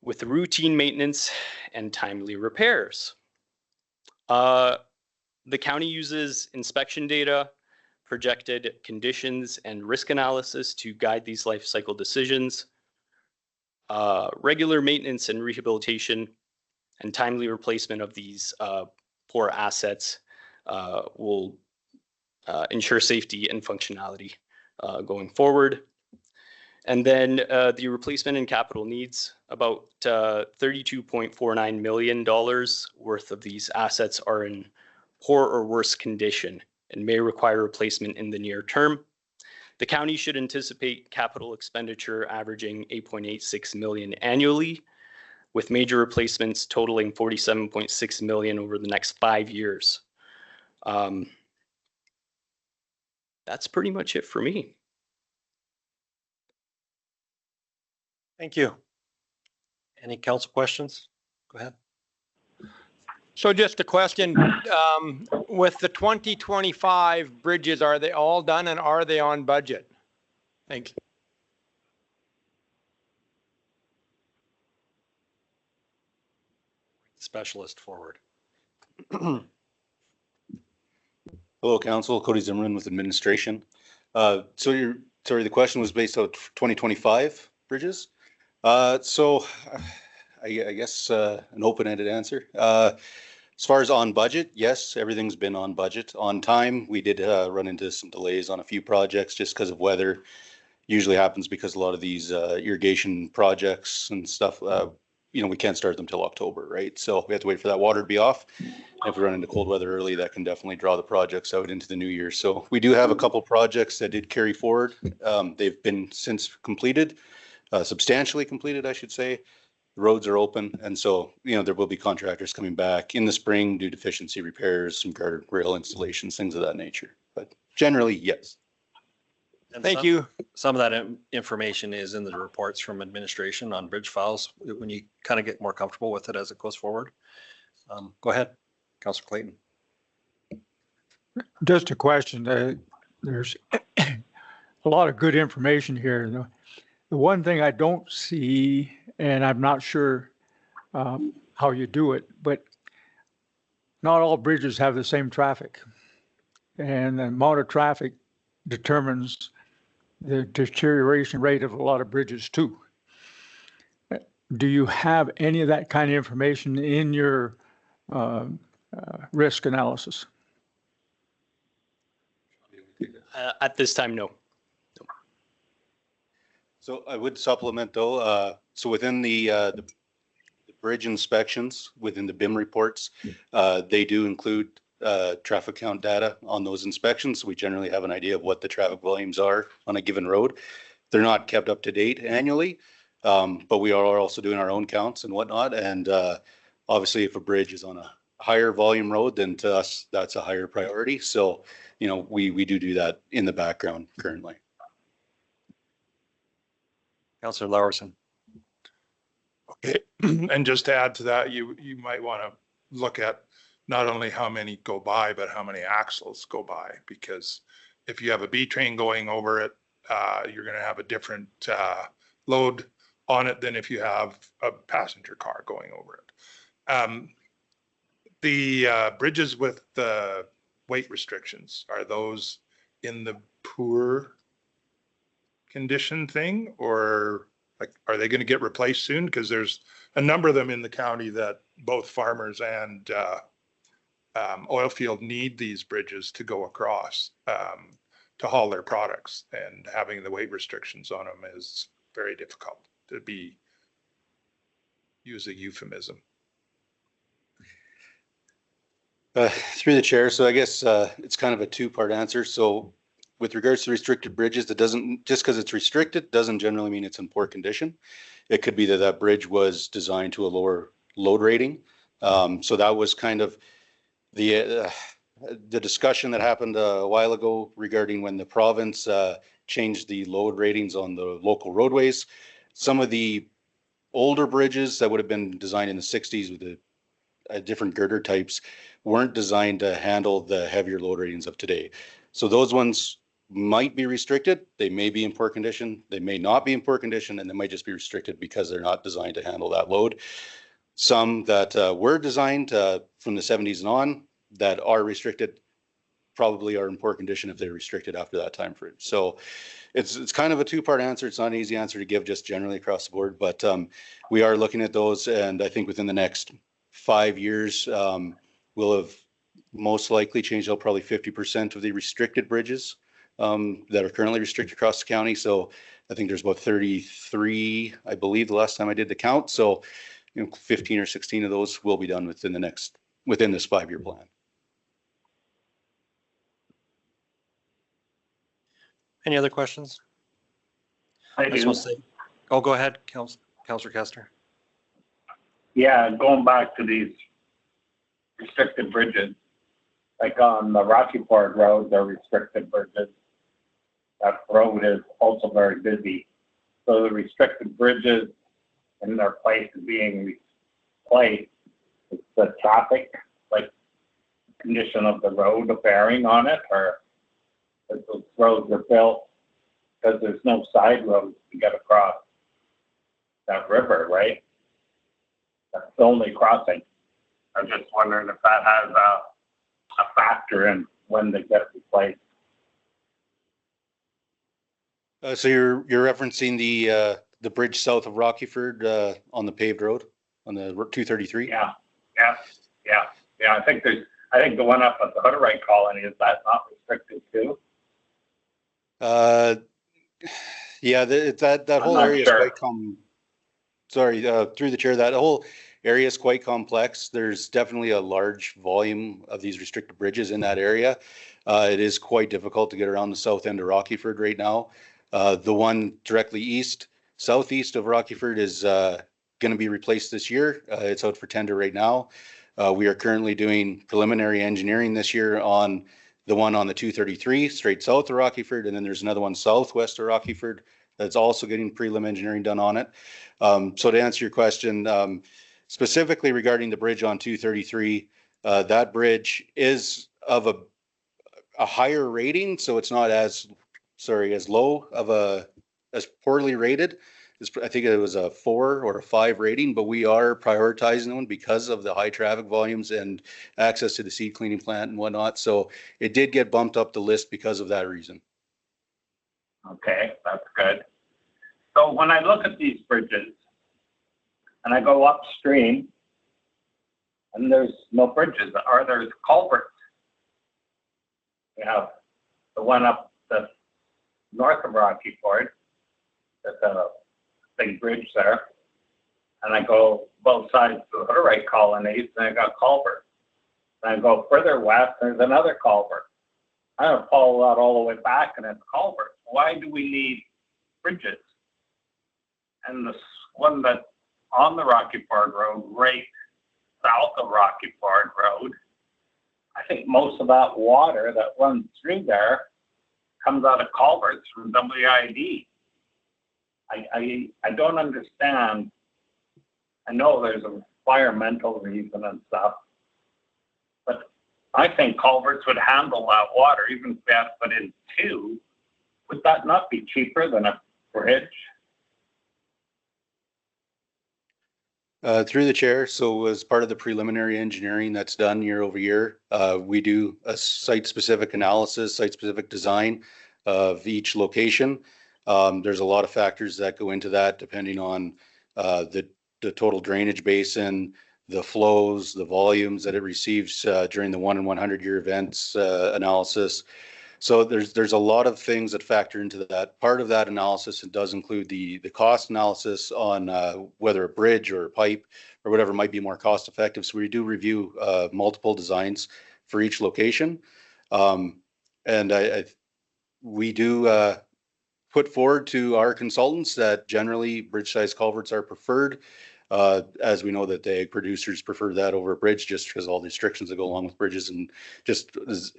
with routine maintenance and timely repairs. The county uses inspection data, projected conditions, and risk analysis to guide these life cycle decisions. Regular maintenance and rehabilitation and timely replacement of these poor assets will ensure safety and functionality going forward. And then the replacement and capital needs, about $32.49 million worth of these assets are in poor or worse condition and may require replacement in the near term. The county should anticipate capital expenditure averaging $8.86 million annually, with major replacements totaling $47.6 million over the next 5 years. That's pretty much it for me. Thank you. Any council questions? Go ahead. So just a question, with the 2025 bridges, are they all done and are they on budget? Thanks. Specialist forward. Hello, Council. Cody Zimmerman with administration. So the question was based on 2025 bridges. So I guess an open-ended answer. As far as on budget, yes, everything's been on budget. On time, we did run into some delays on a few projects just because of weather. Usually happens because a lot of these irrigation projects and stuff, we can't start them till October, right? So we have to wait for that water to be off. If we run into cold weather early, that can definitely draw the projects out into the new year. So we do have a couple projects that did carry forward. They've been since completed, substantially completed, I should say. The roads are open, and so there will be contractors coming back in the spring, do deficiency repairs, some guardrail installations, things of that nature. But generally, yes. And Thank you. Some of that information is in the reports from administration on bridge files when you kind of get more comfortable with it as it goes forward. Go ahead, Councilor Clayton. Just a question. There's a lot of good information here. The one thing I don't see, and I'm not sure how you do it, but not all bridges have the same traffic. And the amount of traffic determines the deterioration rate of a lot of bridges too. Do you have any of that kind of information in your risk analysis? At this time, no. So I would supplement though. So within the bridge inspections within the BIM reports. They do include traffic count data on those inspections. We generally have an idea of what the traffic volumes are on a given road. They're not kept up to date annually, but we are also doing our own counts and whatnot. And obviously, if a bridge is on a higher volume road, then to us, that's a higher priority. So, we do that in the background currently. Councillor Larson. Okay, and just to add to that, you might want to look at not only how many go by, but how many axles go by, because if you have a B train going over it, you're going to have a different load on it than if you have a passenger car going over it. The bridges with the weight restrictions, are those in the poor condition thing, or like, are they going to get replaced soon? Because there's a number of them in the county that both farmers and oil field need these bridges to go across to haul their products, and having the weight restrictions on them is very difficult, to use a euphemism. Through the chair, so I guess it's kind of a two-part answer. So with regards to restricted bridges, it doesn't, just because it's restricted doesn't generally mean it's in poor condition. It could be that that bridge was designed to a lower load rating. So that was kind of the discussion that happened a while ago regarding when the province changed the load ratings on the local roadways. Some of the older bridges that would have been designed in the 60s with the different girder types weren't designed to handle the heavier load ratings of today. So those ones might be restricted. They may be in poor condition. They may not be in poor condition, and they might just be restricted because they're not designed to handle that load. Some that were designed from the 70s and on that are restricted probably are in poor condition if they're restricted after that time frame. So it's kind of a two-part answer. It's not an easy answer to give just generally across the board, but we are looking at those, and I think within the next 5 years, we'll have most likely changed out probably 50% of the restricted bridges that are currently restricted across the county. So I think there's about 33, I believe, the last time I did the count. So 15 or 16 of those will be done within this 5-year plan. Any other questions? I just do. want to say, oh, go ahead, Councillor Kester. Yeah, going back to these restricted bridges, like on the Rocky Ford Road, they're restricted bridges. That road is also very busy. So the restricted bridges in their place being replaced, it's the traffic, like condition of the road bearing on it, or if those roads are built because there's no side roads to get across that river, right? That's the only crossing. I'm just wondering if that has a factor in when they get replaced. So you're referencing the bridge south of Rockyford on the paved road on the 233? Yeah. I think the one up at the Hutterite colony, is that not restricted too? Yeah, that whole area is quite through the chair, that whole area is quite complex. There's definitely a large volume of these restricted bridges in that area. It is quite difficult to get around the south end of Rockyford right now. The one directly southeast of Rockyford is going to be replaced this year. It's out for tender right now. We are currently doing preliminary engineering this year on the one on the 233 straight south of Rockyford, and then there's another one southwest of Rockyford that's also getting prelim engineering done on it. So to answer your question, specifically regarding the bridge on 233, that bridge is of a higher rating, so it's not as low of as poorly rated. I think it was a 4 or a 5 rating, but we are prioritizing one because of the high traffic volumes and access to the seed cleaning plant and whatnot. So it did get bumped up the list because of that reason. Okay, that's good. So when I look at these bridges and I go upstream and there's no bridges, or there's culverts. We have the one up the north of Rocky Ford, that's a big bridge there. and I go both sides to the Hutterite colonies, and I got culverts. And I go further west, there's another culvert. I don't follow that all the way back, and it's culverts. Why do we need bridges? And this one that's on the Rocky Ford Road, right south of Rocky Ford Road, I think most of that water that runs through there comes out of culverts from WID. I don't understand. I know there's a environmental reason and stuff, but I think culverts would handle that water, even if we had to put in two. Would that not be cheaper than a bridge? Through the chair, so as part of the preliminary engineering that's done year over year, we do a site-specific analysis, site-specific design of each location. There's a lot of factors that go into that, depending on the total drainage basin, the flows, the volumes that it receives during the 1 in 100 year events analysis. So there's a lot of things that factor into that. Part of that analysis, it does include the cost analysis on whether a bridge or a pipe or whatever might be more cost effective. So we do review multiple designs for each location. And we do put forward to our consultants that generally bridge size culverts are preferred. As we know that the egg producers prefer that over a bridge, just because all the restrictions that go along with bridges and just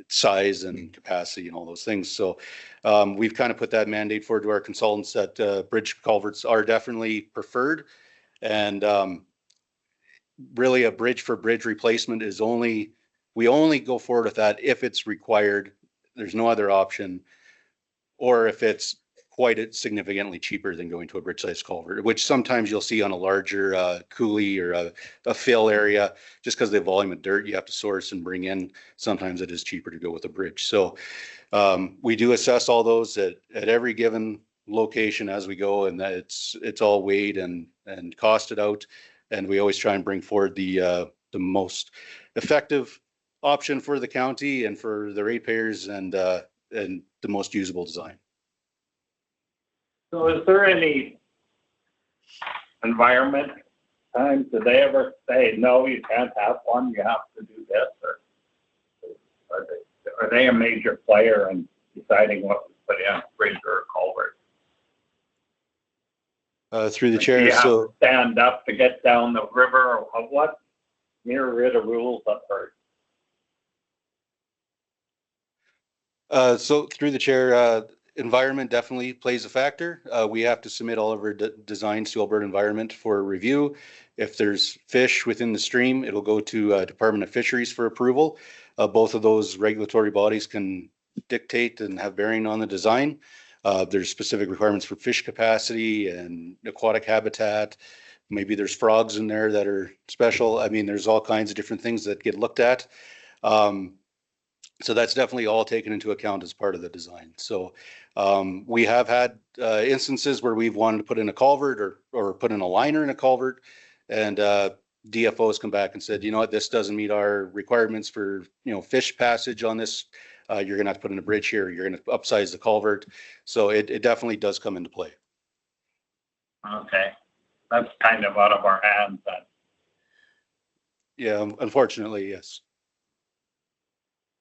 size and capacity and all those things. So we've kind of put that mandate forward to our consultants that bridge culverts are definitely preferred. And really a bridge for bridge replacement is we only go forward with that if it's required. There's no other option. Or if it's quite significantly cheaper than going to a bridge-sized culvert, which sometimes you'll see on a larger coulee or a fill area, just because the volume of dirt you have to source and bring in. Sometimes it is cheaper to go with a bridge. So we do assess all those at every given location as we go, and that it's all weighed and costed out. And we always try and bring forward the most effective option for the county and for the ratepayers and the most usable design. So is there any environment times, do they ever say, no, you can't have one, you have to do this? Or are they a major player in deciding what we put in a bridge or a culvert? Through the Do chair, you have so to stand up to get down the river, or what myriad of rules I've heard? so through the chair, environment definitely plays a factor. We have to submit all of our designs to Alberta Environment for review. If there's fish within the stream, it'll go to Department of Fisheries for approval. Both of those regulatory bodies can dictate and have bearing on the design. There's specific requirements for fish capacity and aquatic habitat. Maybe there's frogs in there that are special. I mean, there's all kinds of different things that get looked at. So that's definitely all taken into account as part of the design. So we have had instances where we've wanted to put in a culvert or put in a liner in a culvert, and DFOs come back and said, you know what, this doesn't meet our requirements for, fish passage on this. You're gonna have to put in a bridge here. You're gonna upsize the culvert. So it definitely does come into play. Okay, that's kind of out of our hands then. Yeah, unfortunately, yes.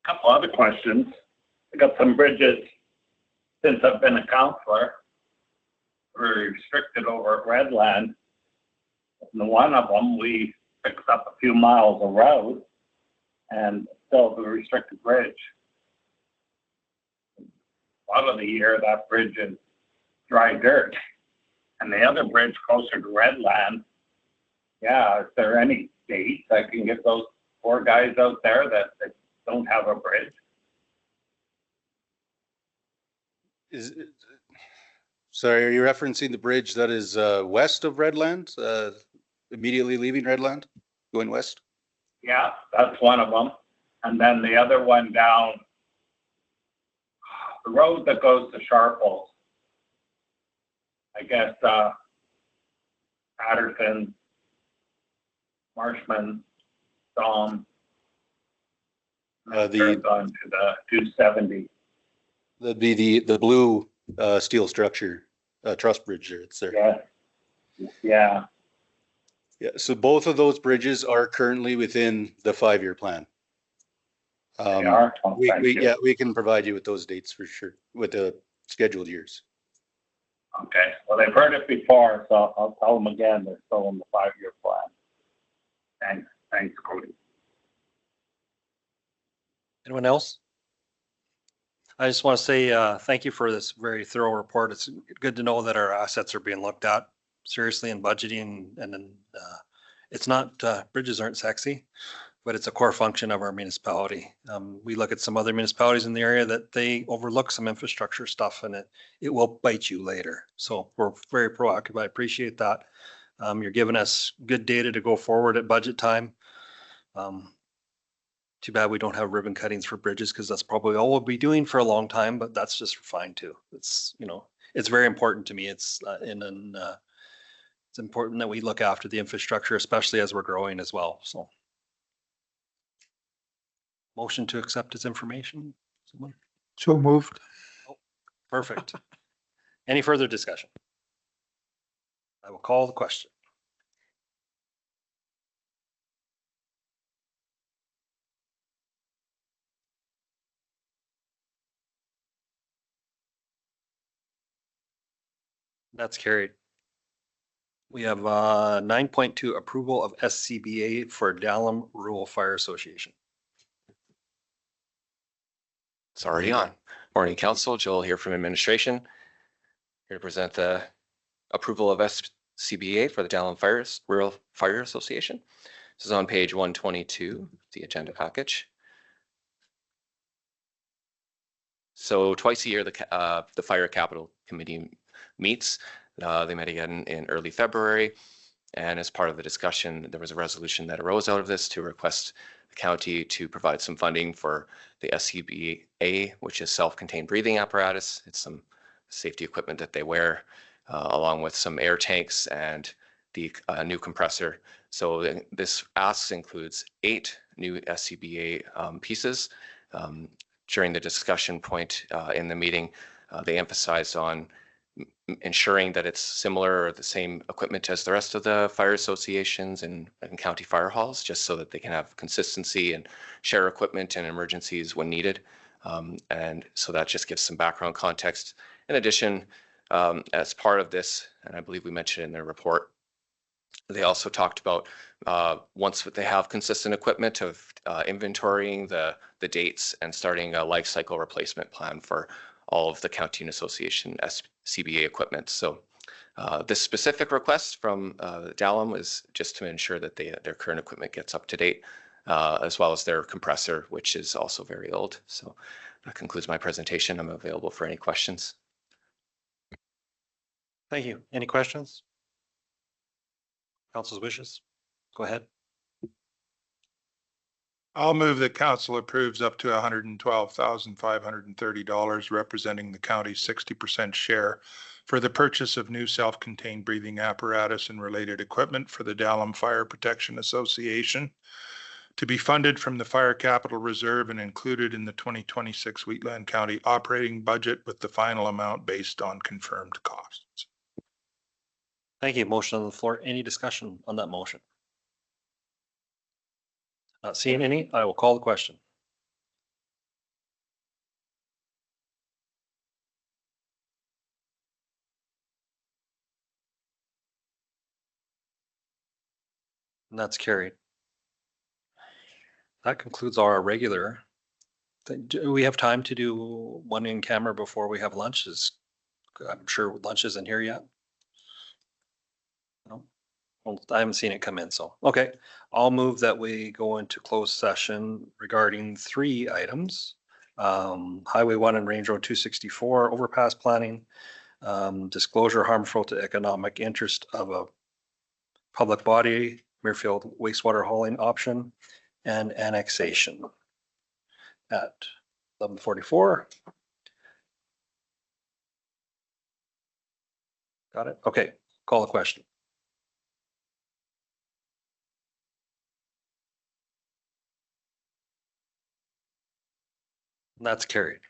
Couple other questions. I got some bridges since I've been a counselor. We're restricted over at Redland. And one of them, we fixed up a few miles of road and still have a restricted bridge. A lot of the year, that bridge is dry dirt. And the other bridge closer to Redland, yeah, is there any dates I can get those poor guys out there that don't have a bridge? Sorry, are you referencing the bridge that is west of Redland, immediately leaving Redland, going west? Yeah, that's one of them. And then the other one down the road that goes to Sharples. I guess Patterson, Marshman, Dom. Turns on to the 270. That'd be the blue steel structure, truss bridge there. It's there. Yeah. Yeah, so both of those bridges are currently within the 5-year plan. They are? Oh, thank you. Yeah, we can provide you with those dates for sure, with the scheduled years. Okay, well, they've heard it before, so I'll tell them again, they're still in the 5-year plan. Thanks, Cody. Anyone else? I just want to say thank you for this very thorough report. It's good to know that our assets are being looked at seriously in budgeting, and then it's not, bridges aren't sexy, but it's a core function of our municipality. We look at some other municipalities in the area that they overlook some infrastructure stuff, and it will bite you later. So we're very proactive. I appreciate that. You're giving us good data to go forward at budget time. Too bad we don't have ribbon cuttings for bridges, because that's probably all we'll be doing for a long time, but that's just fine too. It's, you know, it's very important to me. It's it's important that we look after the infrastructure, especially as we're growing as well. So motion to accept this information. Someone? So moved. Perfect. Any further discussion? I will call the question. That's carried. We have 9.2 approval of SCBA for Dallam Rural Fire Association. It's already on. Morning, Council. Joel here from administration. Here to present the approval of SCBA for the Dallam Rural Fire Association. This is on page 122, the agenda package. So twice a year, the Fire Capital Committee meets. They met again in early February. And as part of the discussion, there was a resolution that arose out of this to request the county to provide some funding for the SCBA, which is self-contained breathing apparatus. It's some safety equipment that they wear, along with some air tanks and the new compressor. So this ask includes 8 new SCBA pieces. During the discussion point in the meeting, they emphasized on ensuring that it's similar or the same equipment as the rest of the fire associations and county fire halls, just so that they can have consistency and share equipment in emergencies when needed. And so that just gives some background context. In addition, as part of this, and I believe we mentioned in their report, they also talked about once they have consistent equipment of inventorying the dates and starting a life cycle replacement plan for all of the county and association SCBA equipment. So this specific request from Dallam is just to ensure that their current equipment gets up to date, as well as their compressor, which is also very old. So that concludes my presentation. I'm available for any questions. Thank you. Any questions? Council's wishes? Go ahead. I'll move that council approves up to $112,530, representing the county's 60% share for the purchase of new self-contained breathing apparatus and related equipment for the Dallam Fire Protection Association, to be funded from the Fire Capital Reserve and included in the 2026 Wheatland County operating budget, with the final amount based on confirmed costs. Thank you. Motion on the floor. Any discussion on that motion? Not seeing any, I will call the question. And that's carried. That concludes our regular. Do we have time to do one in camera before we have lunches? I'm sure lunch isn't here yet. No? Well, I haven't seen it come in, so, okay. I'll move that we go into closed session regarding 3 items. Highway 1 and Range Road 264 overpass planning, disclosure harmful to economic interest of a public body, Muirfield wastewater hauling option, and annexation at 11:44. Got it? Okay, call the question. That's carried.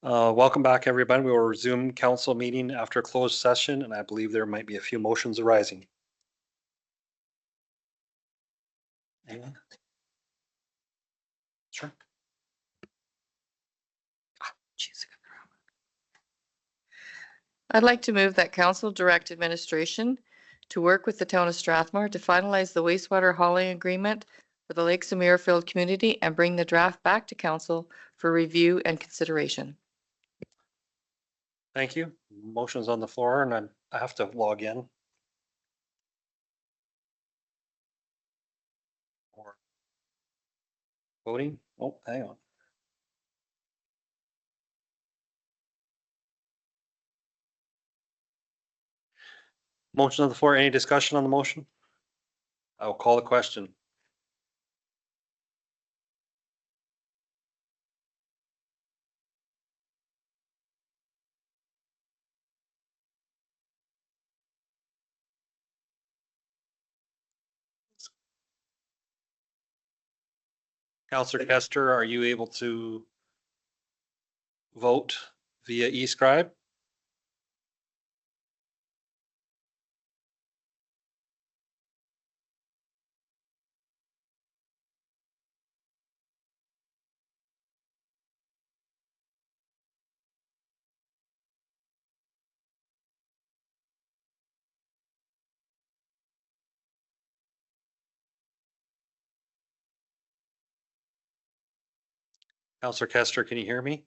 Welcome back, everybody. We will resume council meeting after closed session, and I believe there might be a few motions arising. Sure. I'd like to move that council direct administration to work with the town of Strathmore to finalize the wastewater hauling agreement for the Lakes of Muirfield community and bring the draft back to council for review and consideration. Thank you. Motion's on the floor, and I have to log in. Or voting? Oh, hang on. Motion on the floor. Any discussion on the motion? I will call the question. Counselor Kester, are you able to vote via eScribe? Counselor Kester, can you hear me?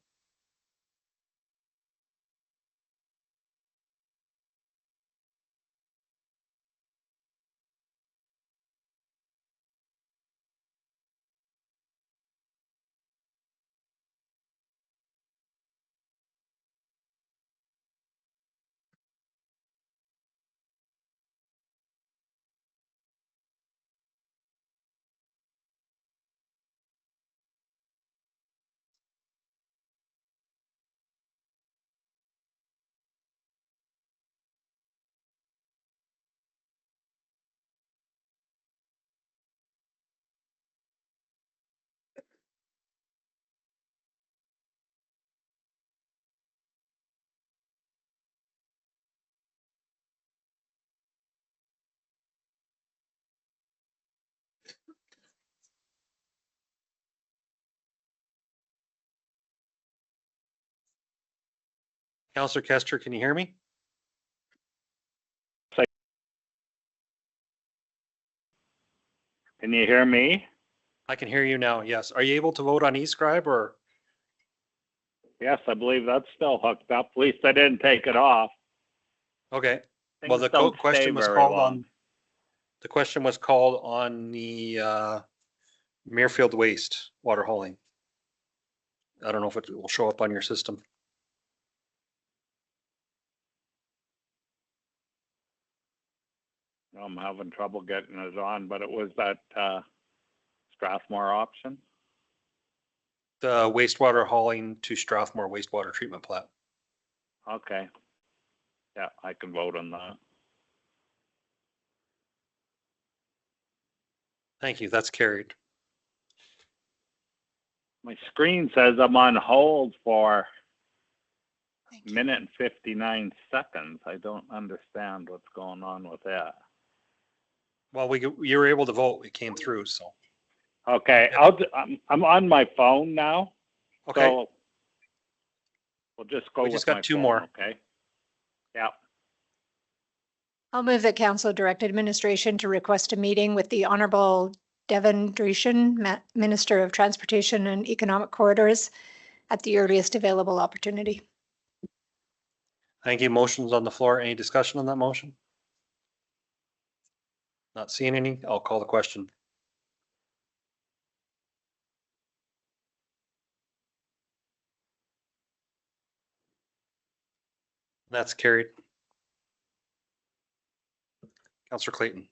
Counselor Kester, can you hear me? Can you hear me? I can hear you now, yes. Are you able to vote on eScribe or? Yes, I believe that's still hooked up. At least I didn't take it off. Okay, well, Things the don't question stay was very called long. on, the question was called on the Muirfield waste water hauling. I don't know if it will show up on your system. I'm having trouble getting it on, but it was that Strathmore option. The wastewater hauling to Strathmore wastewater treatment plant. Okay. Yeah, I can vote on that. Thank you, that's carried. My screen says I'm on hold for a minute and 59 seconds. I don't understand what's going on with that. Well, you were able to vote, it came through, so. Okay, I'm on my phone now. Okay, So we'll just go we with just got my two phone, more. okay? Yeah. I'll move that council direct administration to request a meeting with the Honorable Devin Dreeshen, Minister of Transportation and Economic Corridors, at the earliest available opportunity. Thank you. Motion's on the floor. Any discussion on that motion? Not seeing any. I'll call the question. That's carried. Counselor Clayton.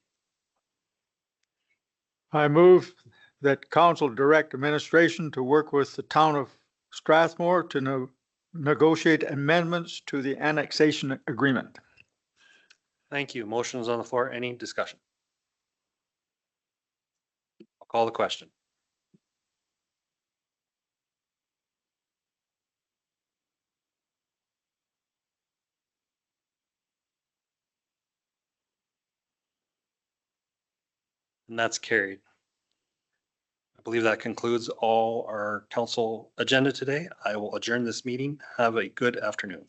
I move that council direct administration to work with the town of Strathmore to negotiate amendments to the annexation agreement. Thank you. Motion's on the floor. Any discussion? I'll call the question. And that's carried. I believe that concludes all our council agenda today. I will adjourn this meeting. Have a good afternoon.